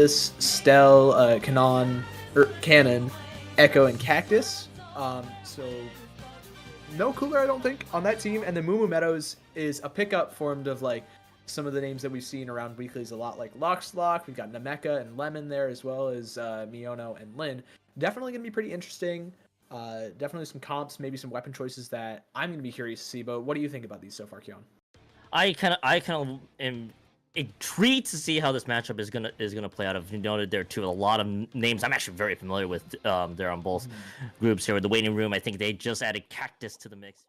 This Stell, Cannon, Echo, and Cactus. So no cooler, I don't think, on that team. And then Moo Meadows is a pickup formed of like some of the names that we've seen around weeklies a lot, like Lockslock. We've got Nameka and Lemon there, as well as Miono and Lin. Definitely gonna be pretty interesting. Definitely some comps, maybe some weapon choices that I'm gonna be curious to see. But what do you think about these so far, Keon? I kind of am intrigued to see how this matchup is gonna play out. I've noted there too a lot of names I'm actually very familiar with. There on both groups here. The waiting room, I think they just added Cactus to the mix.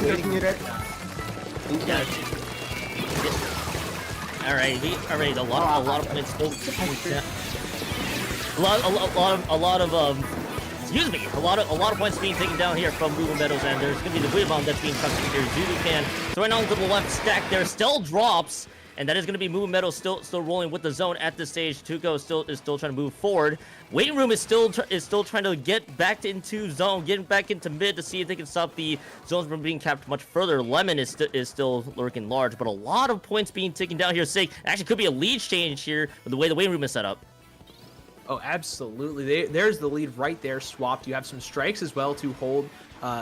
taking it at. Yeah. All right, a lot of points still. A lot of excuse me, a lot of points being taken down here from Moo Moo Meadows, and there's gonna be the Wheel Bomb that's being chucked in here. Zulu can throwing on to the left stack there, still drops. And that is going to be Moo Moo Meadows still rolling with the zone at this stage. Tuco is still trying to move forward. Waiting Room is still trying to get back into zone, getting back into mid to see if they can stop the zones from being capped much further. Lemon is still lurking large, but a lot of points being taken down here. Actually could be a lead change here with the way the Waiting Room is set up. Oh, absolutely. There's the lead right there swapped. You have some strikes as well to hold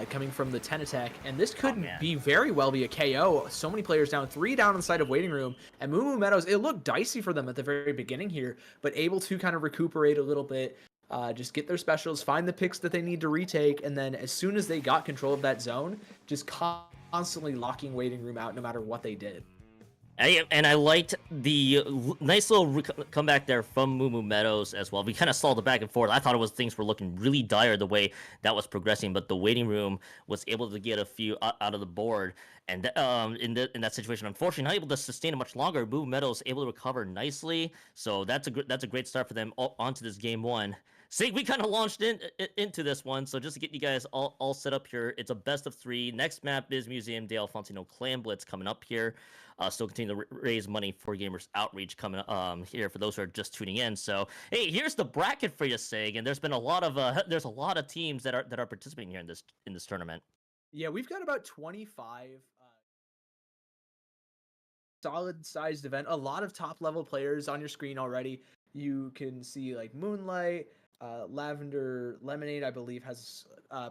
coming from the 10 attack. And this could be very well be a KO. So many players down, 3 down on the side of Waiting Room. And Moo Moo Meadows, it looked dicey for them at the very beginning here, but able to kind of recuperate a little bit, just get their specials, find the picks that they need to retake. And then as soon as they got control of that zone, just constantly locking Waiting Room out no matter what they did. And I liked the nice little comeback there from Moo Moo Meadows as well. We kind of saw the back and forth. I thought things were looking really dire the way that was progressing, but the Waiting Room was able to get a few out of the board. And in that situation, unfortunately, not able to sustain it much longer. Moo Moo Meadows able to recover nicely, so that's a great start for them onto this game one. See, we kind of launched into this one, so just to get you guys all set up here, it's a best of 3. Next map is Museum de Alfonsino Clan Blitz coming up here. Still continue to raise money for Gamers Outreach coming here for those who are just tuning in. So, hey, here's the bracket for you, Sig, and there's been a lot of teams that are participating here in this tournament. Yeah, we've got about 25 solid-sized event. A lot of top-level players on your screen already. You can see like Moonlight. Lavender Lemonade, I believe, has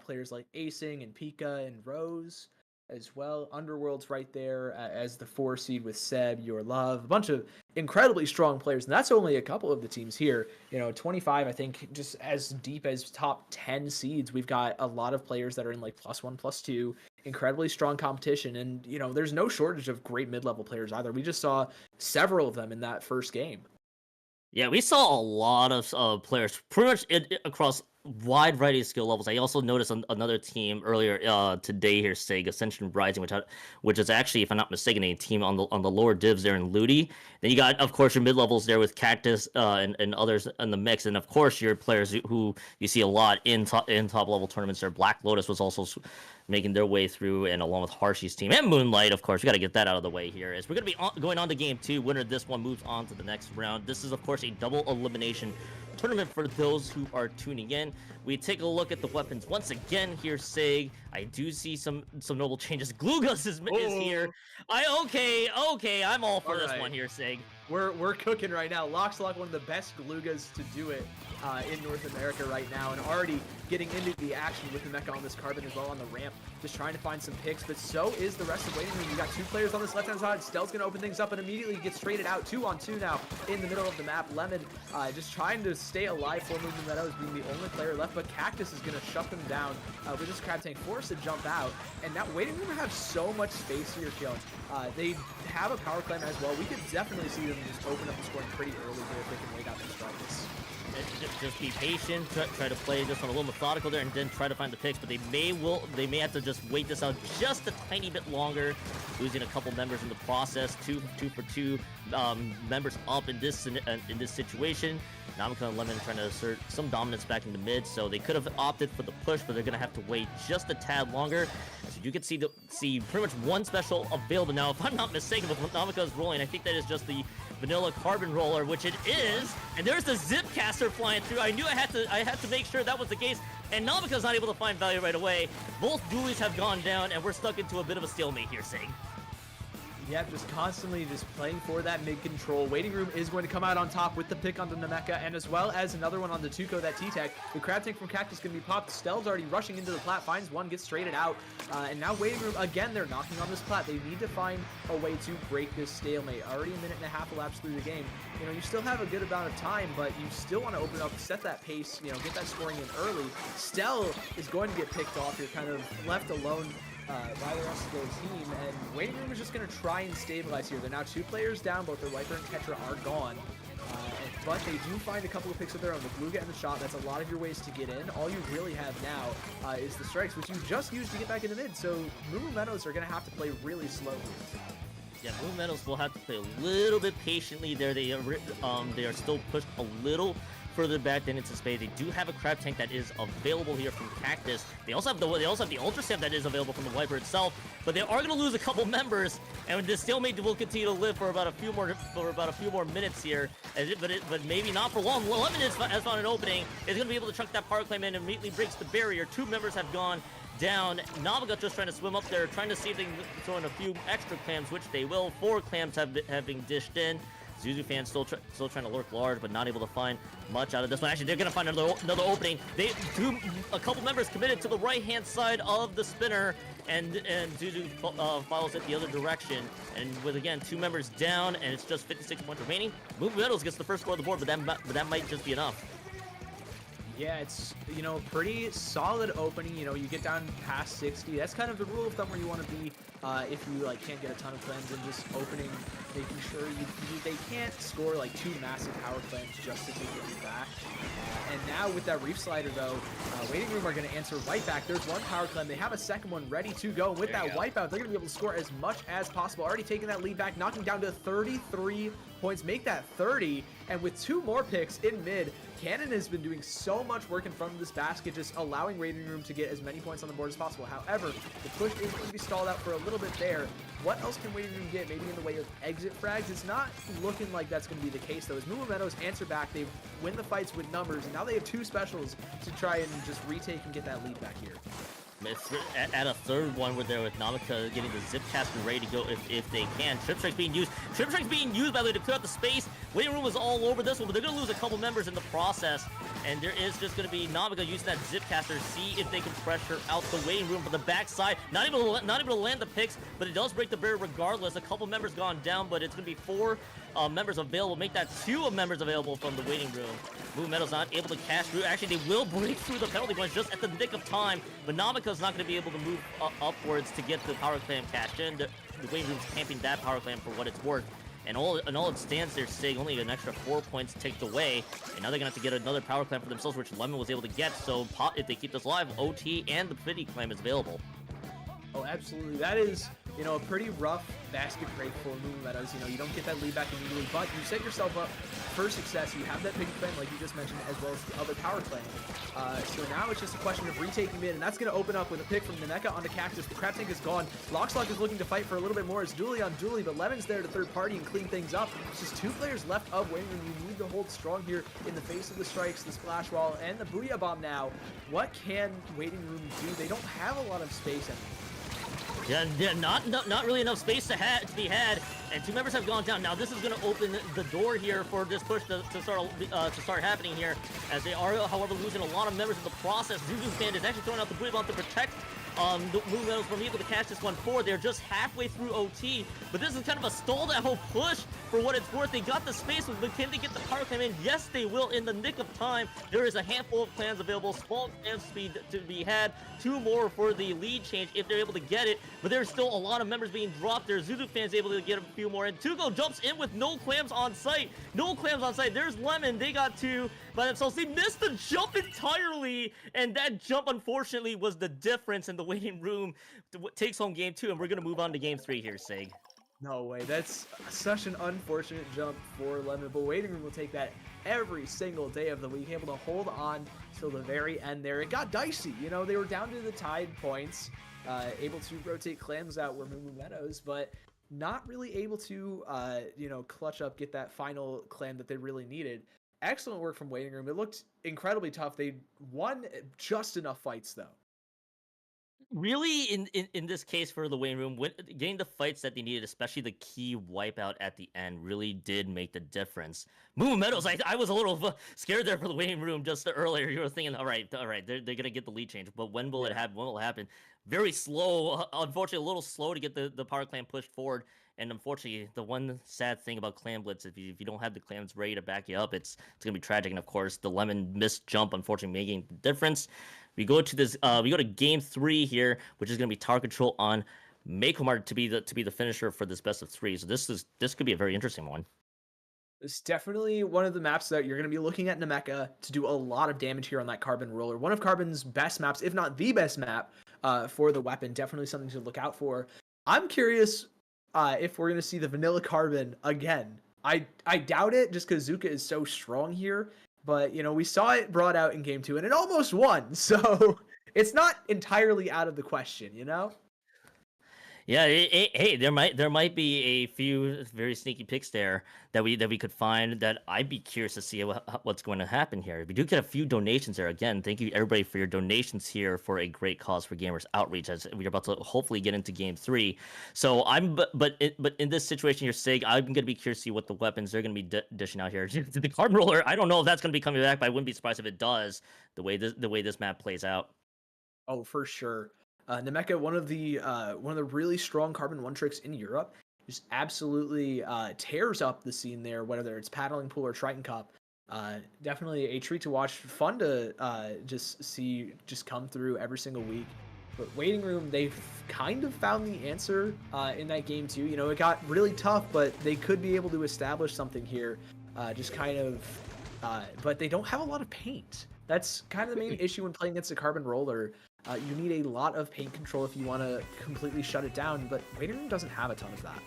players like Acing and Pika and Rose as well. Underworld's right there as the 4 seed with Seb, Your Love, a bunch of incredibly strong players. And that's only a couple of the teams here. 25, I think, just as deep as top 10 seeds. We've got a lot of players that are in like +1, +2, incredibly strong competition. And, there's no shortage of great mid-level players either. We just saw several of them in that first game. Yeah, we saw a lot of players pretty much across wide variety of skill levels. I also noticed another team earlier today here, Sig, Ascension Rising, which is actually, if I'm not mistaken, a team on the lower divs there in Ludi. Then you got, of course, your mid levels there with Cactus and others in the mix, and of course your players who you see a lot in top level tournaments there. Black Lotus was also making their way through, and along with Harshy's team and Moonlight, of course. We got to get that out of the way here. As we're going to be going on to game 2. Winner of this one moves on to the next round. This is, of course, a double elimination tournament for those who are tuning in. We take a look at the weapons once again here, Sig. I do see some noble changes. Glugas is here. Okay, I'm all for this one here, Sig. We're cooking right now. Lockslock, one of the best Glugas to do it in North America right now, and already getting into the action with the mecha on this carbon as well on the ramp, just trying to find some picks, but so is the rest of Waiting Room. You got 2 players on this left-hand side. Stell's going to open things up and immediately gets traded out 2-on-2 now in the middle of the map. Lemon just trying to stay alive for Moo Moo Meadows, being the only player left, but Cactus is going to shut them down with this Crab Tank forced to jump out, and now Waiting Room have so much space here, Kion. They have a power climb as well. We could definitely see them just open up the scoring pretty early here if they can wait out these strikes. Just be patient, try to play this one a little methodical there, and then try to find the picks. But they may have to just wait this out just a tiny bit longer, losing a couple members in the process. Two for two members up in this situation. Namika and Lemon trying to assert some dominance back in the mid, so they could have opted for the push, but they're gonna have to wait just a tad longer. So you can see pretty much one special available now. If I'm not mistaken, with Namika's rolling, I think that is just the vanilla carbon roller, which it is, and there's the zip caster flying through. I knew I had to make sure that was the case, and Namika's not able to find value right away. Both dualies have gone down, and we're stuck into a bit of a stalemate here, Sig. Yep, just constantly just playing for that mid control. Waiting Room is going to come out on top with the pick on the Nameca, and as well as another one on the Tuco, that T-Tech. The Crab Tank from Cactus is going to be popped. Stell's already rushing into the plat, finds one, gets traded out. And now Waiting Room, again, they're knocking on this plat. They need to find a way to break this stalemate. Already a minute and a half elapsed through the game. You still have a good amount of time, but you still want to open up, set that pace, get that scoring in early. Stell is going to get picked off. You're kind of left alone by the rest of their team, and Waiting Room is just going to try and stabilize here. They're now 2 players down. Both their Wiper and Ketra are gone. And but they do find a couple of picks of their own. The blue get in the shot. That's a lot of your ways to get in. All you really have now is the strikes, which you just used to get back into mid. So Moo Meadows are going to have to play really slow here. Yeah, Moo Meadows will have to play a little bit patiently there. They are still pushed a little further back than into space. They do have a crab tank that is available here from Cactus. They also have the Ultra Stamp that is available from the Viper itself. But they are going to lose a couple members, and this stalemate will continue to live for about a few more minutes here. But maybe not for long. 11 has found an opening. Is going to be able to chuck that power climb in and immediately breaks the barrier. 2 members have gone down. Naviga just trying to swim up there, trying to see if they can throw in a few extra clams, which they will. 4 clams have been dished in. Zuzu fans still trying to lurk large, but not able to find much out of this one. Actually, they're going to find another opening. A couple members committed to the right-hand side of the spinner, and Zuzu follows it the other direction. And with, again, 2 members down, and it's just 56 points remaining, Moo Meadows gets the first score on the board, but that might just be enough. Yeah, it's, pretty solid opening. You get down past 60. That's kind of the rule of thumb where you want to be if you can't get a ton of claims, and just opening, making sure they can't score 2 massive power claims just to take it back. And now with that reef slider though, Waiting Room are going to answer right back. There's 1 power claim. They have a second one ready to go. And with that wipeout, they're going to be able to score as much as possible. Already taking that lead back, knocking down to 33 points, make that 30. And with 2 more picks in mid, Cannon has been doing so much work in front of this basket, just allowing Waiting Room to get as many points on the board as possible. However, the push is going to be stalled out for a little bit there. What else can Waiting Room get? Maybe in the way of exit frags? It's not looking like that's going to be the case, though. As Moo Meadows answer back, they win the fights with numbers, and now they have 2 specials to try and just retake and get that lead back here. It's at a third one where they're with Namika getting the zip caster ready to go if they can. Trip Strike's being used. Trip Strike's being used, by the way, to clear out the space. Waiting Room was all over this one, but they're going to lose a couple members in the process. And there is just going to be Namika using that zip caster, see if they can pressure out the Waiting Room from the backside. Not able to land the picks, but it does break the barrier regardless. A couple members gone down, but it's going to be 4 members available. Make that 2 members available from the Waiting Room. Moo Meadows not able to cash through. Actually, they will break through the penalty points just at the nick of time, but Namika's not going to be able to move upwards to get the power clam cashed in. The Waiting Room's camping that power clam for what it's worth. And all it stands there saying only an extra 4 points ticked away. And now they're going to have to get another power clam for themselves, which Lemon was able to get. So if they keep this alive, OT and the Pity clam is available. Oh, absolutely. That is, a pretty rough basket break for Moo Meadows. You don't get that lead back immediately, but you set yourself up for success. You have that big claim, like you just mentioned, as well as the other power claim. So now it's just a question of retaking mid, and that's going to open up with a pick from Nemeka onto Cactus. The Crab Tank is gone. Lockslock is looking to fight for a little bit more. It's Dooley on Dooley, but Lemon's there to third party and clean things up. It's just 2 players left of Waiting Room. You need to hold strong here in the face of the strikes, the splash wall, and the Booyah Bomb now. What can Waiting Room do? They don't have a lot of space anymore. Yeah, not really enough space to be had, and 2 members have gone down. Now this is going to open the door here for this push to start happening here, as they are, however, losing a lot of members in the process. Zuzu's band is actually throwing out the Booyah Bomb to protect the Moo Meadows from able to catch this one forward. They're just halfway through OT, but this is kind of a stalled out push for what it's worth. They got the space, but can they get the power clam in? Yes, they will in the nick of time. There is a handful of clans available, small clan speed to be had, 2 more for the lead change if they're able to get it, but there's still a lot of members being dropped there. Zuzu fans able to get a few more, and Tugo jumps in with no clams on site. No clams on site. There's Lemon. They got 2 by themselves. They missed the jump entirely, and that jump, unfortunately, was the difference in the Waiting Room takes home game 2, and we're going to move on to game 3 here, Sig. No way. That's such an unfortunate jump for Lemon, but Waiting Room will take that every single day of the week, able to hold on till the very end there. It got dicey. They were down to the tied points, able to rotate clams out where Moo Meadows, but not really able to, clutch up, get that final clam that they really needed. Excellent work from Waiting Room. It looked incredibly tough. They won just enough fights, though. Really, in this case for the Waiting Room, getting the fights that they needed, especially the key wipeout at the end, really did make the difference. Moo Meadows, I was a little scared there for the Waiting Room just earlier. You were thinking, all right, they're gonna get the lead change, but when will it happen? When will it happen? Very slow, unfortunately, a little slow to get the power clam pushed forward. And unfortunately, the one sad thing about Clam Blitz, if you don't have the clams ready to back you up, it's gonna be tragic. And of course, the Lemon missed jump, unfortunately, making the difference. We go to game 3 here, which is gonna be Tower Control on Makomar to be the finisher for this best of 3. So this could be a very interesting one. It's definitely one of the maps that you're going to be looking at Nameca to do a lot of damage here on that Carbon Roller. One of Carbon's best maps, if not the best map for the weapon. Definitely something to look out for. I'm curious if we're going to see the vanilla Carbon again. I doubt it just because Zuka is so strong here. But, you know, we saw it brought out in Game 2 and it almost won. So it's not entirely out of the question, you know? Yeah, hey, there might be a few very sneaky picks there that we could find that I'd be curious to see what's going to happen here. We do get a few donations there. Again, thank you everybody for your donations here for a great cause for gamers outreach as we're about to hopefully get into Game 3. So but in this situation here, Sig, I'm going to be curious to see what the weapons they're going to be dishing out here. The Carbon Roller, I don't know if that's going to be coming back, but I wouldn't be surprised if it does. The way this map plays out. Oh, for sure. Nameca, one of the really strong Carbon 1 tricks in Europe, just absolutely tears up the scene there, whether it's Paddling Pool or Triton Cup. Definitely a treat to watch. Fun to just see come through every single week. But Waiting Room, they've kind of found the answer in that game too. You know, it got really tough, but they could be able to establish something here. But they don't have a lot of paint. That's kind of the main issue when playing against a Carbon Roller. You need a lot of paint control if you want to completely shut it down, but Waiting Room doesn't have a ton of that.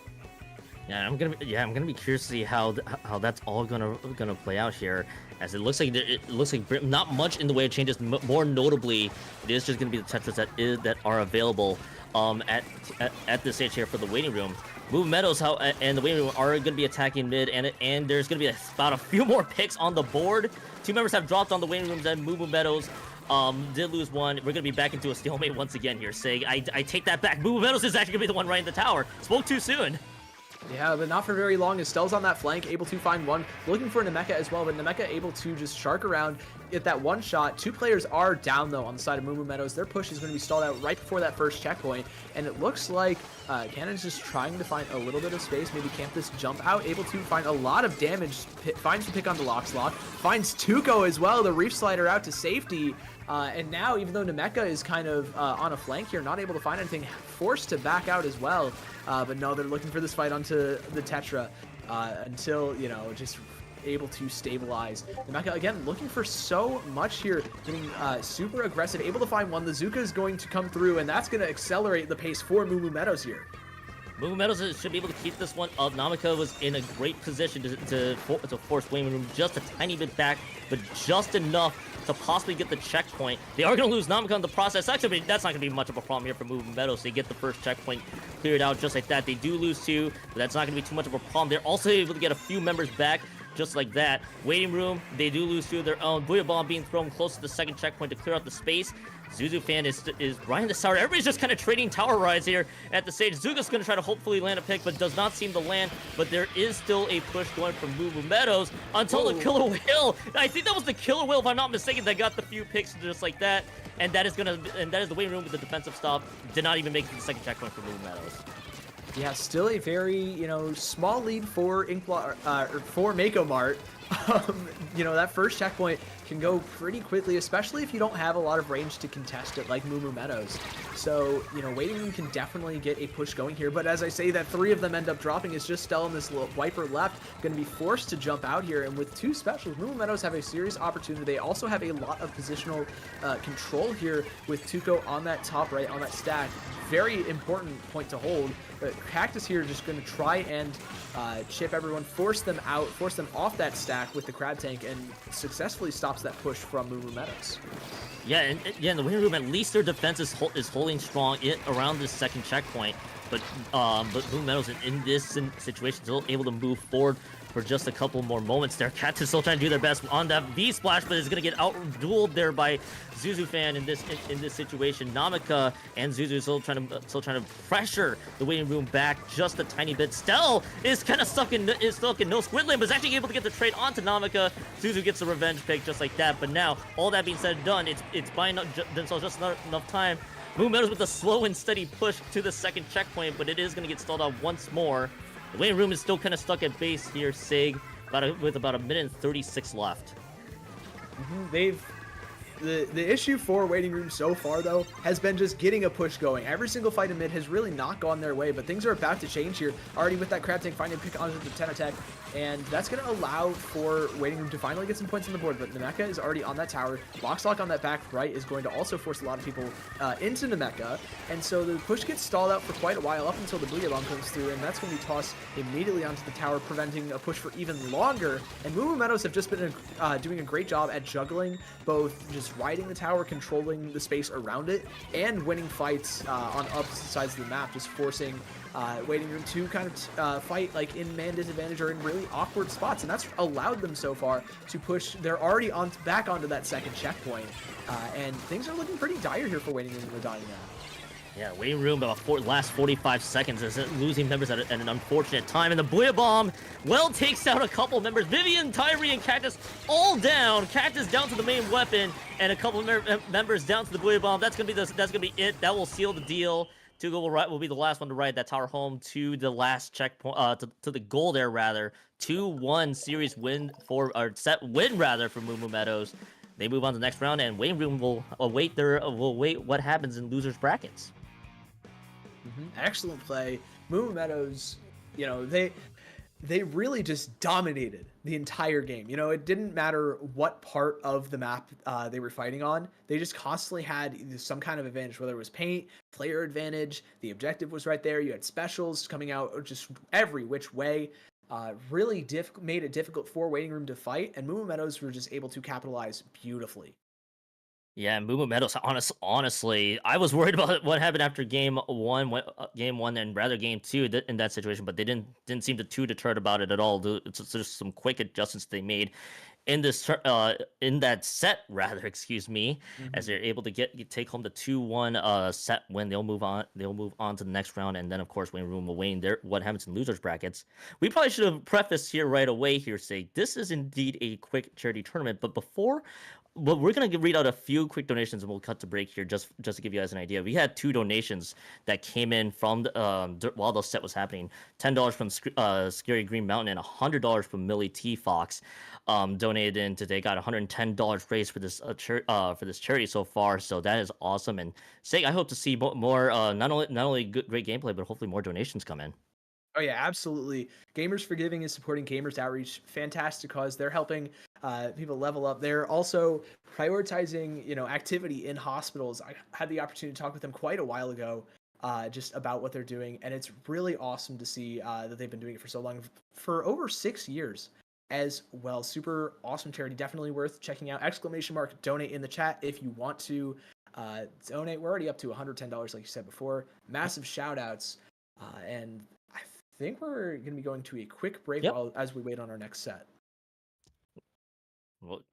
Yeah, I'm gonna be curious to see how that's all gonna play out here, as it looks like not much in the way of changes. More notably, it is just gonna be the Tetras that are available at this stage here for the Waiting Room. Move Meadows and the Waiting Room are gonna be attacking mid, and there's gonna be about a few more picks on the board. Two members have dropped on the Waiting Rooms, and Move Meadows did lose one. We're gonna be back into a stalemate once again here, Sig. I take that back. Move Meadows is actually gonna be the one right in the tower. Spoke too soon. Yeah, but not for very long. Estelle's on that flank, able to find one. Looking for Nameca as well, but Nameca able to just shark around, get that one shot. Two players are down, though, on the side of Moo Meadows. Their push is going to be stalled out right before that first checkpoint, and it looks like Cannon's just trying to find a little bit of space, maybe camp this jump out, able to find a lot of damage, finds the pick on the Lockslot, finds Tuco as well, the Reef Slider out to safety, and now, even though Nameca is kind of on a flank here, not able to find anything, forced to back out as well. But no, they're looking for this fight onto the Tetra until, you know, just able to stabilize. Nameca, again, looking for so much here, getting super aggressive, able to find one. The Zuka is going to come through, and that's going to accelerate the pace for Moo Meadows here. Moo Meadows should be able to keep this one up. Namika was in a great position to force Waiting Room just a tiny bit back, but just enough to possibly get the checkpoint. They are going to lose Namika in the process. Actually, that's not going to be much of a problem here for Moo Meadows. They get the first checkpoint cleared out just like that. They do lose two, but that's not going to be too much of a problem. They're also able to get a few members back just like that. Waiting Room, they do lose two of their own. Booyah Bomb being thrown close to the second checkpoint to clear out the space. Zuzu fan is riding the tower. Everybody's just kind of trading tower rides here at the stage. Zuga's going to try to hopefully land a pick, but does not seem to land. But there is still a push going from Moo Meadows until the Killer Whale. I think that was the Killer Whale, if I'm not mistaken, that got the few picks just like that. And that is the Waiting Room with the defensive stop. Did not even make it to the second checkpoint for Moo Meadows. Yeah, still a very, you know, small lead for for Mako Mart. You know, that first checkpoint can go pretty quickly, especially if you don't have a lot of range to contest it like Moo Meadows. So, you know, Waiting Room can definitely get a push going here, but as I say, that three of them end up dropping. Is just Stell and this little wiper left, going to be forced to jump out here, and with two specials, Moo Meadows have a serious opportunity. They also have a lot of positional control here with Tuco on that top right, on that stack. Very important point to hold. But Cactus here just going to try and chip everyone, force them out, force them off that stack with the Crab Tank, and successfully stops that push from Moo Meadows. Yeah, in the Waiting Room, at least their defense is holding strong around this second checkpoint. But Moo Meadows in this situation still able to move forward for just a couple more moments there. Cactus still trying to do their best on that V splash, but is going to get out-dueled there by Zuzu fan in this situation. Namika and Zuzu still trying to pressure the Waiting Room back just a tiny bit. Stell is kind of stuck in no Squidland, but is actually able to get the trade onto Namika. Zuzu gets a revenge pick just like that. But now, all that being said and done, it's buying themselves just not enough time. Moo Meadows with a slow and steady push to the second checkpoint, but it is going to get stalled out once more. The Waiting Room is still kind of stuck at base here, Sig, with about a minute and 36 left. The issue for Waiting Room so far, though, has been just getting a push going. Every single fight in mid has really not gone their way, but things are about to change here. Already with that crab tank finding a pick onto the 10 attack, and that's going to allow for Waiting Room to finally get some points on the board, but Nemeka is already on that tower. Lock on that back right is going to also force a lot of people into Nemeka, and so the push gets stalled out for quite a while up until the Booyah Bomb comes through, and that's when we toss immediately onto the tower, preventing a push for even longer. And Moo Moo Meadows have just been doing a great job at juggling both just riding the tower, controlling the space around it, and winning fights on opposite sides of the map, just forcing Waiting Room to kind of fight like in man disadvantage or in really awkward spots, and that's allowed them so far to push. They're already back onto that second checkpoint, and things are looking pretty dire here for Waiting Room and Medallion now. Yeah, Waiting Room about last 45 seconds is losing members at an unfortunate time, and the Booyah Bomb takes out a couple members. Vivian, Tyree, and Cactus all down. Cactus down to the main weapon, and a couple members down to the Booyah Bomb. That's gonna be it. That will seal the deal. Tugo will be the last one to ride that tower home to the last checkpoint, to the goal there rather. 2-1 series win or set win rather for Moo Moo Meadows. They move on to the next round, and Waiting Room will await what happens in losers brackets. Excellent play. Moo Moo Meadows, you know, they really just dominated the entire game. You know, it didn't matter what part of the map they were fighting on. They just constantly had some kind of advantage, whether it was paint, player advantage, the objective was right there. You had specials coming out just every which way. Really made it difficult for Waiting Room to fight, and Moo Moo Meadows were just able to capitalize beautifully. Yeah, Moo Moo Meadows. Honestly, I was worried about what happened after game one, and rather game two in that situation, but they didn't seem too deterred about it at all. It's just some quick adjustments they made in that set rather, excuse me, as they're able to take home the 2-1 set win. They'll move on to the next round, and then of course Waiting Room will win what happens in losers brackets. We probably should have prefaced here right away say this is indeed a quick charity tournament, but before. Well, we're going to read out a few quick donations, and we'll cut to break here just to give you guys an idea. We had 2 donations that came in from while the set was happening. $10 from Scary Green Mountain and $100 from Millie T. Fox donated in today. Got $110 raised for this charity so far, so that is awesome. And Sig, I hope to see more not only great gameplay, but hopefully more donations come in. Oh yeah, absolutely. Gamers for Giving is supporting Gamers Outreach. Fantastic cause. They're helping people level up. They're also prioritizing, activity in hospitals. I had the opportunity to talk with them quite a while ago, just about what they're doing, and it's really awesome to see that they've been doing it for so long, for over 6 years as well. Super awesome charity. Definitely worth checking out. ! Donate in the chat if you want to donate. We're already up to $110, like you said before. Massive shout outs, and I think we're going to be going to a quick break as we wait on our next set. Well,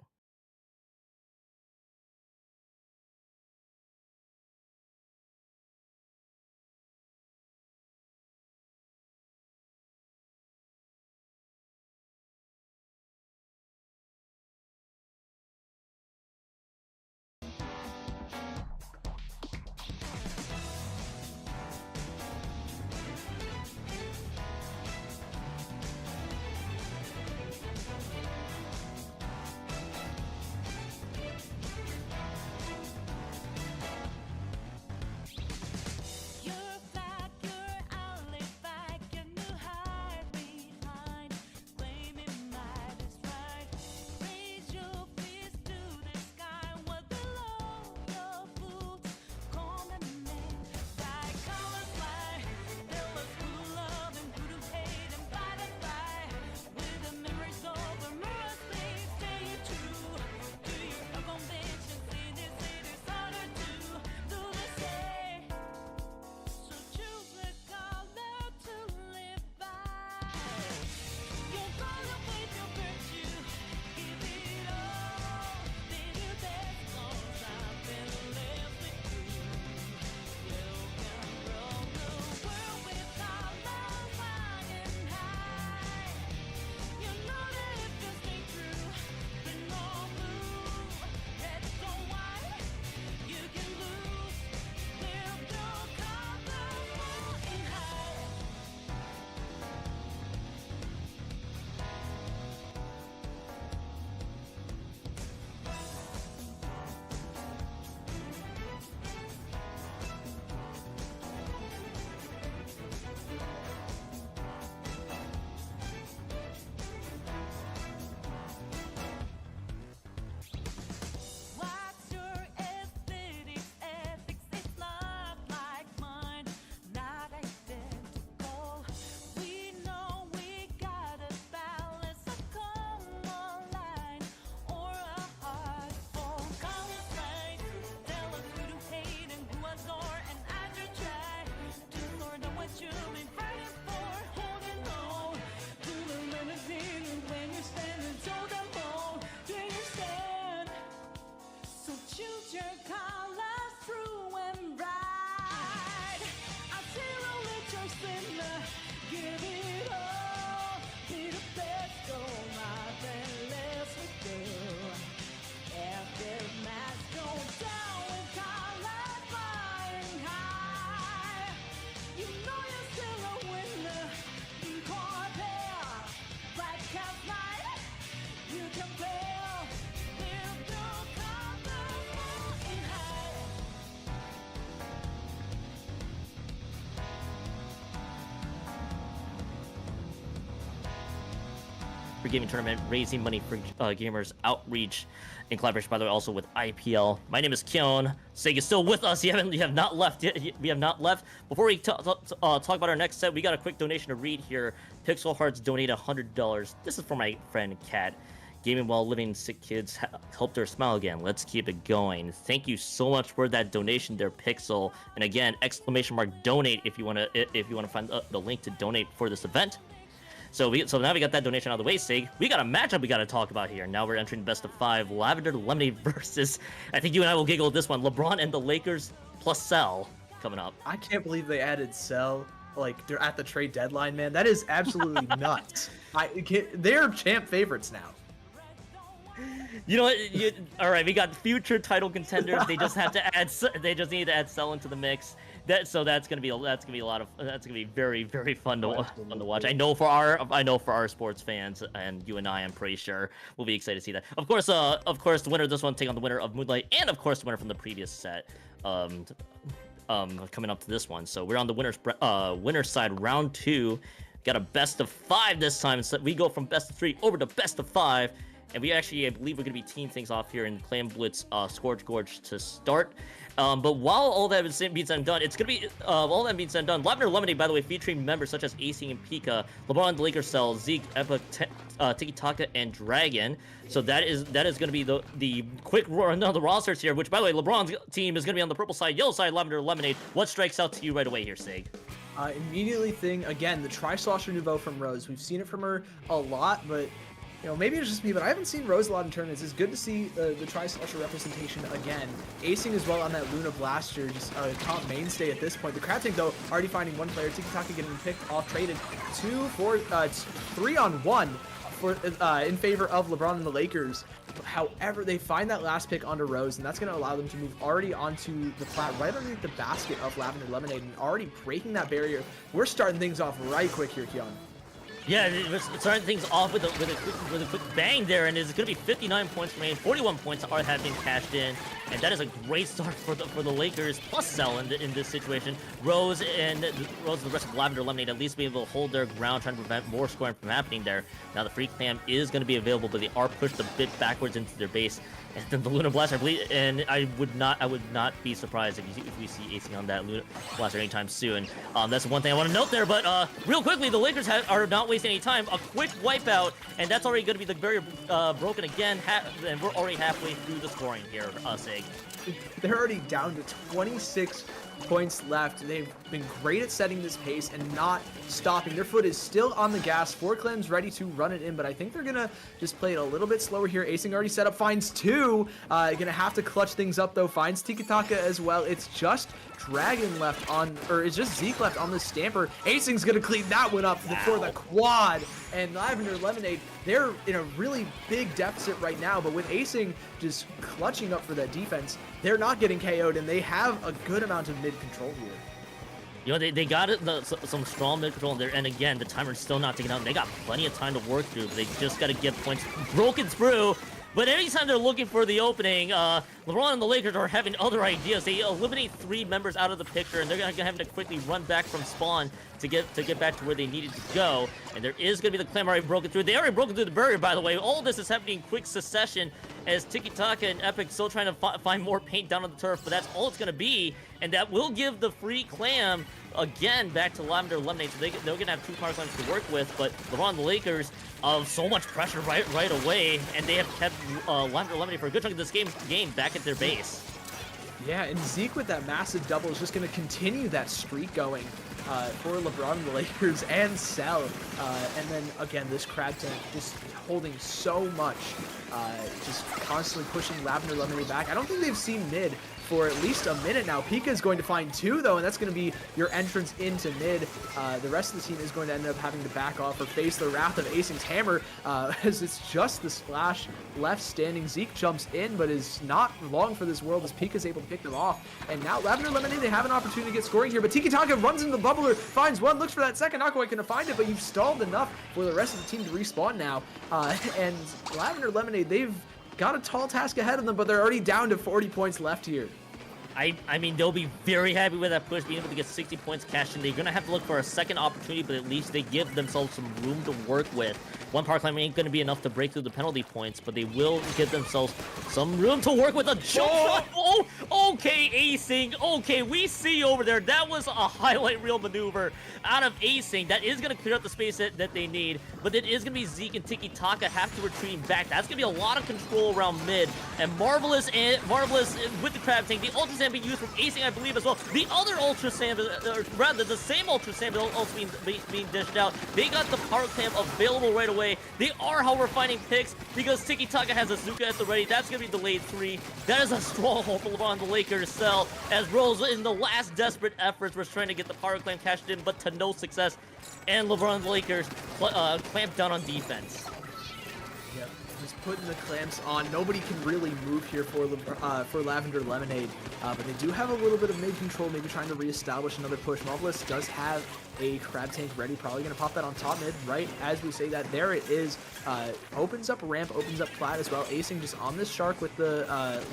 gaming tournament, raising money for gamers outreach in collaboration, by the way, also with IPL. My name is Kyon. Sig is still with us. You have not left yet. We have not left. Before we talk about our next set, we got a quick donation to read here. Pixel Hearts donated $100. This is for my friend Kat. Gaming while living sick kids helped her smile again. Let's keep it going. Thank you so much for that donation there, Pixel. And again, !donate if you want to find the link to donate for this event. So now we got that donation out of the way, Sig. We got a matchup we got to talk about here. Now we're entering best of 5. Lavender Lemonade versus, I think you and I will giggle at this one, LeBron and the Lakers plus Cell coming up. I can't believe they added Cell. Like, they're at the trade deadline, man. That is absolutely nuts. They're champ favorites now. You know what? All right, we got future title contenders. They just have to add. They just need to add Cell into the mix. That's gonna be very, very fun to watch. I know for our sports fans and you and I, I'm pretty sure we'll be excited to see that. Of course, the winner of this one take on the winner of Moonlight, and of course the winner from the previous set. Coming up to this one. So we're on the winner's side, round 2. Got a best of 5 this time. So we go from best of 3 over to best of 5. And we actually, I believe we're going to be teeing things off here in Clan Blitz Scourge Gorge to start. But while all that is being said and done, it's going to be, all that being said and done, Lavender Lemonade, by the way, featuring members such as AC and Pika, LeBron, the Lakers Cell, Zeke, Epic, Tiki Taka, and Dragon. So that is going to be the quick run of the rosters here, which, by the way, LeBron's team is going to be on the purple side, yellow side, Lavender Lemonade. What strikes out to you right away here, Sig? Immediately again, the Tri-Slosher Nouveau from Rose. We've seen it from her a lot, but maybe it's just me, but I haven't seen Rose a lot in tournaments. It's good to see the Tri-Slosher representation again. Acing as well on that Luna Blaster, just a top mainstay at this point. The Crab Tank, though, already finding one player. Tiki Taka getting picked off, traded 3-on-1 in favor of LeBron and the Lakers. However, they find that last pick onto Rose, and that's going to allow them to move already onto the plat right underneath the basket of Lavender Lemonade and already breaking that barrier. We're starting things off right quick here, Kyon. Yeah, it's starting things off with a quick bang there, and it's going to be 59 points remaining. 41 points have been cashed in, and that is a great start for the Lakers plus Cell in this situation. Rose and the rest of Lavender Lemonade at least be able to hold their ground, trying to prevent more scoring from happening there. Now the free clam is going to be available, but they are pushed a bit backwards into their base. And then the Luna Blaster, I believe, and I would not be surprised if we see AC on that Luna Blaster anytime soon. That's one thing I want to note there. But real quickly, the Lakers are not wasting any time. A quick wipeout, and that's already going to be the barrier broken again. And we're already halfway through the scoring here, Sig. They're already down to 26 points left. They've been great at setting this pace and not stopping. Their foot is still on the gas. 4 clams ready to run it in, but I think they're gonna just play it a little bit slower here. Acing already set up, finds 2. Gonna have to clutch things up though. Finds Tiki Taka as well. It's just Dragon left on, or it's just Zeke left on the Stamper. Acing's gonna clean that one up for the quad. And Lavender Lemonade, they're in a really big deficit right now, but with Acing just clutching up for that defense, they're not getting KO'd, and they have a good amount of mid control here. You know, they got some strong mid control there, and again, the timer's still not taking out. They got plenty of time to work through, but they just got to get points broken through. But anytime they're looking for the opening, LeBron and the Lakers are having other ideas. They eliminate 3 members out of the picture, and they're going to have to quickly run back from spawn to get back to where they needed to go. And there is going to be the clam already broken through. They already broken through the barrier, by the way. All this is happening in quick succession as Tiki Taka and Epic still trying to find more paint down on the turf, but that's all it's going to be. And that will give the free clam again back to Lavender Lemonade. So they're going to have 2 power clams to work with, but LeBron and the Lakers so much pressure right away, and they have kept Lavender Lemonade for a good chunk of this game back at their base. Yeah, and Zeke with that massive double is just going to continue that streak going for LeBron and the Lakers and Cell. And then, again, this Crab Tank just holding so much, just constantly pushing Lavender Lemonade back. I don't think they've seen mid for at least a minute now. Pika is going to find 2, though, and that's going to be your entrance into mid. The rest of the team is going to end up having to back off or face the wrath of Acing's hammer, as it's just the splash left standing. Zeke jumps in, but is not long for this world as Pika's able to pick them off. And now Lavender Lemonade, they have an opportunity to get scoring here, but Tiki Taka runs into the bubbler, finds 1, looks for that second, not quite going to find it, but you've stalled enough for the rest of the team to respawn now. And Lavender Lemonade, they've got a tall task ahead of them, but they're already down to 40 points left here. I mean, they'll be very happy with that push, being able to get 60 points cashed in. They're going to have to look for a second opportunity, but at least they give themselves some room to work with. One power climb ain't going to be enough to break through the penalty points, but they will give themselves some room to work with. A jump shot. Oh, okay, acing. Okay, we see over there. That was a highlight reel maneuver out of acing. That is going to clear up the space that they need, but it is going to be Zeke and Tiki Taka have to retreating back. That's going to be a lot of control around mid, and Marvelous with the Crab Tank. The Ultra Sand being used from acing, I believe, as well. The other Ultra Sand, or rather, the same Ultra Sand also being dished out. They got the Power Clamp available right away. They are, however, finding picks because Tiki Taka has a Zuka at the ready. That's going to be delayed 3. That is a stronghold for LeBron the Lakers sell, as Rose, in the last desperate efforts, was trying to get the Power Clamp cashed in, but to no success. And LeBron the Lakers clamped down on defense. Yep, just putting the clamps on. Nobody can really move here for Lavender Lemonade, but they do have a little bit of mid control, maybe trying to reestablish another push. Marvelous does have a Crab Tank ready, probably going to pop that on top mid, right as we say that. There it is. Opens up ramp, opens up plat as well. Acing just on this Shark with the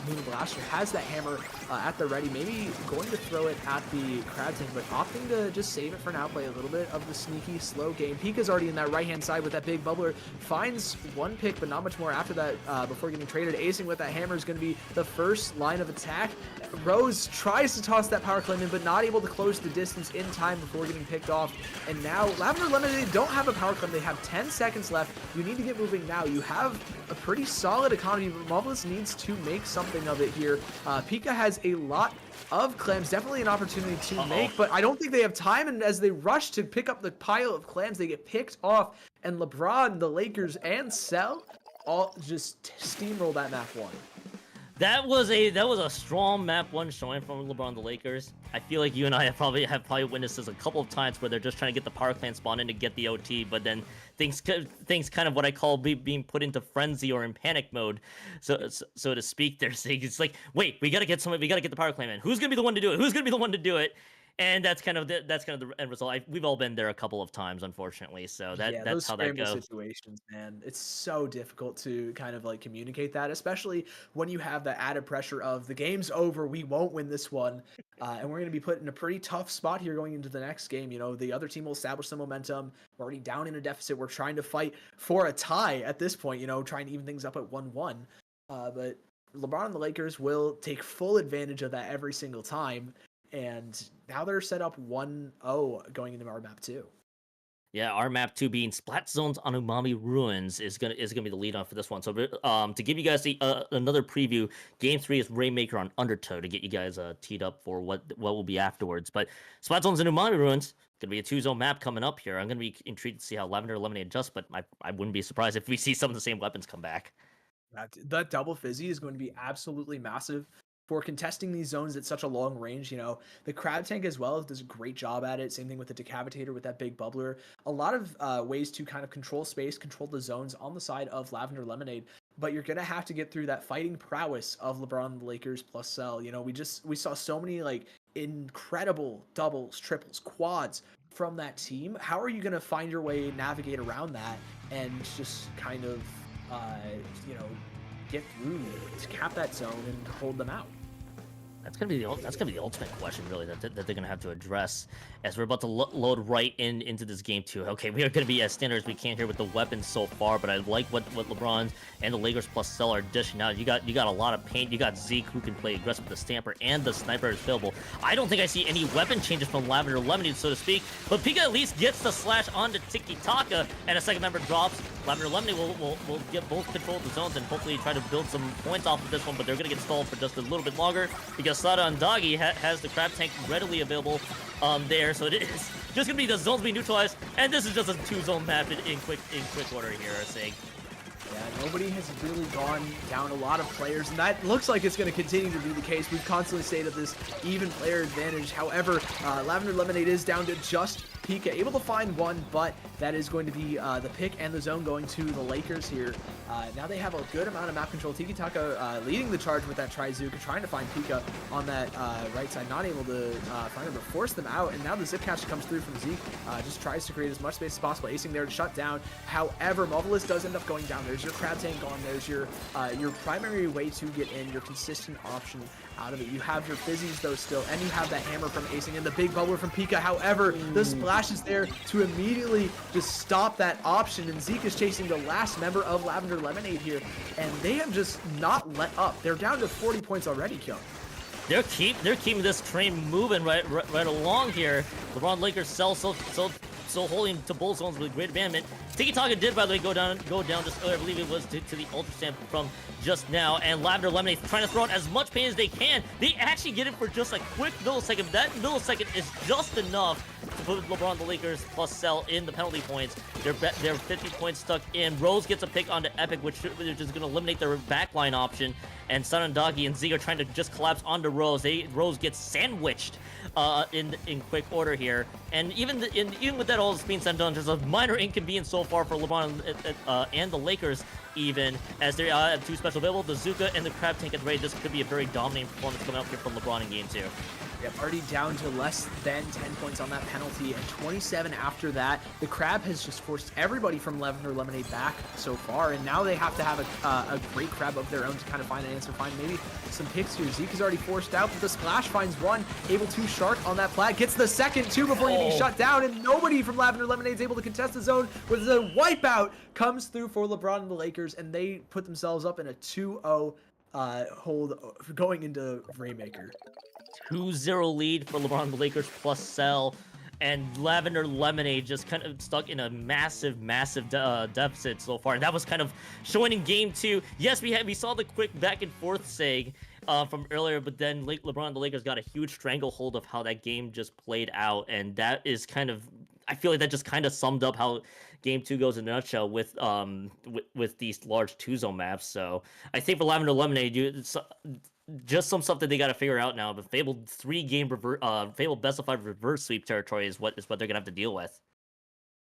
Moon Blaster, has that hammer at the ready, maybe going to throw it at the Crab Tank, but opting to just save it for now, play a little bit of the sneaky, slow game. Pika's already in that right-hand side with that big bubbler, finds one pick, but not much more after that before getting traded. Acing with that hammer is going to be the first line of attack. Rose tries to toss that power claim in, but not able to close the distance in time before getting picked off. And now Lavender Lemonade don't have a power claim. They have 10 seconds left. You need to get moving now. You have a pretty solid economy, but Marvelous needs to make something of it here. Pika has a lot of clams, definitely an opportunity to make, but I don't think they have time, and as they rush to pick up the pile of clams, they get picked off, and LeBron, the Lakers, and Cell all just steamroll that map 1. That was a strong map 1 showing from LeBron the Lakers. I feel like you and I have probably witnessed this a couple of times where they're just trying to get the power clan spawn in to get the OT, but then things kind of what I call being put into frenzy or in panic mode, so to speak. They're saying it's like, wait, we gotta get the power clan in. Who's gonna be the one to do it? Who's gonna be the one to do it? And that's kind of the end result. We've all been there a couple of times, unfortunately. So that's how that goes. Situations, man, it's so difficult to kind of like communicate that, especially when you have the added pressure of the game's over, we won't win this one, and we're going to be put in a pretty tough spot here going into the next game. You know, the other team will establish some momentum. We're already down in a deficit. We're trying to fight for a tie at this point. You know, trying to even things up at 1-1, but LeBron and the Lakers will take full advantage of that every single time. And now they're set up 1-0 going into our map 2. Yeah, our map 2 being Splat Zones on Umami Ruins is gonna be the lead on for this one. So to give you guys another preview, Game 3 is Rainmaker on Undertow to get you guys teed up for what will be afterwards. But Splat Zones and Umami Ruins gonna be a 2-zone map coming up here. I'm gonna be intrigued to see how Lavender Lemonade adjusts, but I wouldn't be surprised if we see some of the same weapons come back. That double fizzy is going to be absolutely massive for contesting these zones at such a long range. You know, the Crab Tank as well does a great job at it. Same thing with the Decavitator with that big bubbler. A lot of ways to kind of control space, control the zones on the side of Lavender Lemonade. But you're going to have to get through that fighting prowess of LeBron and the Lakers plus Cell. You know, we saw so many like incredible doubles, triples, quads from that team. How are you going to find your way, navigate around that, and just kind of, get through to cap that zone and hold them out? That's gonna be the ultimate question, really, that they're gonna have to address as we're about to load right into this game too. Okay, we are gonna be as standard as we can here with the weapons so far, but I like what LeBron and the Lakers plus Cell are dishing out. You got a lot of paint. You got Zeke who can play aggressive with the Stamper, and the Sniper is available. I don't think I see any weapon changes from Lavender Lemonade, so to speak, but Pika at least gets the slash onto Tiki Taka, and a second member drops. Lavender Lemonade will get both control of the zones and hopefully try to build some points off of this one, but they're gonna get stalled for just a little bit longer because Sada and Doggy has the Crab Tank readily available there, so it is just gonna be the zones being neutralized, and this is just a 2-zone map in quick order here, I think. Yeah, nobody has really gone down a lot of players, and that looks like it's going to continue to be the case. We've constantly stated this even player advantage. However, Lavender Lemonade is down to just Pika, able to find one, but that is going to be the pick and the zone going to the Lakers here. Now they have a good amount of map control. Tiki Taka leading the charge with that Trizuka, trying to find Pika on that right side, not able to find him, but force them out. And now the zip catch comes through from Zeke, just tries to create as much space as possible, acing there to shut down. However, Marvelous does end up going down. There's your Crab Tank on, there's your primary way to get in, your consistent option out of it. You have your Fizzies though still, and you have that hammer from acing and the big bubbler from Pika. However, the splash is there to immediately just stop that option, and Zeke is chasing the last member of Lavender Lemonade here, and they have just not let up. They're down to 40 points already, Kyung. They're keeping this train moving right along here. LeBron Lakers so holding to both zones with great advantage. Tiki Taka did, by the way, go down just earlier. I believe it was to the Ultra Stamp from just now. And Lavender Lemonade trying to throw out as much pain as they can. They actually get it for just a quick millisecond. That millisecond is just enough to put LeBron the Lakers plus Cell in the penalty points. They're 50 points stuck in. Rose gets a pick onto Epic, which is going to eliminate their backline option. And Sun and Doggy and Zeke are trying to just collapse onto Rose. Rose gets sandwiched in quick order here. And even with that all being said and done, there's a minor inconvenience so far for LeBron and the Lakers, even as they have two special available, the Zuka and the Crab Tank at the ready. This could be a very dominating performance coming up here from LeBron in game 2. Yep, already down to less than 10 points on that penalty, and 27 after that. The Crab has just forced everybody from Lavender Lemonade back so far, and now they have to have a great Crab of their own to kind of find an answer, find maybe some picks here. Zeke is already forced out, but the splash finds one, able to shark on that flag, gets the second two before getting shut down, and nobody from Lavender Lemonade is able to contest the zone, with the wipeout comes through for LeBron and the Lakers, and they put themselves up in a 2-0 hold going into Rainmaker. 2-0 lead for LeBron the Lakers plus Cell, and Lavender Lemonade just kind of stuck in a massive deficit so far. And that was kind of showing in game 2. Yes, we saw the quick back and forth seg from earlier, but then LeBron the Lakers got a huge stranglehold of how that game just played out, and that is kind of, I feel like that just kind of summed up how game 2 goes in a nutshell with these large 2-zone maps. So I think for Lavender Lemonade, just some stuff that they got to figure out now. But fabled 3-game fabled best of 5 reverse sweep territory is what they're gonna have to deal with.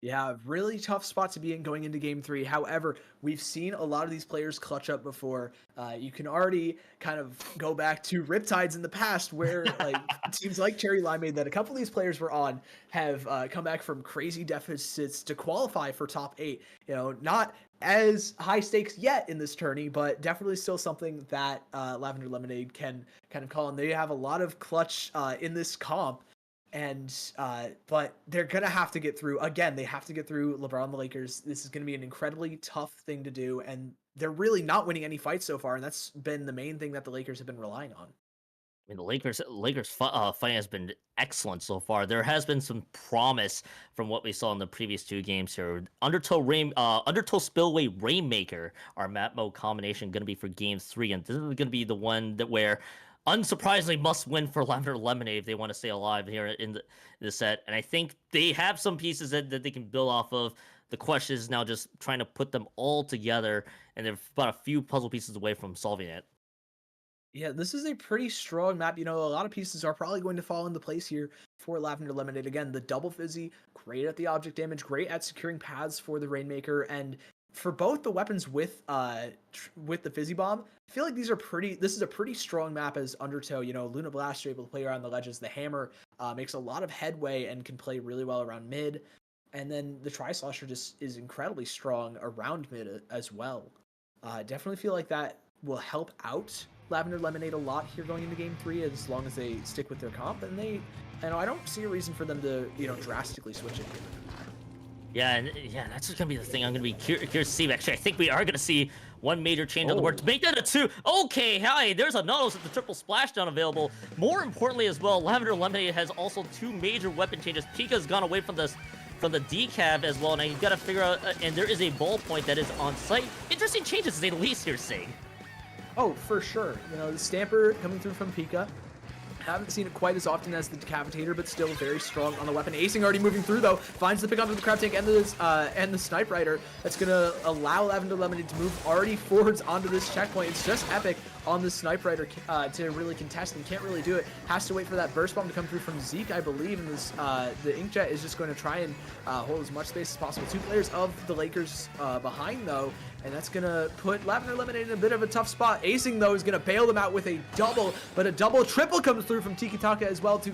Yeah, really tough spot to be in going into game 3. However, we've seen a lot of these players clutch up before. You can already kind of go back to Riptides in the past where like teams like Cherry Limeade that a couple of these players were on have come back from crazy deficits to qualify for top 8. You know, not as high stakes yet in this tourney, but definitely still something that Lavender Lemonade can kind of call. And they have a lot of clutch in this comp. And but they're gonna have to get through. Again, they have to get through LeBron the Lakers. This is gonna be an incredibly tough thing to do, and they're really not winning any fights so far, and that's been the main thing that the Lakers have been relying on. I mean, the Lakers fight has been excellent so far. There has been some promise from what we saw in the previous 2 games here. Undertow Spillway Rainmaker, our map mode combination, going to be for game 3, and this is going to be the one that where, unsurprisingly, must win for Lavender Lemonade if they want to stay alive here in the set. And I think they have some pieces that they can build off of. The question is now just trying to put them all together, and they're about a few puzzle pieces away from solving it. Yeah, this is a pretty strong map. You know, a lot of pieces are probably going to fall into place here for Lavender Lemonade. Again, the double Fizzy, great at the object damage, great at securing paths for the Rainmaker, and for both the weapons with the Fizzy Bomb, I feel like this is a pretty strong map as Undertow. You know, Luna Blast, you're able to play around the ledges. The Hammer makes a lot of headway and can play really well around mid. And then the Tri-Slosher just is incredibly strong around mid as well. Definitely feel like that will help out Lavender Lemonade a lot here going into game 3 as long as they stick with their comp. And I don't see a reason for them to, you know, drastically switch it here. Yeah, that's just gonna be the thing. I'm gonna be curious to see. Actually, I think we are gonna see one major change on the board to make that a 2. Okay, hi, there's a Nautilus with the triple splashdown available. More importantly as well, Lavender Lemonade has also 2 major weapon changes. Pika's gone away from the decab as well. Now you've got to figure out, and there is a ball point that is on site. Interesting changes to say the least here, Sing. Oh, for sure. You know, the Stamper coming through from Pika. Haven't seen it quite as often as the Decapitator, but still very strong on the weapon. Acing already moving through, though. Finds the pick onto the Crab Tank and the Snipe Rider. That's going to allow Lavender Lemonade to move already forwards onto this checkpoint. It's just Epic on the Snipe Rider to really contest and can't really do it. Has to wait for that Burst Bomb to come through from Zeke, I believe. And the Inkjet is just going to try and hold as much space as possible. 2 players of the Lakers behind, though. and that's gonna put Lavender Lemonade in a bit of a tough spot. Acing, though, is gonna bail them out with a double, but a triple comes through from Tiki Taka as well to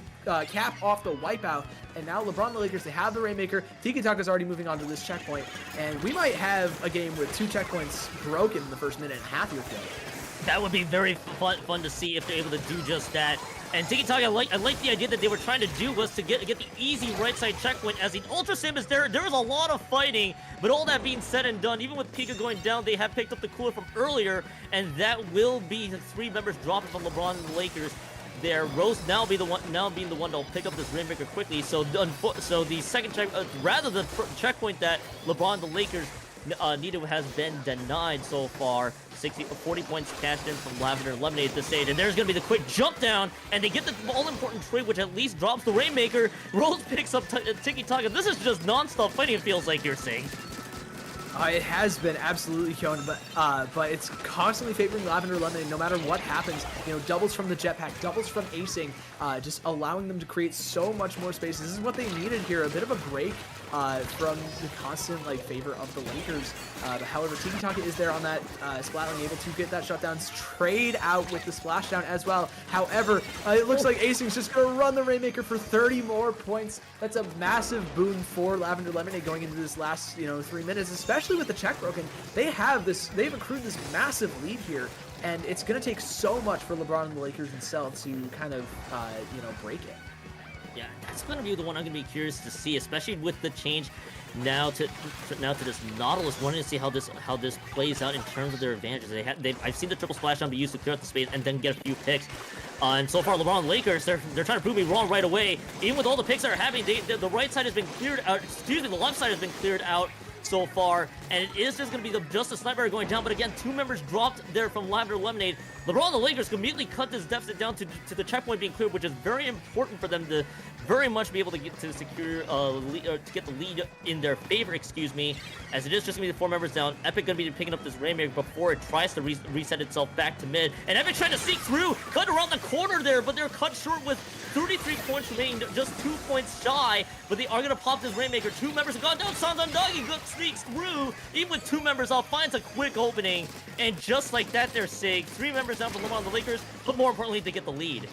cap off the wipeout. And now LeBron and the Lakers, they have the Rainmaker. Tiki Taka's already moving on to this checkpoint, and we might have a game with 2 checkpoints broken in the first minute and a half here, Phil. That would be very fun to see if they're able to do just that. And Tiki Taka, I like the idea that they were trying to do was to get the easy right side checkpoint. As the Ultra Sim is there was a lot of fighting, but all that being said and done, even with Pika going down, they have picked up the cooler from earlier, and that will be the 3 members dropping from LeBron and the Lakers. There, Rose now being the one that'll pick up this Rainmaker quickly. So the second check, rather the checkpoint that LeBron and the Lakers needed has been denied so far. 40 points cashed in from Lavender Lemonade at this stage, and there's gonna be the quick jump down, and they get the all-important trade, which at least drops the Rainmaker. Rose picks up Tiki Taka. This is just non-stop fighting, it feels like you're saying. It has been absolutely shown, but it's constantly favoring Lavender Lemonade no matter what happens. You know, doubles from the jetpack, doubles from acing, just allowing them to create so much more space. This is what they needed here, a bit of a break from the constant favor of the Lakers. However, Tiki Taka is there on that splattering, able to get that shutdowns, trade out with the splashdown as well. However, it looks like acing's just going to run the Rainmaker for 30 more points. That's a massive boon for Lavender Lemonade going into this last 3 minutes, especially with the check broken. They've accrued this massive lead here, and it's going to take so much for LeBron and the Lakers themselves to kind of break it. Yeah, that's going to be the one I'm going to be curious to see, especially with the change now to this Nautilus. Wanting to see how this plays out in terms of their advantages. I've seen the triple splashdown be used to clear out the space and then get a few picks. And so far, LeBron and Lakers, they're trying to prove me wrong right away. Even with all the picks that are happening, the right side has been cleared out. Excuse me, the left side has been cleared out so far, and it is just going to be just the sniper going down. But again, 2 members dropped there from Lavender Lemonade. LeBron and the Lakers can immediately cut this deficit down to the checkpoint being cleared, which is very important for them to very much be able to get to secure to get the lead in their favor, excuse me, as it is just going to be the 4 members down. Epic going to be picking up this Rainmaker before it tries to reset itself back to mid, and Epic trying to sneak through, cut around the corner there, but they're cut short with 33 points remaining, just 2 points shy, but they are going to pop this Rainmaker. 2 members have gone down. Sanzandagi sneaks through, even with 2 members off, finds a quick opening, and just like that, they're Sig. 3 members down from LeBron and the Lakers, but more importantly, they get the lead.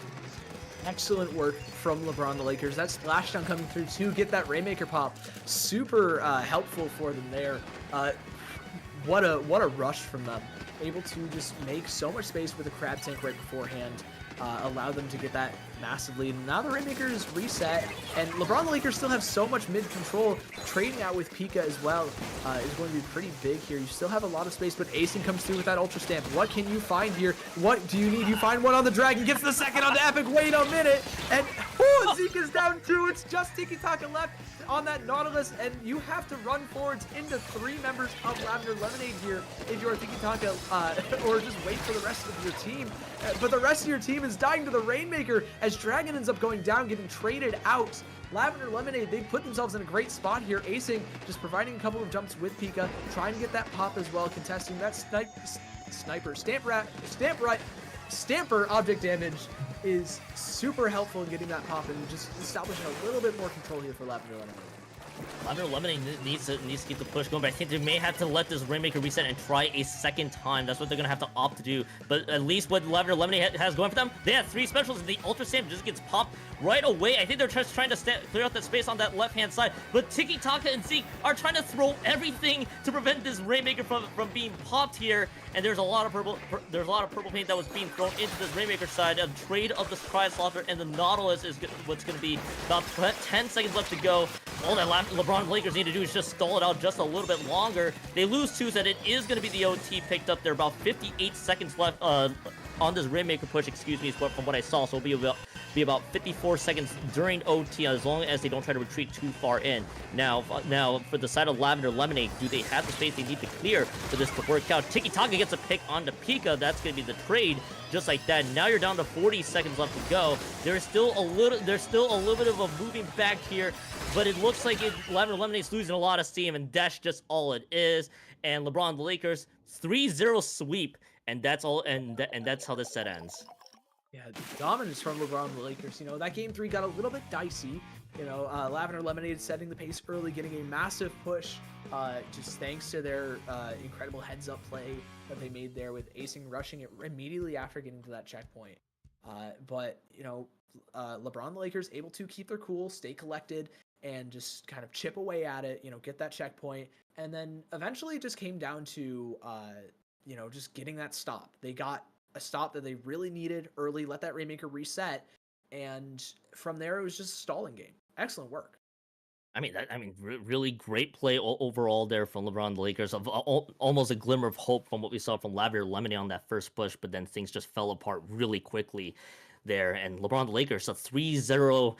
Excellent work from LeBron and the Lakers. That splashdown coming through to get that Rainmaker pop. Super helpful for them there. What a rush from them. Able to just make so much space with a crab tank right beforehand. Allow them to get that massive lead. Now the Rainmaker is reset, and LeBron and the Lakers still have so much mid control. Trading out with Pika as well is going to be pretty big here. You still have a lot of space, but Acing comes through with that Ultra Stamp. What can you find here? What do you need? You find one on the Dragon, gets the second on the Epic. Wait a minute, and Zeke is down 2. It's just Tiki Taka left on that Nautilus, and you have to run forwards into 3 members of Lavender Lemonade here if you're Tiki Taka, or just wait for the rest of your team. But the rest of your team is dying to the Rainmaker as Dragon ends up going down, getting traded out. Lavender Lemonade, they put themselves in a great spot here. Acing just providing a couple of jumps with Pika, trying to get that pop as well, contesting that sniper. Stamper object damage is super helpful in getting that pop and just establishing a little bit more control here for Lavender Lemonade. Lavender Lemonade needs to keep the push going, but I think they may have to let this Rainmaker reset and try a second time. That's what they're going to have to opt to do. But at least what Lavender Lemonade has going for them, they have 3 specials, and the Ultra Stamp just gets popped right away. I think they're just trying to clear out that space on that left-hand side, but Tiki Taka and Zeke are trying to throw everything to prevent this Rainmaker from being popped here, and there's a lot of purple paint that was being thrown into this Rainmaker side. A trade of the Surprise Slaughter and the Nautilus is what's going to be about 10 seconds left to go. All that LeBron and Lakers need to do is just stall it out just a little bit longer. They lose 2, so that it is going to be the OT picked up there. About 58 seconds left on this Rainmaker push, excuse me, from what I saw. So it'll be about 54 seconds during OT, as long as they don't try to retreat too far in. Now for the side of Lavender Lemonade, do they have the space they need to clear for this to work out? Tiki Taka gets a pick onto Pika. That's going to be the trade. Just like that. Now you're down to 40 seconds left to go. There's still a little bit of a moving back here, but it looks like Lavender Lemonade's losing a lot of steam, and that's just all it is. And LeBron and the Lakers 3-0 sweep, and that's all. And that's how this set ends. Yeah, dominance from LeBron and the Lakers. That game 3 got a little bit dicey. Lavender Lemonade setting the pace early, getting a massive push, just thanks to their incredible heads-up play that they made there with acing, rushing it immediately after getting to that checkpoint. But LeBron and the Lakers able to keep their cool, stay collected, and just kind of chip away at it. Get that checkpoint, and then eventually it just came down to just getting that stop. They got a stop that they really needed early, let that Rainmaker reset, and from there it was just a stalling game. Excellent work. Really great play overall there from LeBron and the Lakers. Of almost a glimmer of hope from what we saw from Lavender Lemonade on that first push, but then things just fell apart really quickly there. And LeBron and the Lakers, a 3-0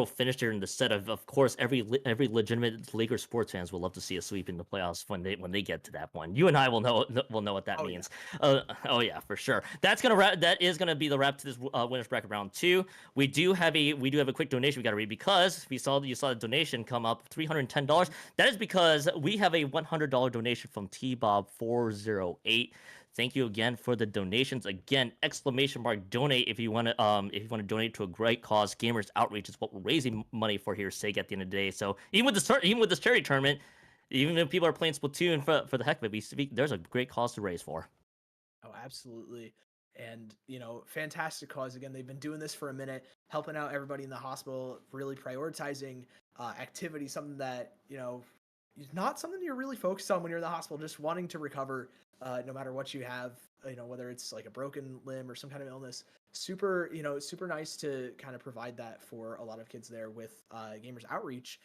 finish there in the set. Of course, every legitimate Lakers sports fans will love to see a sweep in the playoffs when they get to that point. You and I will know what that means. Yeah. Oh yeah, for sure. That is gonna be the wrap to this winners bracket round 2. We do have a quick donation we got to read, because you saw the donation come up, $310. That is because we have a $100 donation from TBob408. Thank you again for the donations. Again, !donate if you want to donate to a great cause. Gamers Outreach is what we're raising money for here, SIG, at the end of the day. So even with this charity tournament, even if people are playing Splatoon for the heck of it, there's a great cause to raise for. Oh, absolutely. And, fantastic cause. Again, they've been doing this for a minute, helping out everybody in the hospital, really prioritizing activity, something that, not something you're really focused on when you're in the hospital, just wanting to recover no matter what you have, whether it's like a broken limb or some kind of illness. Super nice to kind of provide that for a lot of kids there with Gamers Outreach.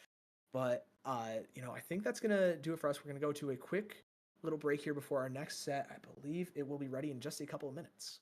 But, I think that's going to do it for us. We're going to go to a quick little break here before our next set. I believe it will be ready in just a couple of minutes.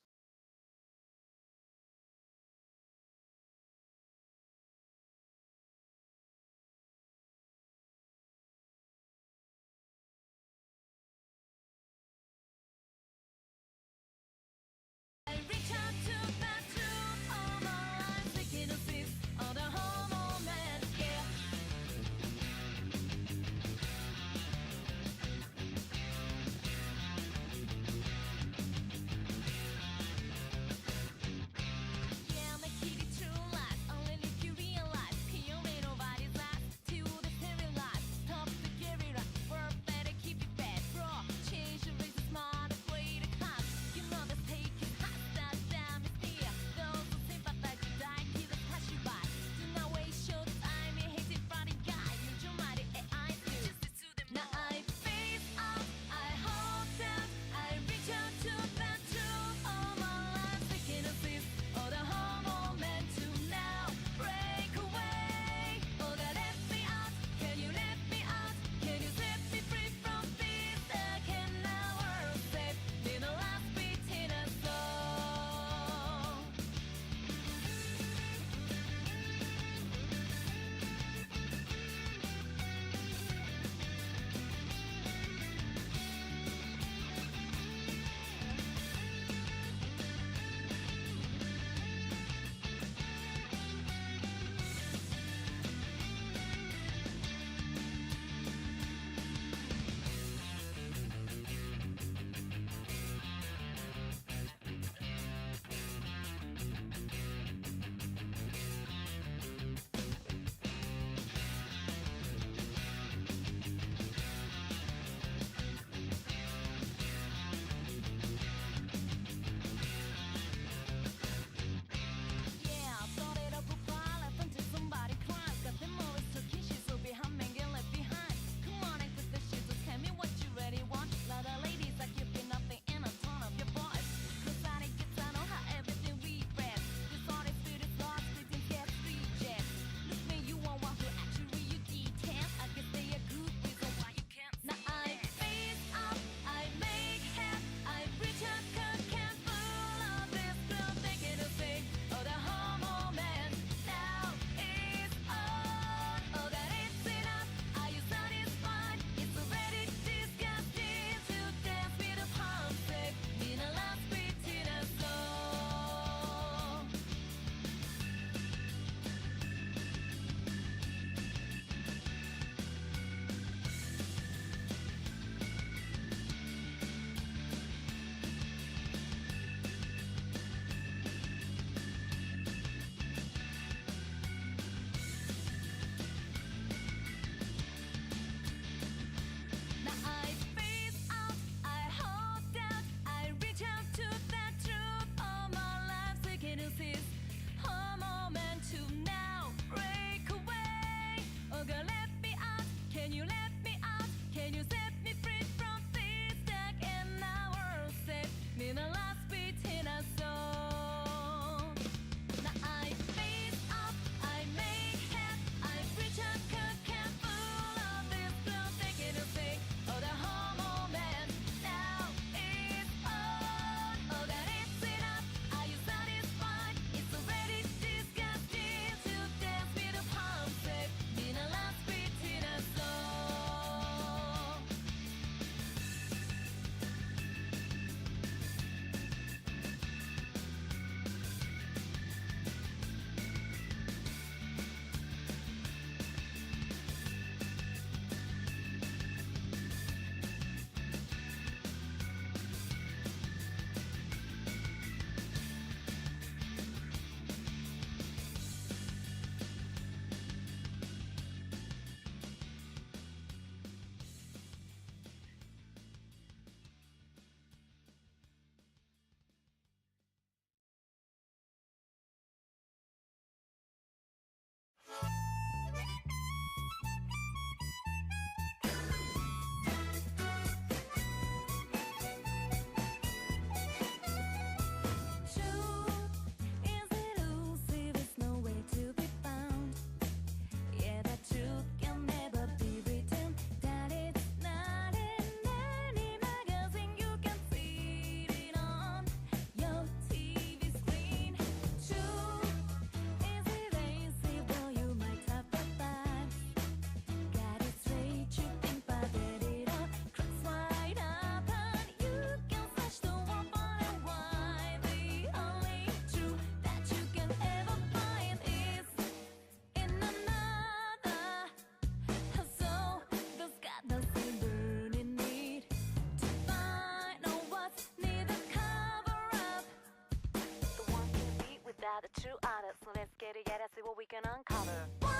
true artist, so let's get together, see what we can uncover. What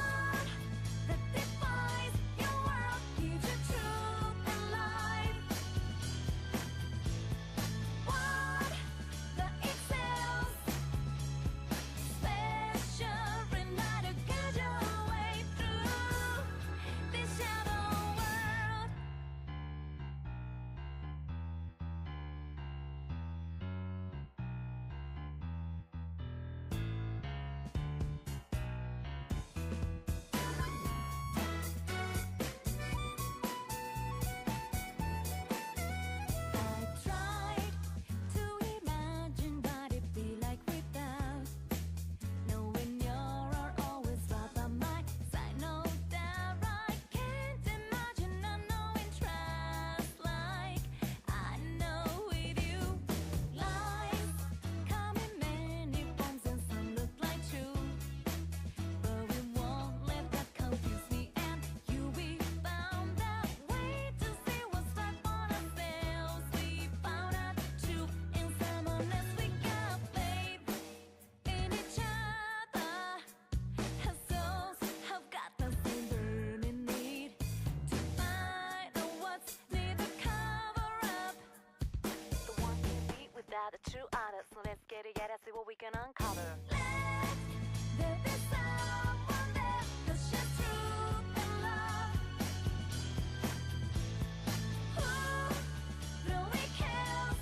that defines your world, gives you truth and life. What that excels, special enough to guide your way through this shadow world. I tried to imagine what it'd be like without knowing you're always right by my side. No doubt I can't imagine unknowing trust like I know with you. Lies come in many forms and some look like truth, but we won't let that confuse me and you. We found that way to see what's right for ourselves. We found out the truth in someone else. We got faith in each other. Our souls have got the same burning need to find out what's need to cover up. The one can be without a true artist, so let's get together, see what we can uncover. Let there be someone there that shares truth and love. Who really cares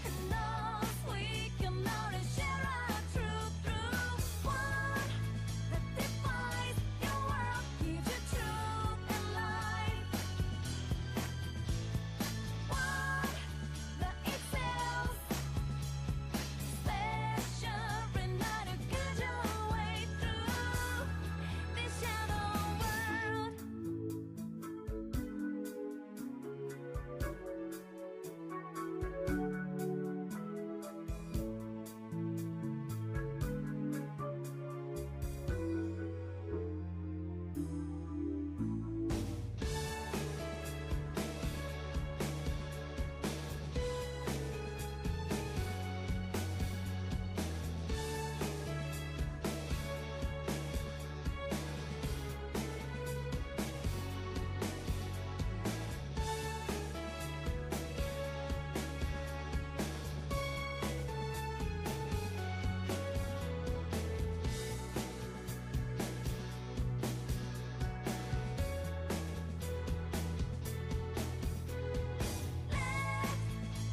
and knows we can only share our truth through one that defines your world, gives you truth and life. One that excels, special enough to guide your way through this shadow world.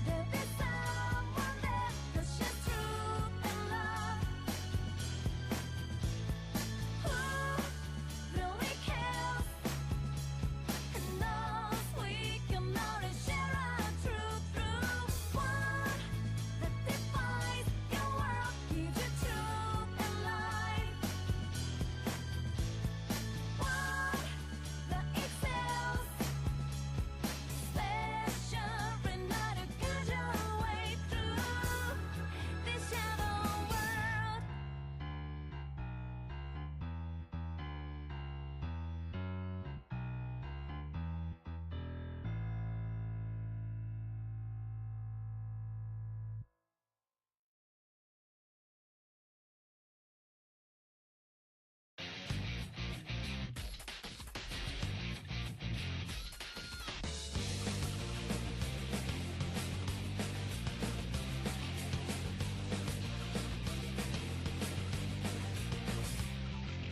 There be someone there that shares truth and love. Who really cares and knows we can only share our truth through one that defines your world, gives you truth and life. One that excels, special enough to guide your way through this shadow world.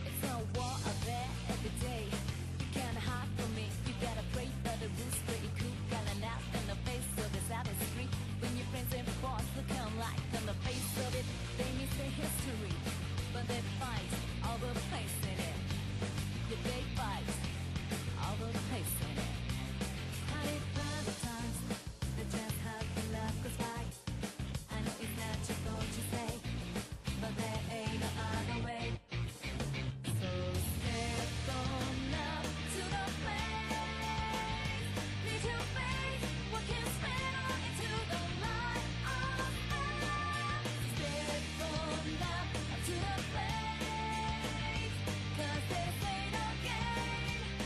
It's a war out there every day. You can't hide from me. You gotta pray for the rules, pretty cool. Gotta laugh in the face of this street. When your friends and boss look like on the face of it, they miss their history, but they fight all over the place in it. Yeah, they fight all over the place in it. Had it the times that just how the love goes by. I know it's not your fault to say, but there ain't no other way. So step on up to the place. Need your faith, what can spread on into the light of us. Step on up to the place. 'Cause this ain't no game.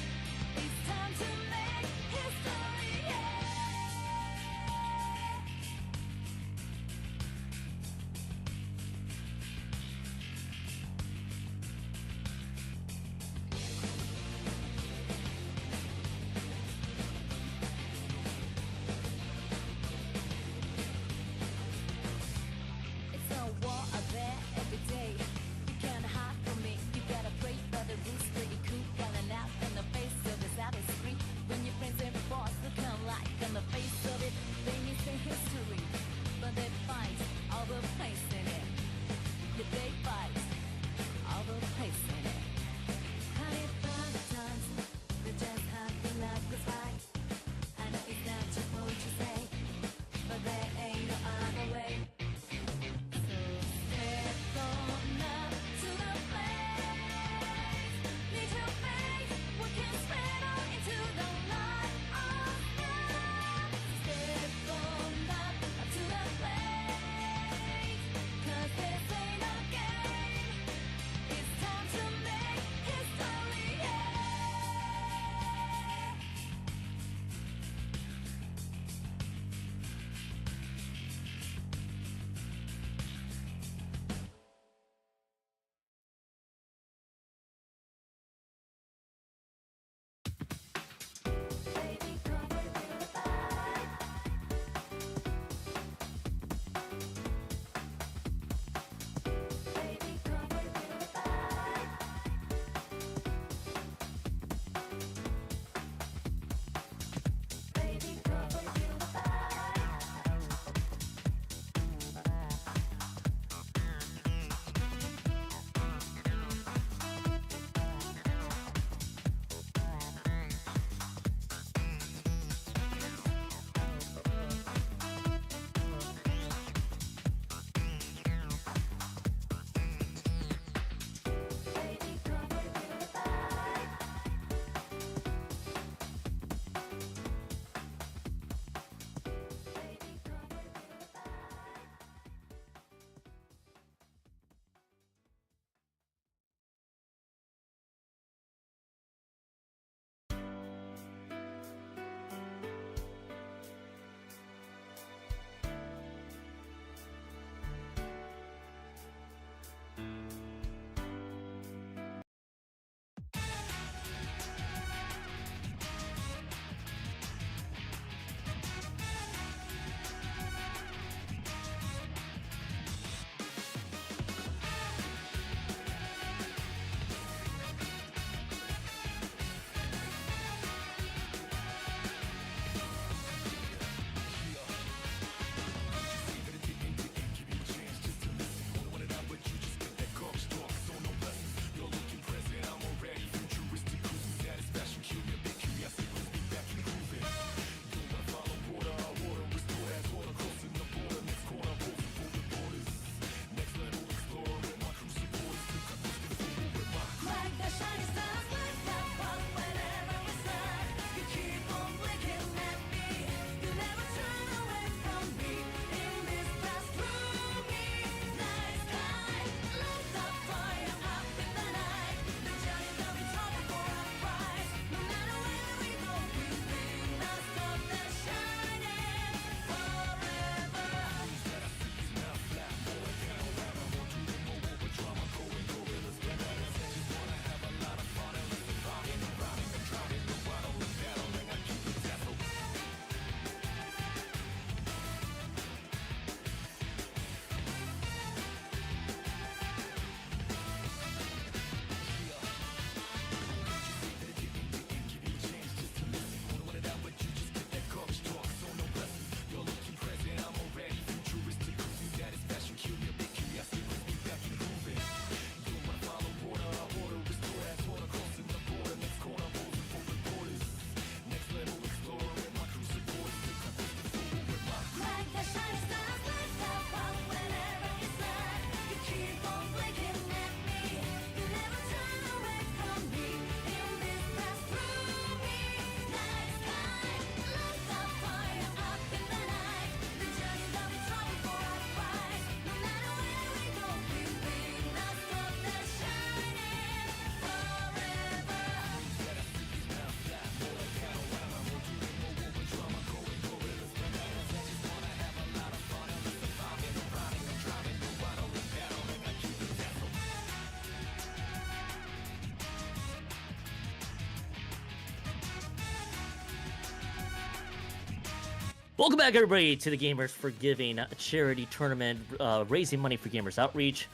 Welcome back, everybody, to the Gamers Forgiving charity tournament, raising money for Gamers Outreach.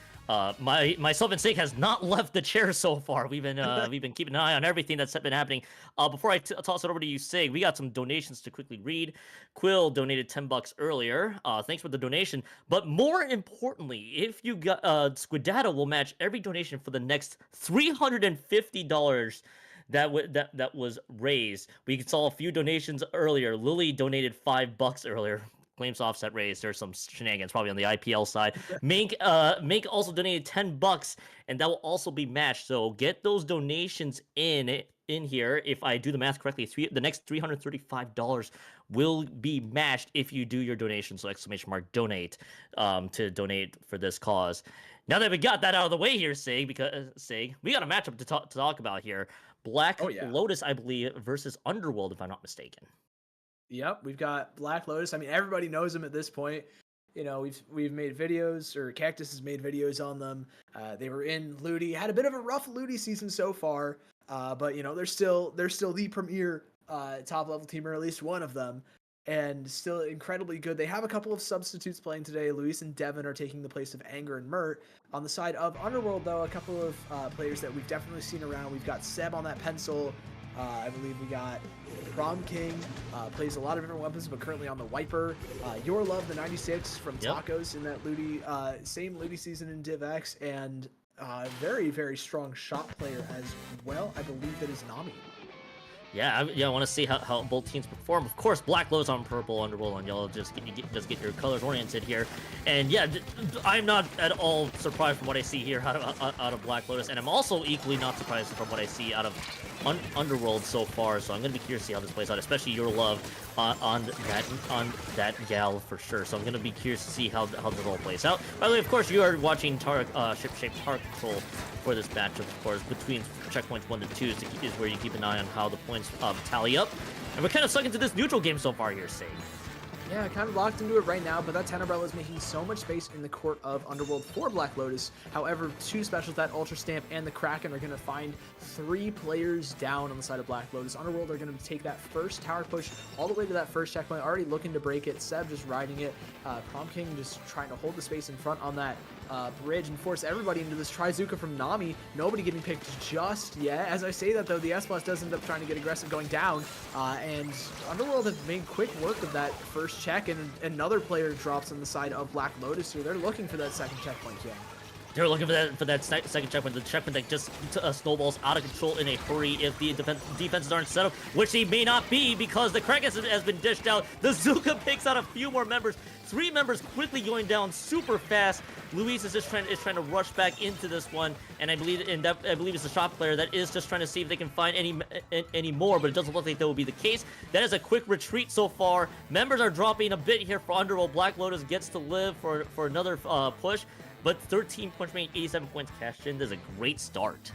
Myself and Sig has not left the chair so far. We've been keeping an eye on everything that's been happening. Before I toss it over to you, Sig, we got some donations to quickly read. Quill donated $10 earlier. Thanks for the donation. But more importantly, if you got Squidato will match every donation for the next $350 that was raised. We saw a few donations earlier. Lily donated $5 earlier. Claims offset raised. There's some shenanigans probably on the IPL side. Mink also donated $10, and that will also be matched. So get those donations in here. If I do the math correctly, the next $335 will be matched if you do your donation. So !donate to donate for this cause. Now that we got that out of the way here, Sig, we got a matchup to talk about here. Black Lotus, I believe, versus Underworld, if I'm not mistaken. Yep, we've got Black Lotus. I mean, everybody knows them at this point. You know, we've made videos, or Cactus has made videos on them. They were in Ludi, had a bit of a rough Ludi season so far, but you know they're still the premier top level team, or at least one of them, and still incredibly good. They have a couple of substitutes playing today. Luis and Devin are taking the place of Anger and Mert. On the side of Underworld, though, a couple of players that we've definitely seen around. We've got Seb on that pencil. I believe we got Prom King, plays a lot of different weapons, but currently on the Wiper. Your Love, the 96 from Tacos in that Ludi, same Ludi season in Div X, and very, very strong shot player as well. I believe that is Nami. Yeah, I want to see how both teams perform. Of course, Black Lotus on purple, Underworld on yellow. Just get your colors oriented here. And yeah, I'm not at all surprised from what I see here out of Black Lotus, and I'm also equally not surprised from what I see out of Underworld so far. So I'm gonna be curious to see how this plays out, especially Your Love on that gal for sure. So I'm gonna be curious to see how this all plays out. By the way, of course, you are watching ship-shaped Target Control for this matchup. Of course, between checkpoints 1 to 2 is where you keep an eye on how the points tally up. And we're kind of stuck into this neutral game so far here, Sig. Yeah, kind of locked into it right now, but that Tenebrella is making so much space in the court of Underworld for Black Lotus. However, two specials, that Ultra Stamp and the Kraken, are going to find 3 players down on the side of Black Lotus. Underworld are going to take that first tower push all the way to that first checkpoint, already looking to break it. Seb just riding it. Prom King just trying to hold the space in front on that bridge and force everybody into this Trizuka from Nami. Nobody getting picked just yet. As I say that, though, the S-Plus does end up trying to get aggressive going down, and Underworld have made quick work of that first check, and another player drops on the side of Black Lotus here. They're looking for that second checkpoint kill. They're looking for that second checkpoint, the checkpoint that just snowballs out of control in a hurry if the defenses aren't set up, which they may not be because the Kraken has been dished out. The Zuka picks out a few more members. 3 members quickly going down super fast. Luis is just trying to rush back into this one, and I believe it's the shot player that is just trying to see if they can find any more, but it doesn't look like that will be the case. That is a quick retreat so far. Members are dropping a bit here for Underworld. Black Lotus gets to live for another push, but 13 points remaining, 87 points cashed in. That's a great start.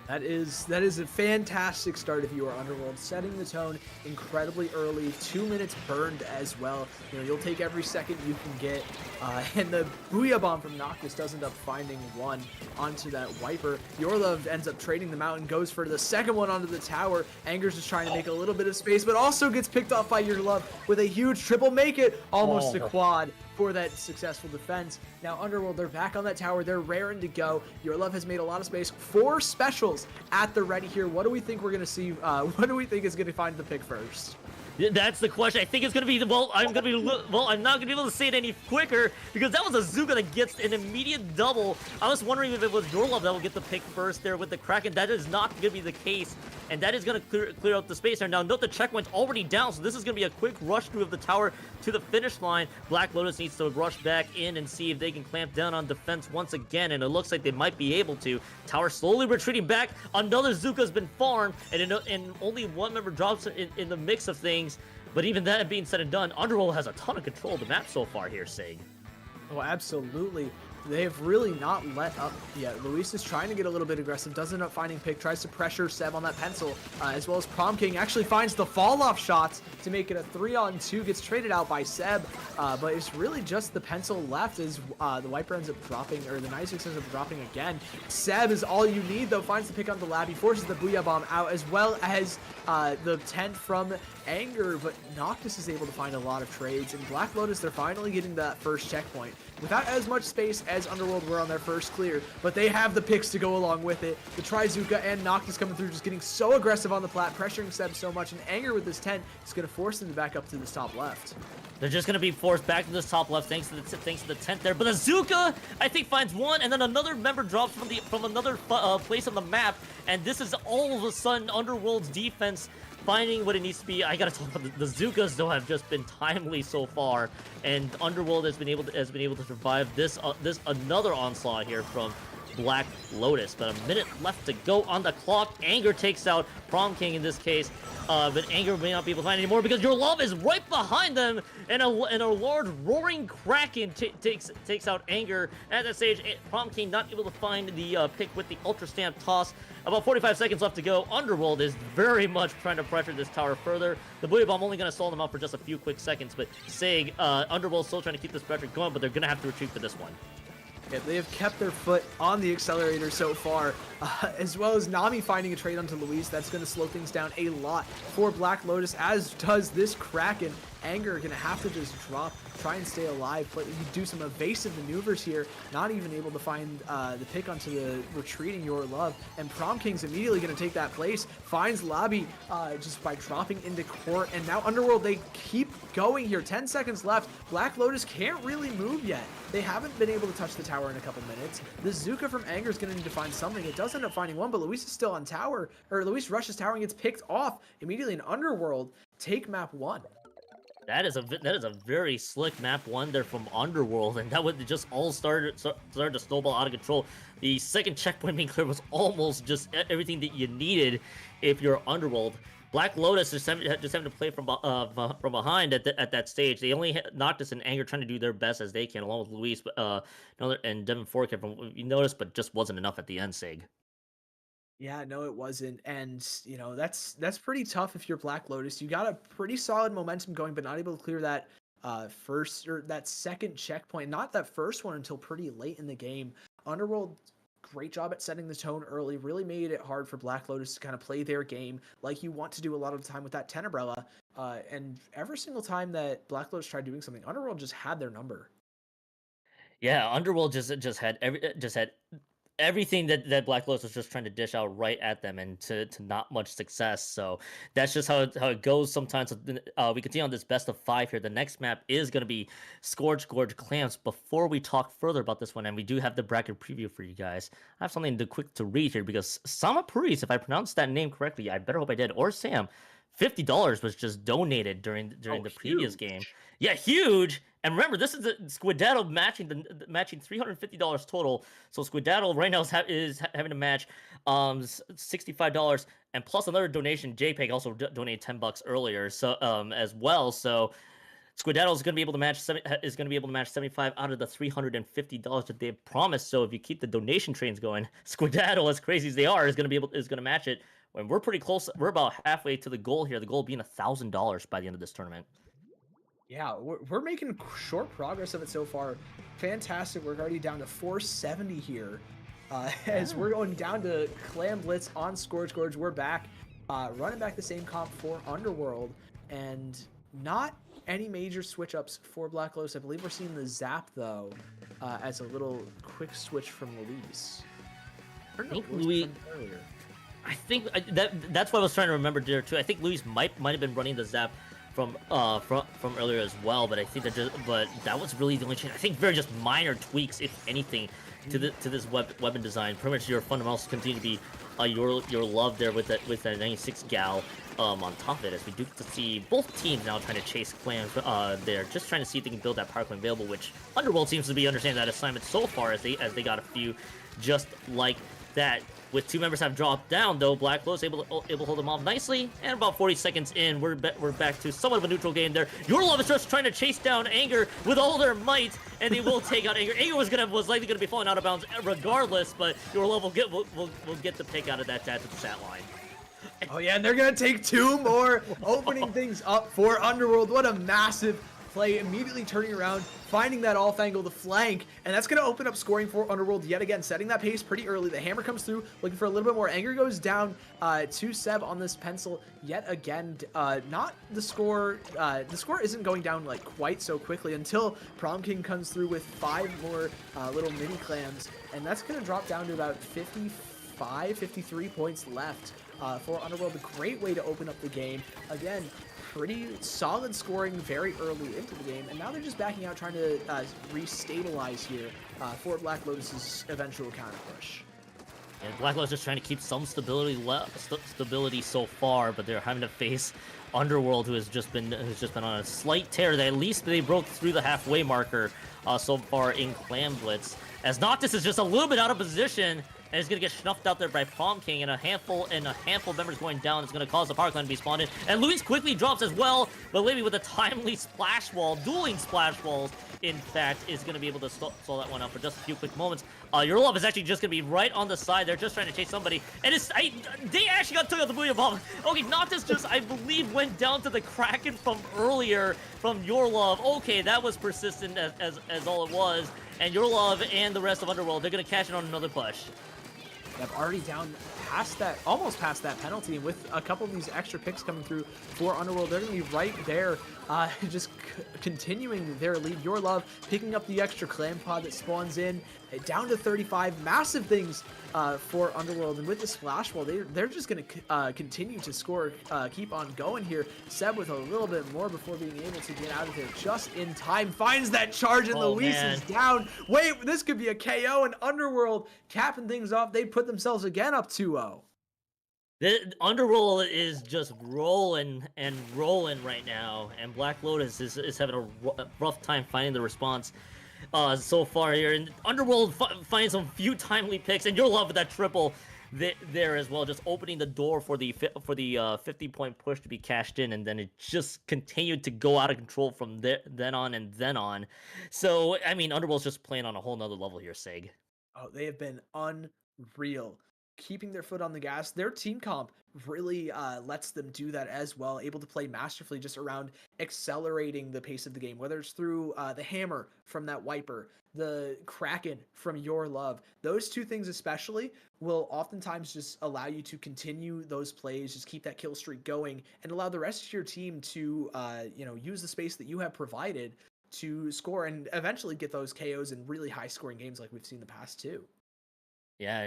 That is a fantastic start if you are Underworld, setting the tone incredibly early. 2 minutes burned as well. You know, you'll take every second you can get, and the Booyah Bomb from Noctis does end up finding one onto that Wiper. Your Love ends up trading them out and goes for the second one onto the tower. Anger's just trying to make a little bit of space, but also gets picked off by Your Love with a huge triple. Make it almost a quad for that successful defense. Now Underworld, they're back on that tower. They're raring to go. Your Love has made a lot of space. 4 specials at the ready here. What do we think we're going to see? What do we think is going to find the pick first? That's the question. I think it's going to be, I'm not going to be able to say it any quicker because that was a Zuka that gets an immediate double. I was wondering if it was Your Love that will get the pick first there with the Kraken. That is not going to be the case, and that is going to clear out the space there. Now, note the checkpoint's already down, so this is going to be a quick rush through of the tower to the finish line. Black Lotus needs to rush back in and see if they can clamp down on defense once again, and it looks like they might be able to. Tower slowly retreating back. Another Zuka's been farmed, and only one member drops in the mix of things. But even that being said and done, Underworld has a ton of control of the map so far here, Sig. Oh, absolutely. They've really not let up yet. Luis is trying to get a little bit aggressive, does end up finding Pick, tries to pressure Seb on that pencil, as well as Prom King actually finds the fall-off shots to make it a 3-on-2, gets traded out by Seb, but it's really just the pencil left as the Wiper ends up dropping, or the 96 ends up dropping again. Seb is all you need, though, finds the pick on the lab, he forces the Booyah Bomb out, as well as the tent from Anger, but Noctis is able to find a lot of trades, and Black Lotus, they're finally getting that first checkpoint without as much space as Underworld were on their first clear, but they have the picks to go along with it. The Trizuka and Noctis coming through, just getting so aggressive on the plat, pressuring Seb so much, and Anger with this tent is going to force them to back up to this top left. They're just going to be forced back to this top left thanks to the tent there. But the Zuka, I think, finds one, and then another member drops from another place on the map, and this is all of a sudden Underworld's defense finding what it needs to be. I gotta talk about the Zukas, though, have just been timely so far, and Underworld has been able to survive this another onslaught here from Black Lotus. But a minute left to go on the clock. Anger takes out Prom King in this case, but Anger may not be able to find anymore because Your Love is right behind them, and a large roaring Kraken takes out Anger. At that stage, Prom King not able to find the pick with the Ultra Stamp toss. About 45 seconds left to go. Underworld is very much trying to pressure this tower further. The Booyah Bomb only going to stall them out for just a few quick seconds, but Sig, Underworld's still trying to keep this pressure going, but they're going to have to retreat for this one. Yeah, they have kept their foot on the accelerator so far, as well as Nami finding a trade onto Luis. That's going to slow things down a lot for Black Lotus, as does this Kraken. Anger going to have to just drop, try and stay alive, but you do some evasive maneuvers here, not even able to find the pick onto the retreating Your Love, and Prom King's immediately going to take that place, finds Lobby just by dropping into court, and now Underworld, they keep going here. 10 seconds left. Black Lotus can't really move yet. They haven't been able to touch the tower in a couple minutes. The Zuka from Anger is going to need to find something. It does end up finding one, but Luis is still on tower, or Luis rushes tower and gets picked off immediately in Underworld. Take map 1. That is a very slick map 1 there from Underworld, and that would just all started to snowball out of control. The second checkpoint being cleared was almost just everything that you needed if you're Underworld. Black Lotus just having to play from behind at that stage. They only had Noctis and Anger trying to do their best as they can, along with Luis, and Devin Forkhead from what you noticed, but just wasn't enough at the end, Sig. Yeah, no, it wasn't, and that's pretty tough if you're Black Lotus. You got a pretty solid momentum going, but not able to clear that that second checkpoint. Not that first one until pretty late in the game. Underworld, great job at setting the tone early. Really made it hard for Black Lotus to kind of play their game like you want to do a lot of the time with that Tenebrella. And every single time that Black Lotus tried doing something, Underworld just had their number. Yeah, Underworld just had everything that Black Lotus was just trying to dish out right at them, and to not much success. So that's just how it goes sometimes. We continue on this best of 5 here. The next map is going to be Scourge Gorge Clamps. Before we talk further about this one, and we do have the bracket preview for you guys, I have something quick to read here, because Sama Puris, if I pronounced that name correctly, I better hope I did, or Sam, $50 was just donated during the previous game. Yeah, huge. And remember, this is the Squidaddle matching $350 total. So Squidaddle right now is having to match $65, and plus another donation. JPEG also donated $10 earlier, so as well. So Squidaddle is going to be able to match 75 out of the $350 that they've promised. So if you keep the donation trains going, Squidaddle, as crazy as they are, is going to match it. When we're pretty close, we're about halfway to the goal here. The goal being $1,000 by the end of this tournament. Yeah, we're making short progress of it so far. Fantastic. We're already down to 470 here. As we're going down to Clam Blitz on Scourge Gorge. We're back, running back the same comp for Underworld, and not any major switch ups for Black Lotus. I believe we're seeing the Zap, though, as a little quick switch from Luis. I think that's what I was trying to remember there too. I think Luis might have been running the Zap from earlier as well, but I think that was really the only change. I think very just minor tweaks, if anything, to this weapon design. Pretty much your fundamentals continue to be your love there with that 96 gal on top of it, as we do get to see both teams now trying to chase clans there, just trying to see if they can build that power clan available, which Underworld seems to be understanding that assignment so far, as they got a few just like that. With 2 members have dropped down, though, Black Lotus able to hold them off nicely. And about 40 seconds in, we're back to somewhat of a neutral game there. Your Love is just trying to chase down Anger with all their might, and they will take out Anger. Anger was likely gonna be falling out of bounds regardless, but Your Love will get the pick out of that to the stat line. Oh yeah, and they're gonna take 2 more, opening things up for Underworld. What a massive play, immediately turning around, finding that off angle, the flank, and that's going to open up scoring for Underworld yet again, setting that pace pretty early. The hammer comes through, looking for a little bit more. Anger goes down to Seb on this pencil yet again. Not the score isn't going down like quite so quickly until Prom King comes through with 5 more little mini clams, and that's going to drop down to about 53 points left for Underworld. A great way to open up the game. Again, pretty solid scoring very early into the game, and now they're just backing out, trying to restabilize here for Black Lotus's eventual counter push. And Black Lotus just trying to keep some stability stability so far, but they're having to face Underworld, who has just been on a slight tear. At least they broke through the halfway marker so far in Clam Blitz. As Noctis is just a little bit out of position, and is going to get snuffed out there by Prom King, and a handful of members going down is going to cause the power clan to be spawned in. And Luis quickly drops as well, but Libby with a timely splash wall, dueling splash walls, in fact, is going to be able to stall that one out for just a few quick moments. Your Love is actually just going to be right on the side. They're just trying to chase somebody, and they actually got took out the Booyah Bomb. Okay, Noctis just, I believe, went down to the Kraken from earlier from Your Love. Okay, that was persistent as all it was, and Your Love and the rest of Underworld, they're going to cash in on another push. Yep, already down past that, almost past that penalty, and with a couple of these extra picks coming through for Underworld, they're going to be right there, just continuing their lead. Your Love picking up the extra clam pod that spawns in, down to 35. Massive things for Underworld, and with the splash wall, they're just going to continue to score, keep on going here. Seb with a little bit more before being able to get out of there just in time. Finds that charge, and Luis is down. Wait, this could be a KO, and Underworld capping things off. They put themselves again up 2-0. The Underworld is just rolling and rolling right now, and Black Lotus is having a rough time finding the response so far here. And Underworld finds some few timely picks, and Your Love with that triple there as well, just opening the door for the 50-point push to be cashed in, and then it just continued to go out of control from then on. So, I mean, Underworld's just playing on a whole nother level here, Seg. Oh, they have been unreal, keeping their foot on the gas. Their team comp really lets them do that as well, able to play masterfully just around accelerating the pace of the game, whether it's through the hammer from that wiper, the Kraken from Your Love. Those two things especially will oftentimes just allow you to continue those plays, just keep that kill streak going, and allow the rest of your team to use the space that you have provided to score and eventually get those KOs in really high scoring games like we've seen the past too. Yeah,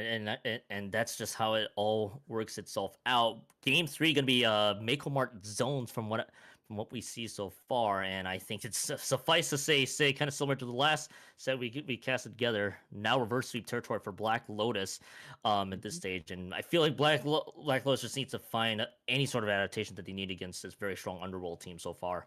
and that's just how it all works itself out. Game 3 gonna be Mako Mart zones from what we see so far, and I think it's suffice to say kind of similar to the last set we casted together. Now reverse sweep territory for Black Lotus at this stage, and I feel like Black Lotus just needs to find any sort of adaptation that they need against this very strong Underworld team so far.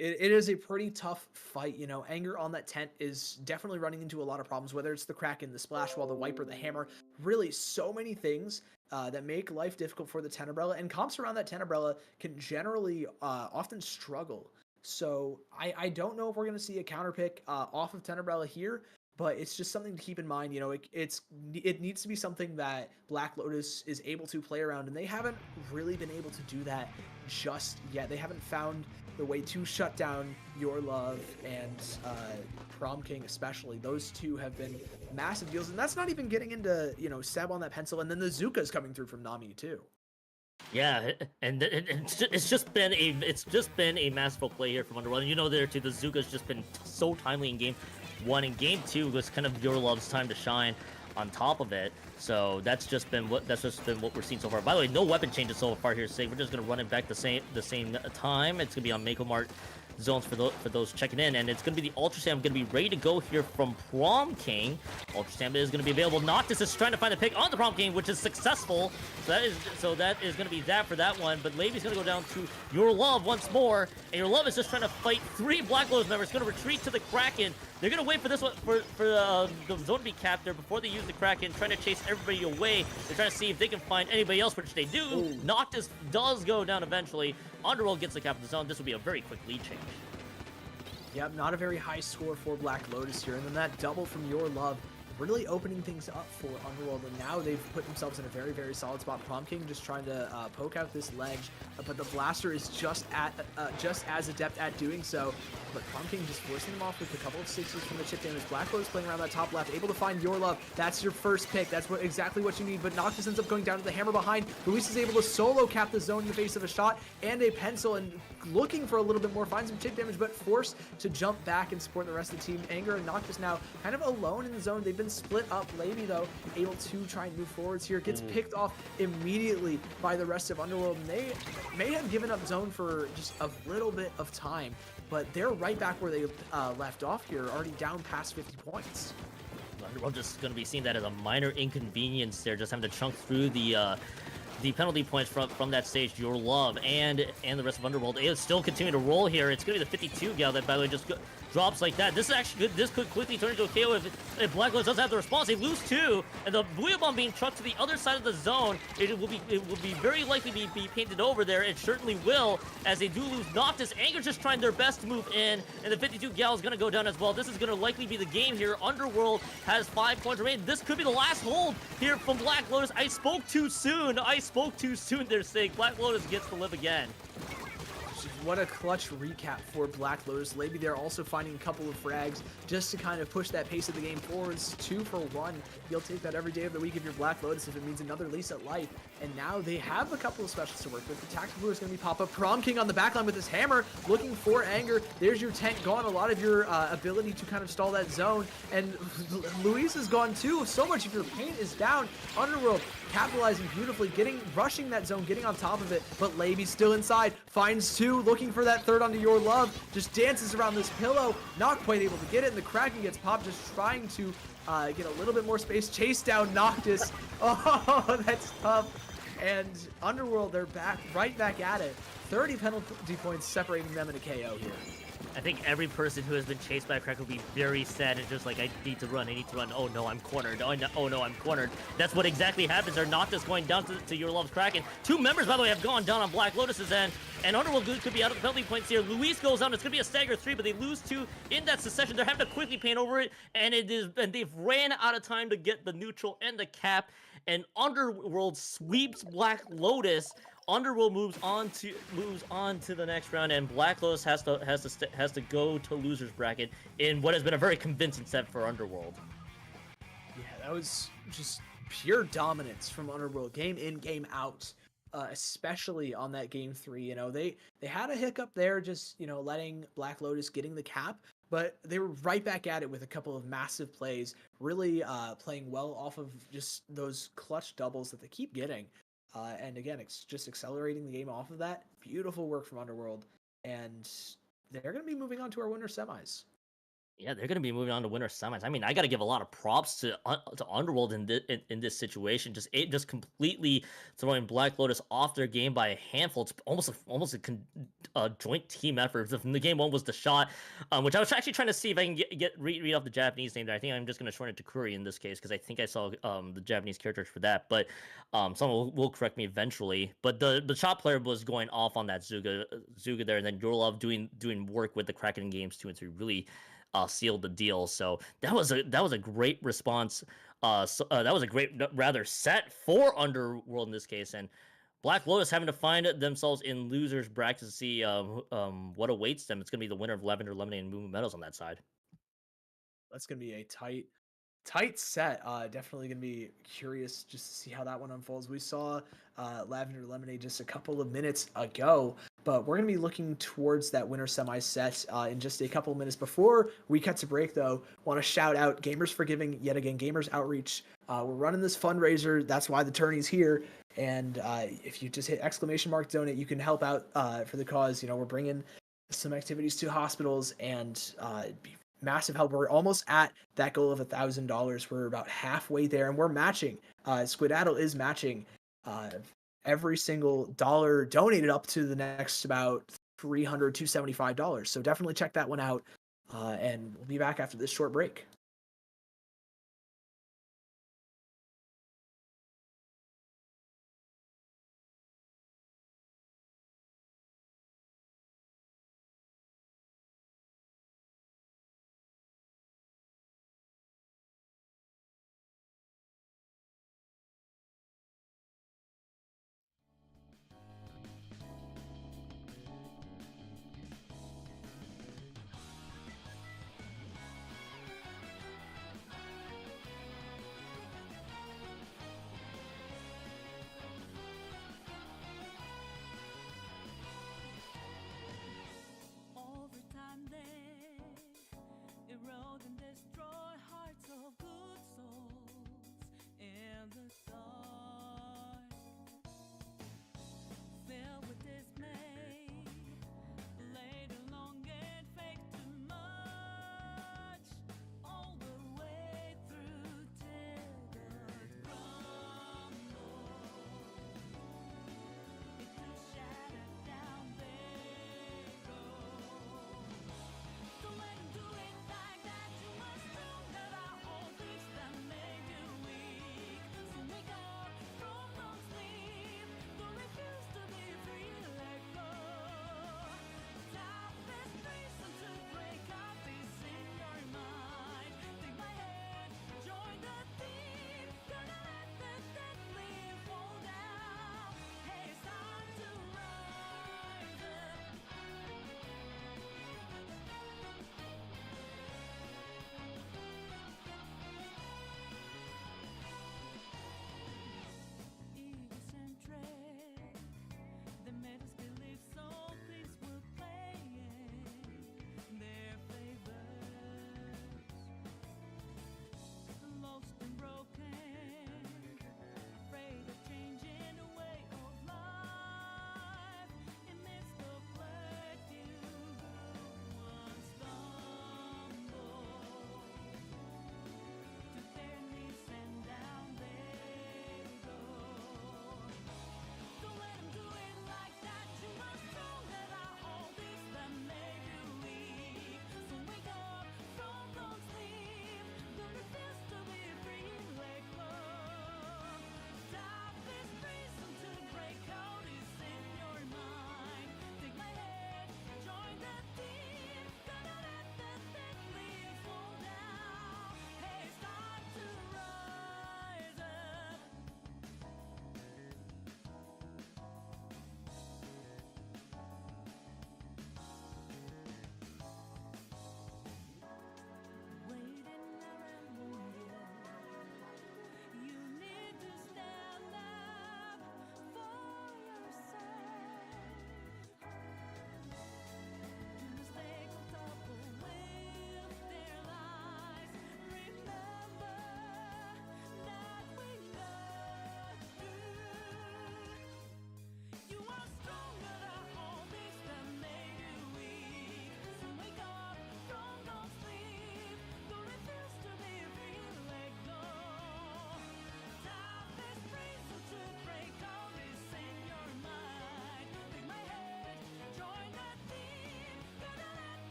It is a pretty tough fight, Anger on that tent is definitely running into a lot of problems, whether it's the Kraken, the Splash Wall, the Wiper, the Hammer, really so many things that make life difficult for the Tenebrella, and comps around that Tenebrella can generally often struggle. So I don't know if we're going to see a counter pick off of Tenebrella here, but it's just something to keep in mind. It needs to be something that Black Lotus is able to play around, and they haven't really been able to do that just yet. They haven't found the way to shut down Your Love and Prom King especially. Those two have been massive deals, and that's not even getting into Seb on that pencil, and then the Zuka's coming through from Nami too. Yeah, and it's just been a masterful play here from Underworld. There too, the Zuka's just been so timely in game 1, and game 2 was kind of Your Love's time to shine on top of it. So that's just been what we're seeing so far. By the way, no weapon changes so far here. Say we're just gonna run it back the same time. It's gonna be on Mako Mart zones for those checking in, and it's going to be the Ultra Sam going to be ready to go here from Prom King. Ultra Sam is going to be available. Noctis is trying to find the pick on the Prom King, which is successful. So that is going to be that for that one. But Levy's going to go down to Your Love once more, and Your Love is just trying to fight 3 Black Lotus members. Going to retreat to the Kraken. They're going to wait for this one for the zone to be capped there before they use the Kraken, trying to chase everybody away. They're trying to see if they can find anybody else, which they do. Ooh. Noctis does go down eventually. Underworld gets the cap of the zone. This will be a very quick lead change. Yep, not a very high score for Black Lotus here. And then that double from Your Love really opening things up for Underworld. And now they've put themselves in a very, very solid spot. Prom King just trying to poke out this ledge. But the Blaster is just as adept at doing so. But Prom King just forcing them off with a couple of sixes from the chip damage. Black Lotus playing around that top left, able to find Your Love. That's your first pick. That's exactly what you need. But Noctis ends up going down to the hammer behind. Luis is able to solo cap the zone in the face of a shot and a pencil, and looking for a little bit more, finds some chip damage, but forced to jump back and support the rest of the team. Anger and Noctis now kind of alone in the zone. They've been split up. Levy, though, able to try and move forwards here. Gets picked off immediately by the rest of Underworld, and they may have given up zone for just a little bit of time, but they're right back where they left off here, already down past 50 points. Underworld just going to be seeing that as a minor inconvenience there, just having to chunk through the penalty points from that stage. Your Love and the rest of Underworld is still continuing to roll here. It's going to be the 52 gal that, by the way, just drops like that. This is actually good. This could quickly turn into a KO if Black Lotus doesn't have the response. They lose 2, and the Booyah Bomb being trucked to the other side of the zone. It will be very likely be painted over there. It certainly will, as they do lose Noctis. Anger just trying their best to move in, and the 52 gal is going to go down as well. This is going to likely be the game here. Underworld has 5 points remaining. This could be the last hold here from Black Lotus. I spoke too soon. They're saying Black Lotus gets to live again. What a clutch recap for Black Lotus. Levy there also finding a couple of frags just to kind of push that pace of the game forwards. 2 for 1. You'll take that every day of the week if you're Black Lotus, if it means another lease at life. And now they have a couple of specials to work with. The Tactical Blue is going to be pop-up. Prom King on the backline with his hammer, looking for Anger. There's your tank gone. A lot of your ability to kind of stall that zone. And Luis is gone too. So much of your paint is down. Underworld capitalizing beautifully, rushing that zone, getting on top of it. But Levy's still inside. Finds 2, looking for that third onto Your Love. Just dances around this pillow. Not quite able to get it. And the Kraken gets popped, just trying to get a little bit more space. Chase down Noctis. Oh, that's tough. And Underworld, they're right back at it. 30 penalty points separating them in a KO here. I think every person who has been chased by a Kraken will be very sad and just like, I need to run. Oh no, I'm cornered. Oh no, I'm cornered. That's what exactly happens. They're not just going down to Your Love's Kraken. 2 members, by the way, have gone down on Black Lotus's end, and Underworld could be out of the penalty points here. Luis goes down. It's going to be a stagger 3, but they lose 2 in that succession. They're having to quickly paint over it, and they've ran out of time to get the neutral and the cap, and Underworld sweeps Black Lotus. Underworld moves on to the next round, and Black Lotus has to go to losers bracket in what has been a very convincing set for Underworld. Yeah, that was just pure dominance from Underworld, game in, game out. Especially on that game 3, you know, they had a hiccup there, just, you know, letting Black Lotus getting the cap, but they were right back at it with a couple of massive plays, really playing well off of just those clutch doubles that they keep getting. And again, it's just accelerating the game off of that. Beautiful work from Underworld. And they're going to be moving on to our winner semis. Yeah, they're going to be moving on to winner semis. I mean, I got to give a lot of props to Underworld in this situation. Just completely throwing Black Lotus off their game by a handful. It's almost a joint team effort. The game 1 was the shot, which I was actually trying to see if I can read off the Japanese name there. I think I'm just going to shorten it to Kuri in this case because I think I saw the Japanese characters for that. But someone will correct me eventually. But the shot player was going off on that Zuga there, and then Your Love doing work with the Kraken games 2 and 3 really sealed the deal. So that was a great response. That was a great rather set for Underworld in this case, and Black Lotus having to find themselves in losers bracket to see what awaits them. It's gonna be the winner of Lavender Lemonade and Moo Meadows on that side. That's gonna be a tight set. Definitely gonna be curious just to see how that one unfolds. We saw Lavender Lemonade just a couple of minutes ago, but we're gonna be looking towards that winner semi set in just a couple of minutes. Before we cut to break, though, want to shout out Gamers for Giving yet again. Gamers Outreach. We're running this fundraiser. That's why the tourney's here. And if you just hit !donate, you can help out for the cause. You know, we're bringing some activities to hospitals, and it'd be massive help. We're almost at that goal of $1,000. We're about halfway there, and we're matching. Squadaddle is matching every single dollar donated up to the next about $300 to $75. So definitely check that one out. And we'll be back after this short break.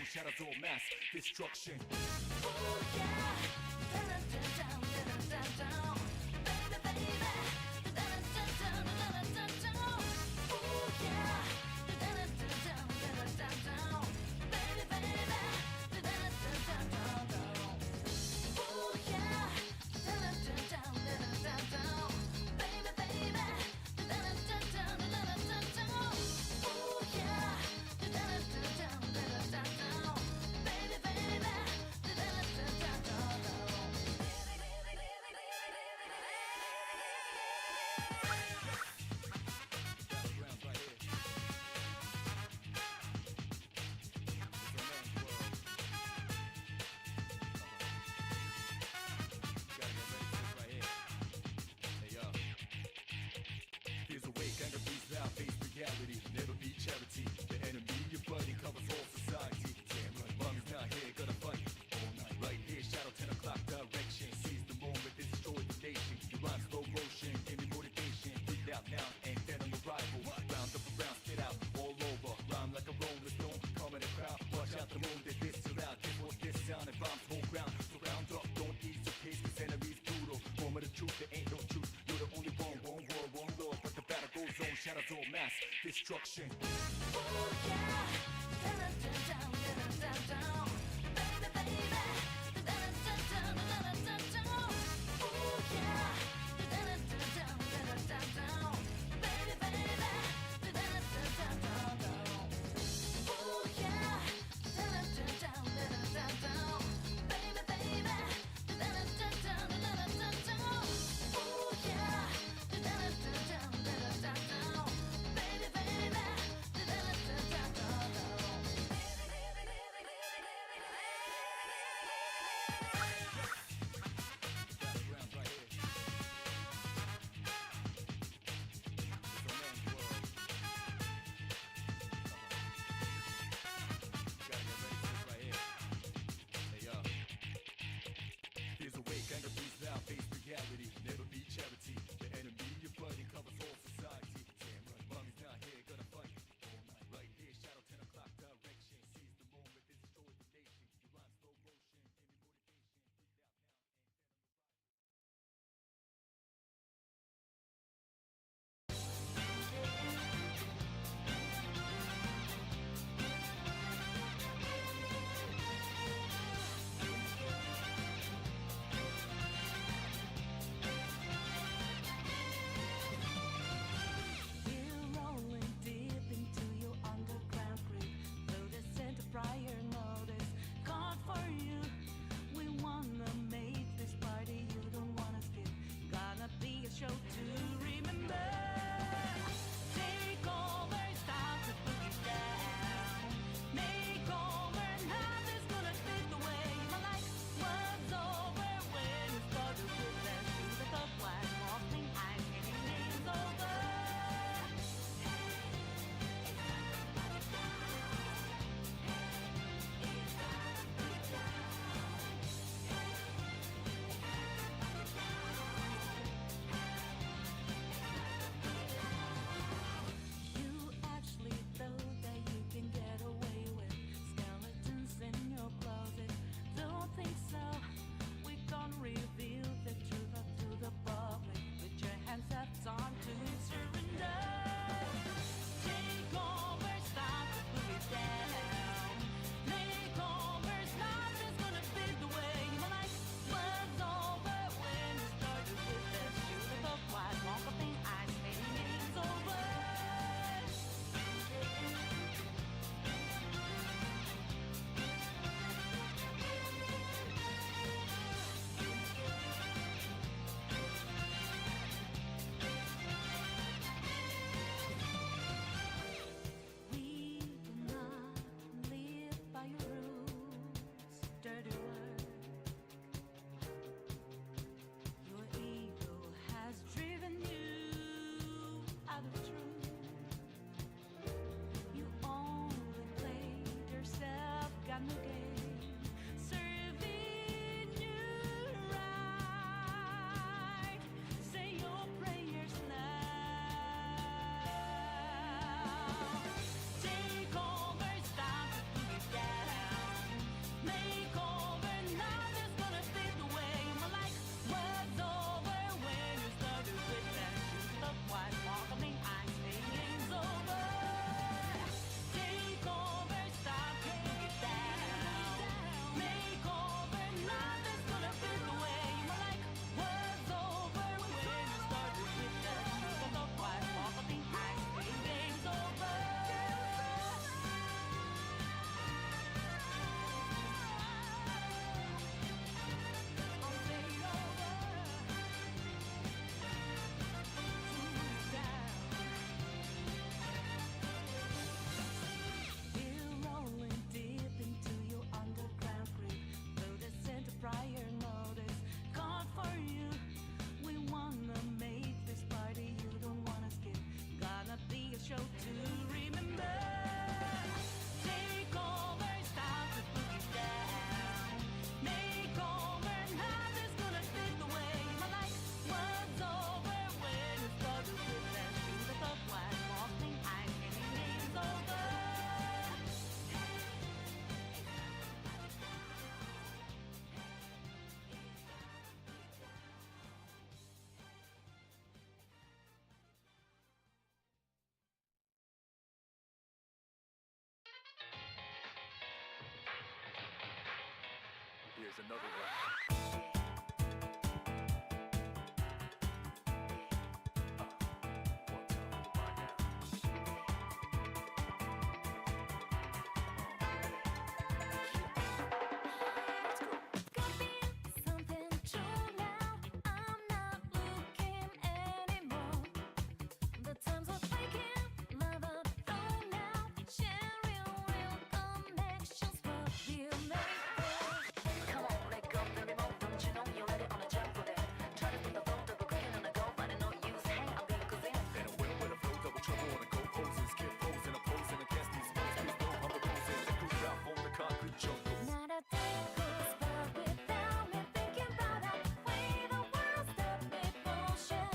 zone, shadows all mass destruction. Ooh yeah, down, down, down, down, down, baby, baby, down, down, down, down, down. Ooh yeah, down, down, down, down, down, baby, baby, down, down, down, down. Ooh yeah, down, down, down, down, down, baby, baby, down, down, down, down, down. Ooh yeah, down, down, down, down, down, baby, baby, down, down, down, down. Battlegrounds right here. It's a man's world. Gotta get ready for this right here. Hey yo. Fears awake, anger beats loud, face reality. Never be charity. The enemy, your buddy, covers all society. Damn right, mommy's not here, gonna fight all night. Right here, shadow 10 o'clock direction. Seize the moment, destroy the nation. Your rhyme slow motion, give me motivation. Breathe out now, and then on arrival. Round up around, spit out all over. Rhyme like a rolling stone, calm in the crowd. Watch out the moon, that this too loud. Get what this sound and rhymes hold ground. So round up, don't ease your pace, cause enemies brutal. Moment of truth, there ain't no truth. You're the only one world, one love. But the battle goes on, shadows all mass destruction. Ooh yeah, down, down, down, down, down, baby, baby, down, down, down, down, down. Ooh yeah, down, down, down, down, down, baby, baby, down, down, down, down. Ooh yeah, down, down, down, down, down, baby, baby, down, down, down, down, down. Ooh yeah, down, down, down, down, down, baby, baby, down, down, down, down. Here's another one. One time for the mic now. Let's go. Could be something true now. I'm not looking anymore. The times are breaking, never thrown now. Sharing real connections, what we're made for. Come on, let go, baby, more. Don't you know you're ready on a jump for that? Try to put the phone double clicking on the go, but I know use. Hang, I'll be cause in. And I'm with a flow, double trouble on the go poses. Keep posing, opposing against these foes. Please know I'm the poses. The crew out on the concrete jungle. Not a day goes by without me thinking about that way the world stopped me motion.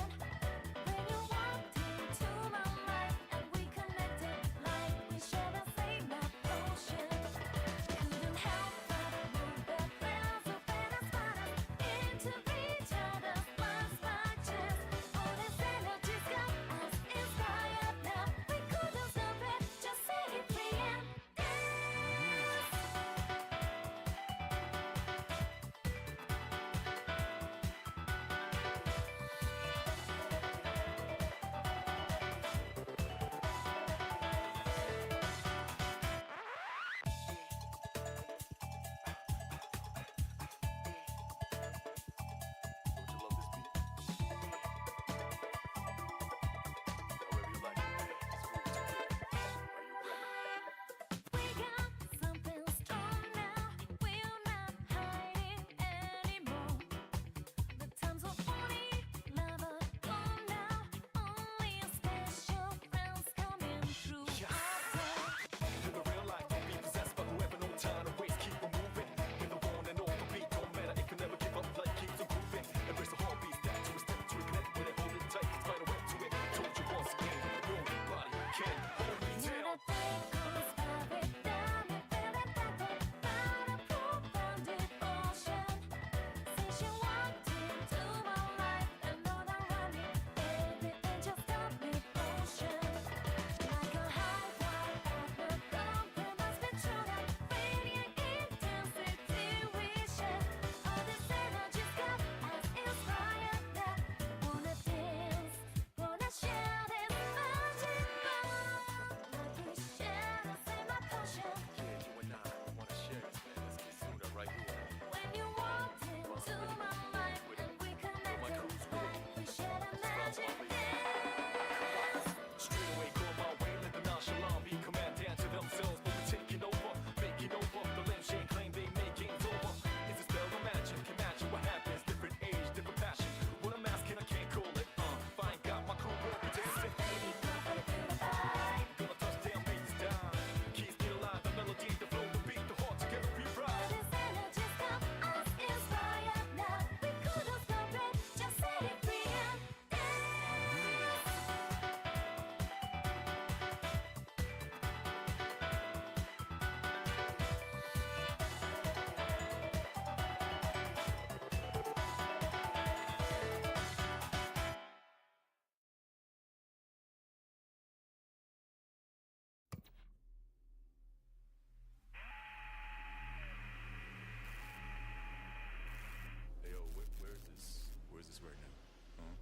When you walked into my life and we connected like we share the same emotion. Couldn't help but move that glass open and spotted into each other's blind spotches. All this energy's got us inspired now. We couldn't stop it, just set it free and Don't you love this beat? However you like it. Smooth to good. Are you ready? we got something strong now. We're not hiding anymore. The times are funny, never gone now. Only special friends coming through our door. Live a real life, don't be possessed by whoever, no time to waste, keep on moving. With the one and all the beat, don't matter, it can never give up, life keeps improving. Embrace the heartbeat, that to a step, to a connect with it, hold it tight, spider web to it. Told you once again, nobody can hold me Not down. a day goes by without me feeling that way. Not a profound devotion. Since you walked into my life and all around me, everything just got me motion. Like a high wire at the thumping must be true that radiant intensity we share. All this energy's got us inspired now. Wanna dance, wanna share this magic bond. Like we share the same emotion. Yeah, you and I wanna share this, man. Let's get suited up right here. When you walked into my life and we connected like we shared a magic dance. Straight away, go my way, let the nonchalant be commandant to themselves, but we're taking over, making over. The lampshade claim they make games over. It's a spell of magic, imagine what happens. Different age, different passion. What I'm asking, I can't call it. If I ain't got my crew, won't be dancing. Gonna touch down, make this dime. Keys get alive, the melody, the flow, the beat, the heart together, we ride. This energy's got us inspired now. We couldn't stop it, just set it free and dance. Hey, yo, where's this right now? Huh?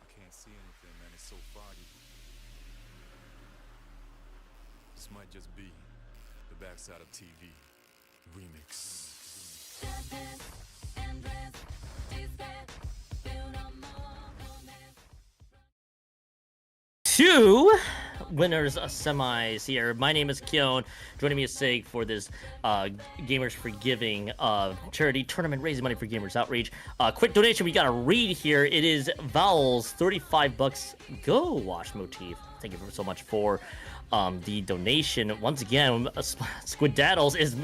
I can't see anything, man. It's so foggy. This might just be the backside of TV remix. Endless, despair, feel no more romance. Two winners semis here. My name is Kyon. Joining me is Sig for this Gamers for Giving charity tournament, raising money for Gamers Outreach. Quick donation we got to read here. It is Vowels, $35. Go watch motif. Thank you so much for the donation. Once again, Squidaddles is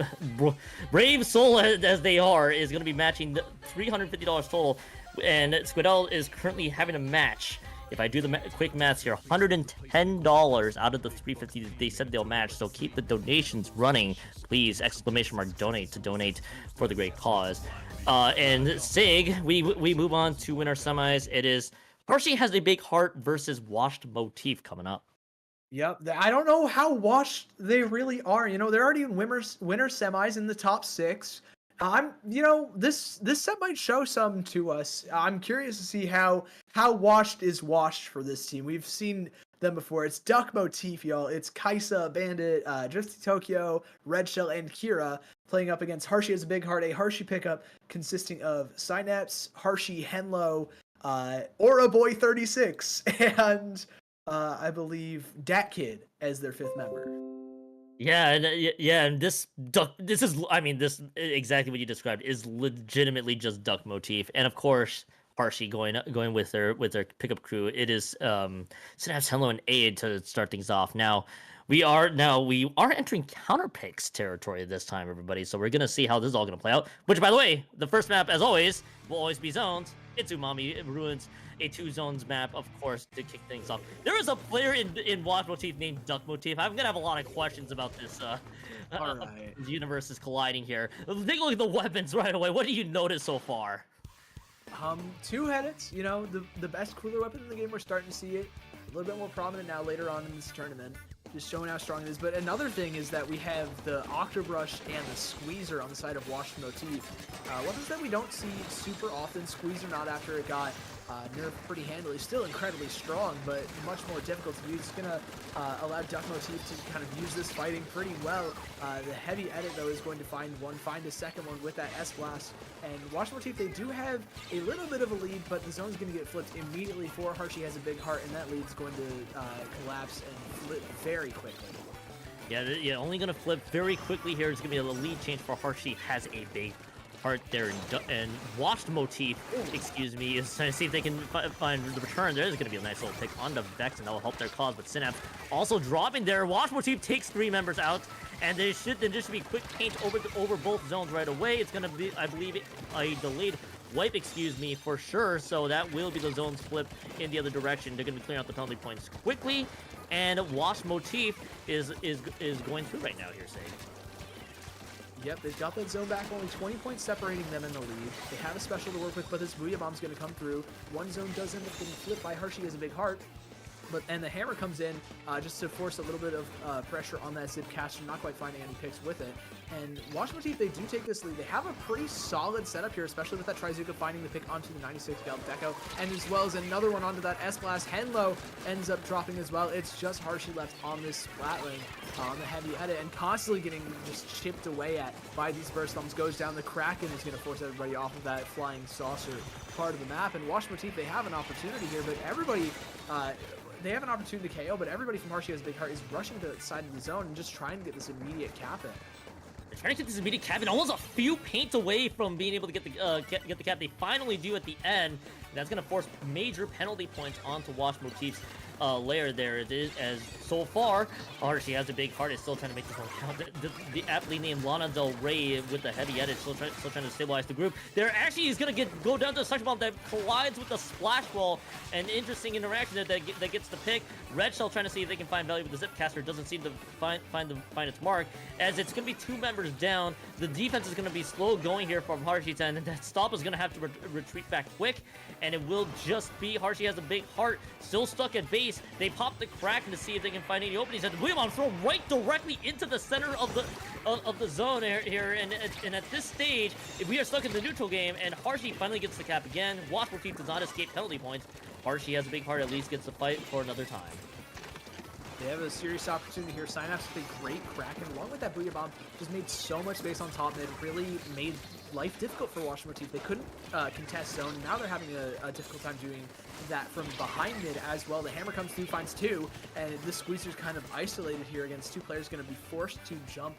brave soul as they are is going to be matching the $350 total, and Squidaddle is currently having a match. If I do the quick maths here, $110 out of the $350 that they said they'll match. So keep the donations running, please! Exclamation mark donate to donate for the great cause. And Sig, we move on to winner semis. It is Hershey has a big heart versus Washed Motif coming up. Yep. I don't know how washed they really are. You know, they're already in winner semis in the top 6. This set might show some to us. I'm curious to see how washed is washed for this team. We've seen them before. It's Duck Motif, y'all. It's Kaisa, Bandit, Drifty Tokyo, Red Shell, and Kira playing up against Harshi as a big heart, a Harshi pickup consisting of Synapse, Harshi, Henlo, Aura Boy 36, and I believe Dat Kid as their 5th member. Yeah, and yeah, and this is, I mean, this exactly what you described is legitimately just duck motif, and of course Harshy going with their pickup crew. It is Synapse, Henlo, and Aid to start things off. Now we are entering counter picks territory this time, everybody. So we're gonna see how this is all gonna play out. Which, by the way, the first map, as always, will always be zones. It's Umami Ruins, a 2 zones map, of course, to kick things off. There is a player in Watch Motif named Duck Motif. I'm gonna have a lot of questions about this. All right. Universes colliding here. Take a look at the weapons right away. What do you notice so far? 2-headed, the best cooler weapon in the game. We're starting to see it a little bit more prominent now later on in this tournament, just showing how strong it is. But another thing is that we have the Octobrush and the Squeezer on the side of Washed Motif. Weapons that we don't see super often. Squeezer not after it got nerfed pretty handily. Still incredibly strong, but much more difficult to use. It's going to allow Duck Motif to kind of use this fighting pretty well. The heavy edit, though, is going to find a second one with that S-Blast. And Watch Motif, they do have a little bit of a lead, but the zone's going to get flipped immediately for Harshy has a big heart, and that lead's going to collapse and flip very quickly. Yeah, only going to flip very quickly here. It's going to be a lead change for Harshy has a big heart there, and Washed Motif, excuse me, is trying to see if they can find the return. There's going to be a nice little pick on the Vex, and that will help their cause, but Synapse also dropping there. Washed Motif takes 3 members out, and there should be quick paint over both zones right away. It's going to be, I believe, a delayed wipe, excuse me, for sure, so that will be the zones flip in the other direction. They're going to be clearing out the penalty points quickly, and Washed Motif is going through right now here, Sage. Yep, they've got that zone back, only 20 points separating them in the lead. They have a special to work with, but this Booyah Bomb's going to come through. One zone does end up getting flipped by Harshy as a big heart. And the hammer comes in just to force a little bit of pressure on that Zip caster, not quite finding any picks with it. And Watch Motif, they do take this lead. They have a pretty solid setup here, especially with that Trizuka finding the pick onto the 96 Gal Deco, and as well as another one onto that S-Blast. Henlo ends up dropping as well. It's just Harshy left on this splat lane on the heavy edit, and constantly getting just chipped away at by these burst bombs. Goes down. The Kraken is going to force everybody off of that flying saucer part of the map. And Watch Motif, they have an opportunity here, but everybody... they have an opportunity to KO, but everybody from Harshy has a big heart is rushing to the side of the zone and just trying to get this immediate cap in. They're trying to get this immediate cap in, almost a few paints away from being able to get the cap. They finally do at the end. That's going to force major penalty points onto Watch Motif's layer there. It is, as so far, Harshy has a big heart. Is still trying to make this one count. The aptly named Lana Del Rey with the heavy edit, still trying to stabilize the group. There actually is going to go down to a suction bomb that collides with the splash wall. An interesting interaction that gets the pick. Red Shell trying to see if they can find value with the Zip caster. Doesn't seem to find its mark, as it's going to be 2 members down. The defense is going to be slow going here from Harshy's end, and that stop is going to have to retreat back quick, and it will just be Harshy has a big heart, still stuck at base. They pop the Kraken to see if they can find any openings, and the Booyah Bomb throw right directly into the center of the zone here, and at this stage, if we are stuck in the neutral game, and Harshy finally gets the cap again. Watch Motif does not escape penalty points. Harshy has a big heart, at least gets the fight for another time. They have a serious opportunity here. Synapse with a great Kraken, along with that Booyah Bomb, just made so much space on top mid, really made life difficult for Watch Motif. They couldn't contest zone. Now they're having a difficult time doing that from behind mid as well. The hammer comes through, finds 2, and this Squeezer's kind of isolated here against 2 players, going to be forced to jump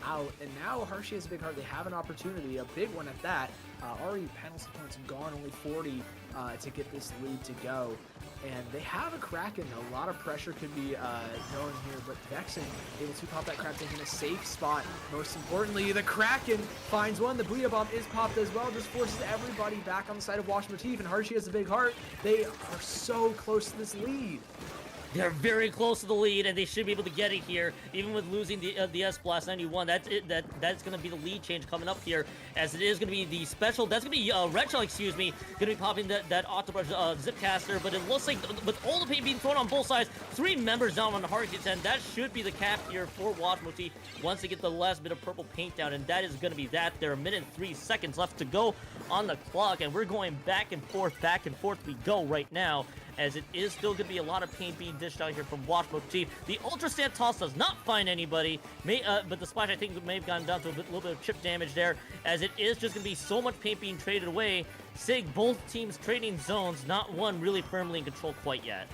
out. And now Harshy has a big heart. They have an opportunity, a big one at that. Already penalty points gone, only 40 to get this lead to go. And they have a Kraken. A lot of pressure could be going here, but Vexen able to pop that Kraken in a safe spot. Most importantly, the Kraken finds one. The Booyah Bomb is popped as well. Just forces everybody back on the side of Watch Motif, and Harshy has a big heart. They are so close to this lead. They're very close to the lead, and they should be able to get it here, even with losing the S Blast 91. That's it. That's going to be the lead change coming up here, as it is going to be the special. That's going to be Red Shell, excuse me, going to be popping that Octobrush Zipcaster. But it looks like with all the paint being thrown on both sides, 3 members down on the hard hits, and that should be the cap here for Watch Motif once they get the last bit of purple paint down, and that is going to be that. There are 1 minute and 3 seconds left to go on the clock, and we're going back and forth we go right now, as it is still going to be a lot of paint being dished out here from Watch Motif. The Ultra Stand Toss does not find anybody, but the splash I think may have gone down to a little bit of chip damage there, as it is just going to be so much paint being traded away. Sig, both teams trading zones, not one really firmly in control quite yet.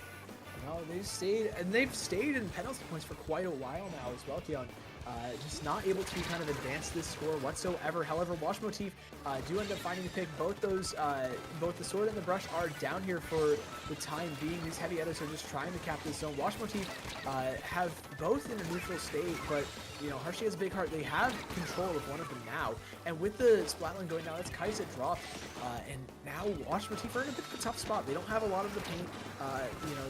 No, they've stayed in penalty points for quite a while now as well, Keon. Just not able to kind of advance this score whatsoever. However, Watch Motif do end up finding the pick. Both the sword and the brush are down here for the time being. These heavy hitters are just trying to cap this zone. Watch Motif have both in a neutral state, but you know, Hershey has a big heart. They have control of one of them now, and with the Splatline going down, it's Kaisa dropped, and now Watch Motif are in a bit of a tough spot. They don't have a lot of the paint,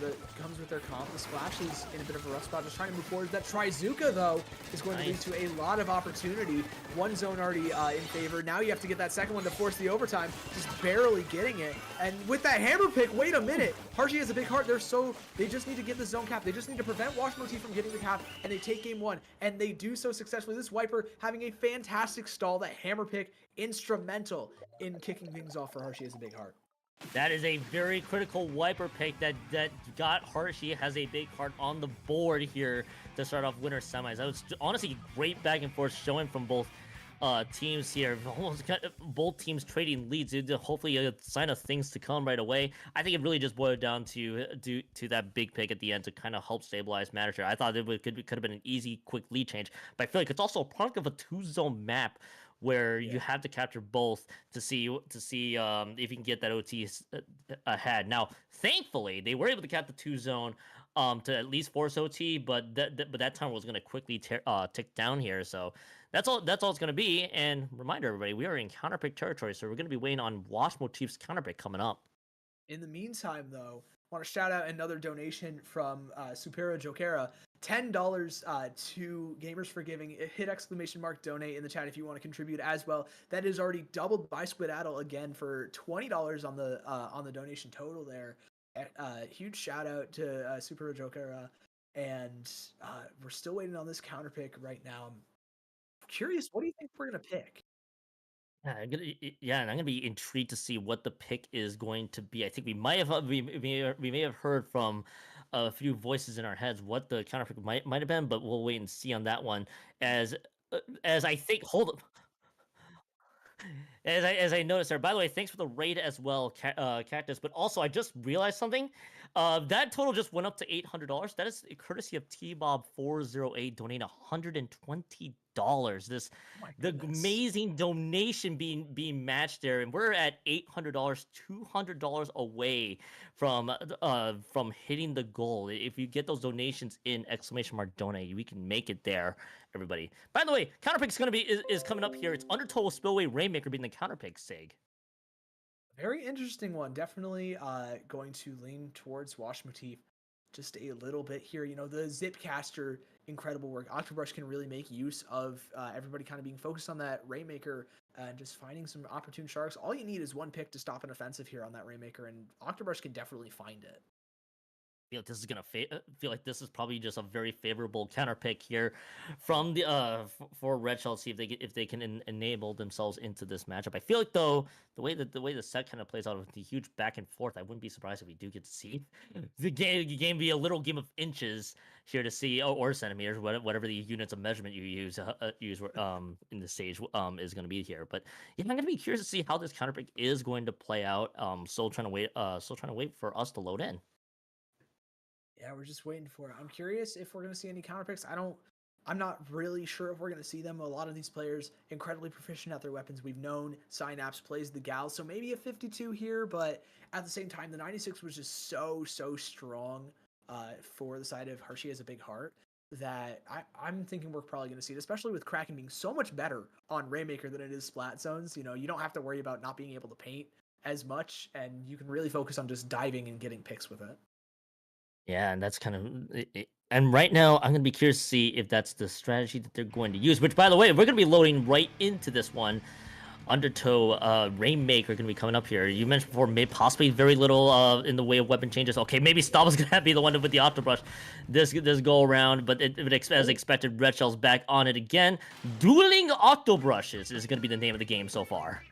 that comes with their comp. The splash is in a bit of a rough spot, just trying to move forward. That Trizuka, though, is going to lead to a lot of opportunity. One zone already in favor. Now you have to get that second one to force the overtime, just barely getting it. And with that hammer pick, wait a minute, Hershey has a big heart. They just need to get the zone cap. They just need to prevent Watch Motif from getting the cap, and they take game 1, and they do so successfully. This Wiper having a fantastic stall. That hammer pick instrumental in kicking things off for Hershey has a big heart. That is a very critical Wiper pick that got Hershey has a big heart on the board here to start off winter semis. That was honestly great back and forth showing from both teams here. Both teams trading leads. Hopefully a sign of things to come right away. I think it really just boiled down to that big pick at the end to kind of help stabilize matters here. I thought it could have been an easy, quick lead change, but I feel like it's also a product of a 2-zone map where you have to capture both to see if you can get that OT ahead. Now, thankfully, they were able to cap the 2-zone to at least force OT, but that time was going to quickly tick down here. So that's all it's going to be. And reminder everybody, we are in counterpick territory, so we're going to be waiting on Watch Motif's counterpick coming up. In the meantime, though, I want to shout out another donation from Supera Jokera. $10 to Gamers for Giving. Hit !donate in the chat if you want to contribute as well. That is already doubled by Squiddaddle again for $20 on the donation total there. Huge shout out to Supera Jokera. And we're still waiting on this counter pick right now. I'm curious, what do you think we're going to pick? Yeah, and I'm gonna be intrigued to see what the pick is going to be. I think we may have heard from a few voices in our heads what the counter pick might have been, but we'll wait and see on that one. As I think, hold up. As I noticed there. By the way, thanks for the raid as well, Cactus. But also, I just realized something. That total just went up to $800. That is courtesy of TBob408 donating $120. The amazing donation being matched there, and we're at $800, $200 away from hitting the goal. If you get those donations in !donate, we can make it there, everybody. By the way, counterpick's gonna be is coming up here. It's Undertow Spillway Rainmaker being the counterpick, Sig. Very interesting one. Definitely going to lean towards Watch Motif just a little bit here. You know, the Zipcaster, incredible work. Octobrush can really make use of everybody kind of being focused on that Rainmaker and just finding some opportune sharks. All you need is one pick to stop an offensive here on that Rainmaker, and Octobrush can definitely find it. Feel like this is gonna feel like this is probably just a very favorable counter pick here from the for Red Shell. See if they can enable themselves into this matchup. I feel like though the way the set kind of plays out with the huge back and forth, I wouldn't be surprised if we do get to see the game be a little game of inches here to see or centimeters, whatever the units of measurement you use in the stage is going to be here. But yeah, I'm going to be curious to see how this counter pick is going to play out. Still trying to wait for us to load in. Yeah, we're just waiting for it. I'm curious if we're going to see any counter picks. I'm not really sure if we're going to see them. A lot of these players incredibly proficient at their weapons. We've known Synapse plays the Gal, so maybe a 52 here, but at the same time, the 96 was just so strong for the side of Hershey has a big heart that I'm thinking we're probably going to see it, especially with Kraken being so much better on Rainmaker than it is Splat Zones. You know, you don't have to worry about not being able to paint as much, and you can really focus on just diving and getting picks with it. Yeah, and that's kind of and right now I'm gonna be curious to see if that's the strategy that they're going to use. Which, by the way, we're gonna be loading right into this one. Undertow, Rainmaker gonna be coming up here. You mentioned before, may possibly very little in the way of weapon changes. Okay, maybe Staub is gonna be the one with the Octobrush this go around, but as expected, Red Shell's back on it again. Dueling Octobrushes is gonna be the name of the game so far.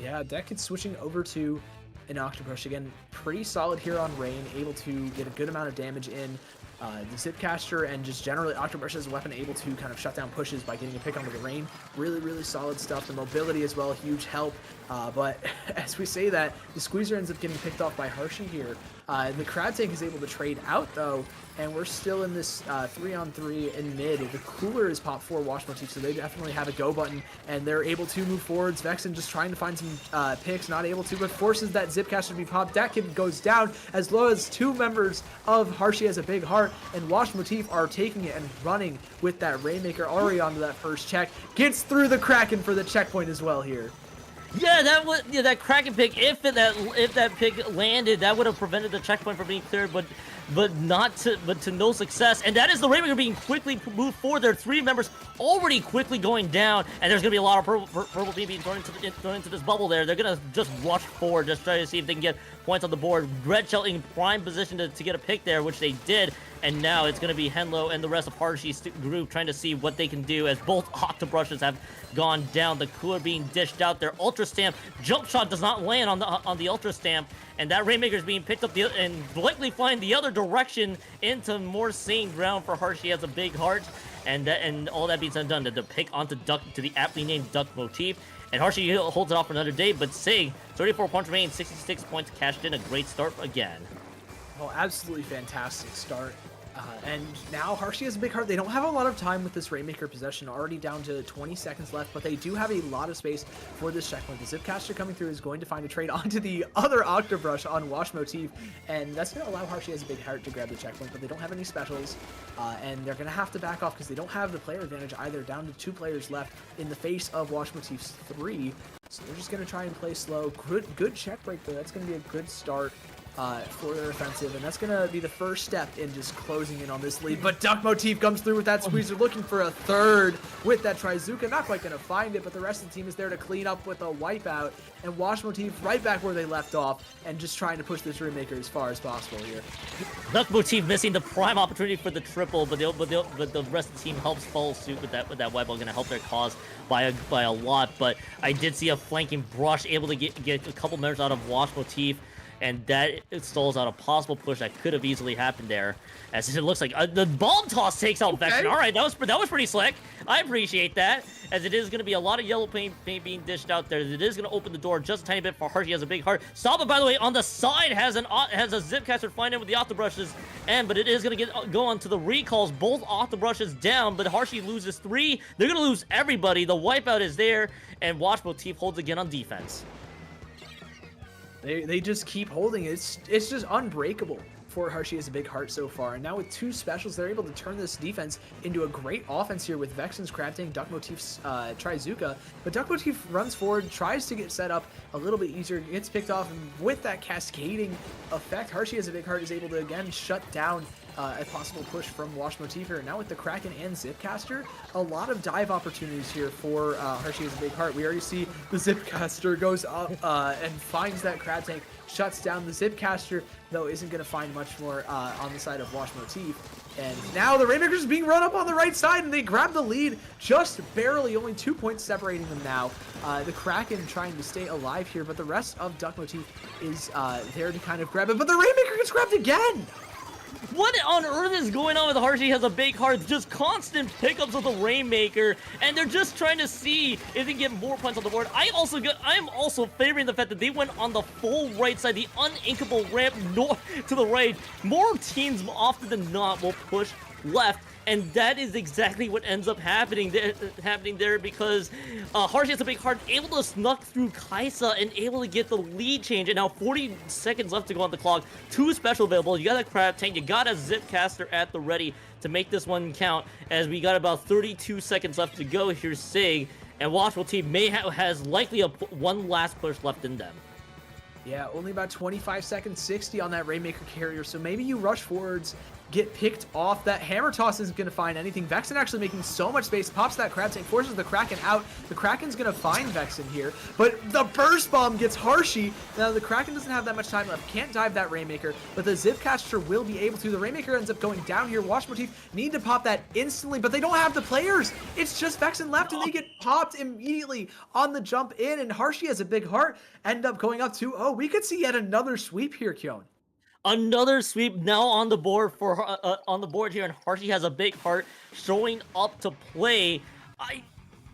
Yeah, deck is switching over to an Octobrush again. Pretty solid here on Rain, able to get a good amount of damage in. The Zipcaster and just generally Octobrush as a weapon able to kind of shut down pushes by getting a pick onto the Rain. Really, really solid stuff. The mobility as well, huge help. But as we say that, the Squeezer ends up getting picked off by Hershey here. The Crab Tank is able to trade out though, and we're still in this 3-on-3 in mid. The Cooler is pop 4 Wash Motif, so they definitely have a go button, and they're able to move forwards. Vexen just trying to find some picks, not able to, but forces that Zipcaster to be popped. That kid goes down, as low as 2 members of Hershey has a big heart, and Wash Motif are taking it and running with that Rainmaker already onto that first check. Gets through the Kraken for the checkpoint as well here. Yeah, that Kraken pick. If that pick landed, that would have prevented the checkpoint from being cleared, but to no success. And that is the Rainmaker being quickly moved forward. There are 3 members already quickly going down, and there's gonna be a lot of purple team being thrown into this bubble there. They're gonna just rush forward, just try to see if they can get points on the board. Red Shell in prime position to get a pick there, which they did. And now it's going to be Henlo and the rest of Hershey's group trying to see what they can do as both Octobrushes have gone down. The Cooler being dished out. Their Ultra Stamp jump shot does not land on the Ultra Stamp. And that Rainmaker is being picked up and likely flying the other direction into more sane ground for Hershey. Has a big heart. And all that being said and done, the pick onto Duck to the aptly named Duck motif. And Hershey holds it off for another day. But Sig, 34 points remaining, 66 points cashed in. A great start again. Oh, absolutely fantastic start. And now Hershey has a big heart. They don't have a lot of time with this Rainmaker possession, already down to 20 seconds left, but they do have a lot of space for this checkpoint. The Zipcaster coming through is going to find a trade onto the other Octobrush on Wash Motif, and that's going to allow Hershey has a big heart to grab the checkpoint, but they don't have any specials, and they're going to have to back off because they don't have the player advantage either, down to 2 players left in the face of Wash Motif's 3, so they're just going to try and play slow. Good check break, though. That's going to be a good start for their offensive, and that's gonna be the first step in just closing in on this lead. But Duck Motif comes through with that Squeezer, looking for a third with that Trizuka. Not quite gonna find it, but the rest of the team is there to clean up with a wipeout, and Wash Motif right back where they left off, and just trying to push this Rainmaker as far as possible here. Duck Motif missing the prime opportunity for the triple, but the rest of the team helps follow suit with that wipeout, gonna help their cause by a lot. But I did see a flanking brush able to get a couple members out of Wash Motif. And that stalls out a possible push that could have easily happened there. As it looks like the bomb toss takes out Vexen. All right, that was pretty slick. I appreciate that. As it is going to be a lot of yellow paint being dished out there. It is going to open the door just a tiny bit for Hershey. Has a big heart. Saba, by the way, on the side has a Zipcaster flying in with the Octobrushes. But it is going to go on to the recalls. Both Octobrushes down, but Hershey loses 3. They're going to lose everybody. The wipeout is there, and Wash Motif holds again on defense. They just keep holding it. It's just unbreakable for Hershey has a big heart so far. And now with 2 specials, they're able to turn this defense into a great offense here with Vexen's Crab Tank, Duck Motif's Trizuka. But Duck Motif runs forward, tries to get set up a little bit easier, gets picked off, and with that cascading effect, Hershey has a big heart is able to again shut down a possible push from Wash Motif here. Now with the Kraken and Zipcaster, a lot of dive opportunities here for Hershey has a big heart. We already see the Zipcaster goes up and finds that Crab Tank, shuts down the Zipcaster, though isn't going to find much more on the side of Wash Motif. And now the Rainmaker's being run up on the right side, and they grab the lead just barely, only 2 points separating them now. The Kraken trying to stay alive here, but the rest of Duck Motif is there to kind of grab it, but the Rainmaker gets grabbed again! What on earth is going on with Hershey has a big heart? Just constant pickups of the Rainmaker, and they're just trying to see if they can get more points on the board. I am also favoring the fact that they went on the full right side, the uninkable ramp north to the right. More teams often than not will push left, and that is exactly what ends up happening there because Hershey has a big heart, able to snuck through Kaisa and able to get the lead change. And now 40 seconds left to go on the clock. 2 special available. You got a Crab Tank, you got a Zipcaster at the ready to make this one count. As we got about 32 seconds left to go. Here's Sig, and Wash Motif has likely one last push left in them. Yeah, only about 25 seconds, 60 on that Rainmaker carrier. So maybe you rush forwards, get picked off. That hammer toss isn't going to find anything. Vexen actually making so much space, pops that crab tank, forces the Kraken out. The Kraken's going to find Vexen here, but the burst bomb gets Harshy. Now the Kraken doesn't have that much time left, can't dive that Rainmaker, but the Zipcaster will be able to. The Rainmaker ends up going down here. Watch Motif need to pop that instantly, but they don't have the players. It's just Vexen left, and they get popped immediately on the jump in, and Harshy has a big heart, end up going up 2-0. We could see yet another sweep here, Kyon. Another sweep now on the board for on the board here, and Harshy has a big heart showing up to play.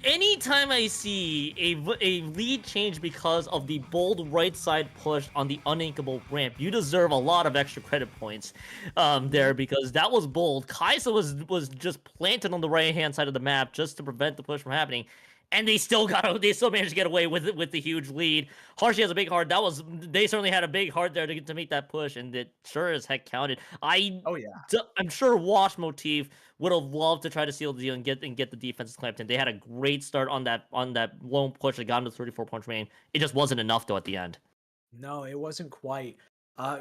Anytime I see a lead change because of the bold right side push on the uninkable ramp, you deserve a lot of extra credit points there, because that was bold. Kaisa was just planted on the right hand side of the map just to prevent the push from happening. And they still managed to get away with the huge lead. Harshy has a big heart. They certainly had a big heart there to make that push, and it sure as heck counted. Oh yeah, I'm sure Wash Motif would have loved to try to seal the deal and get the defenses clamped in. They had a great start on that lone push that got them to 34-point range. It just wasn't enough though at the end. no, it wasn't quite.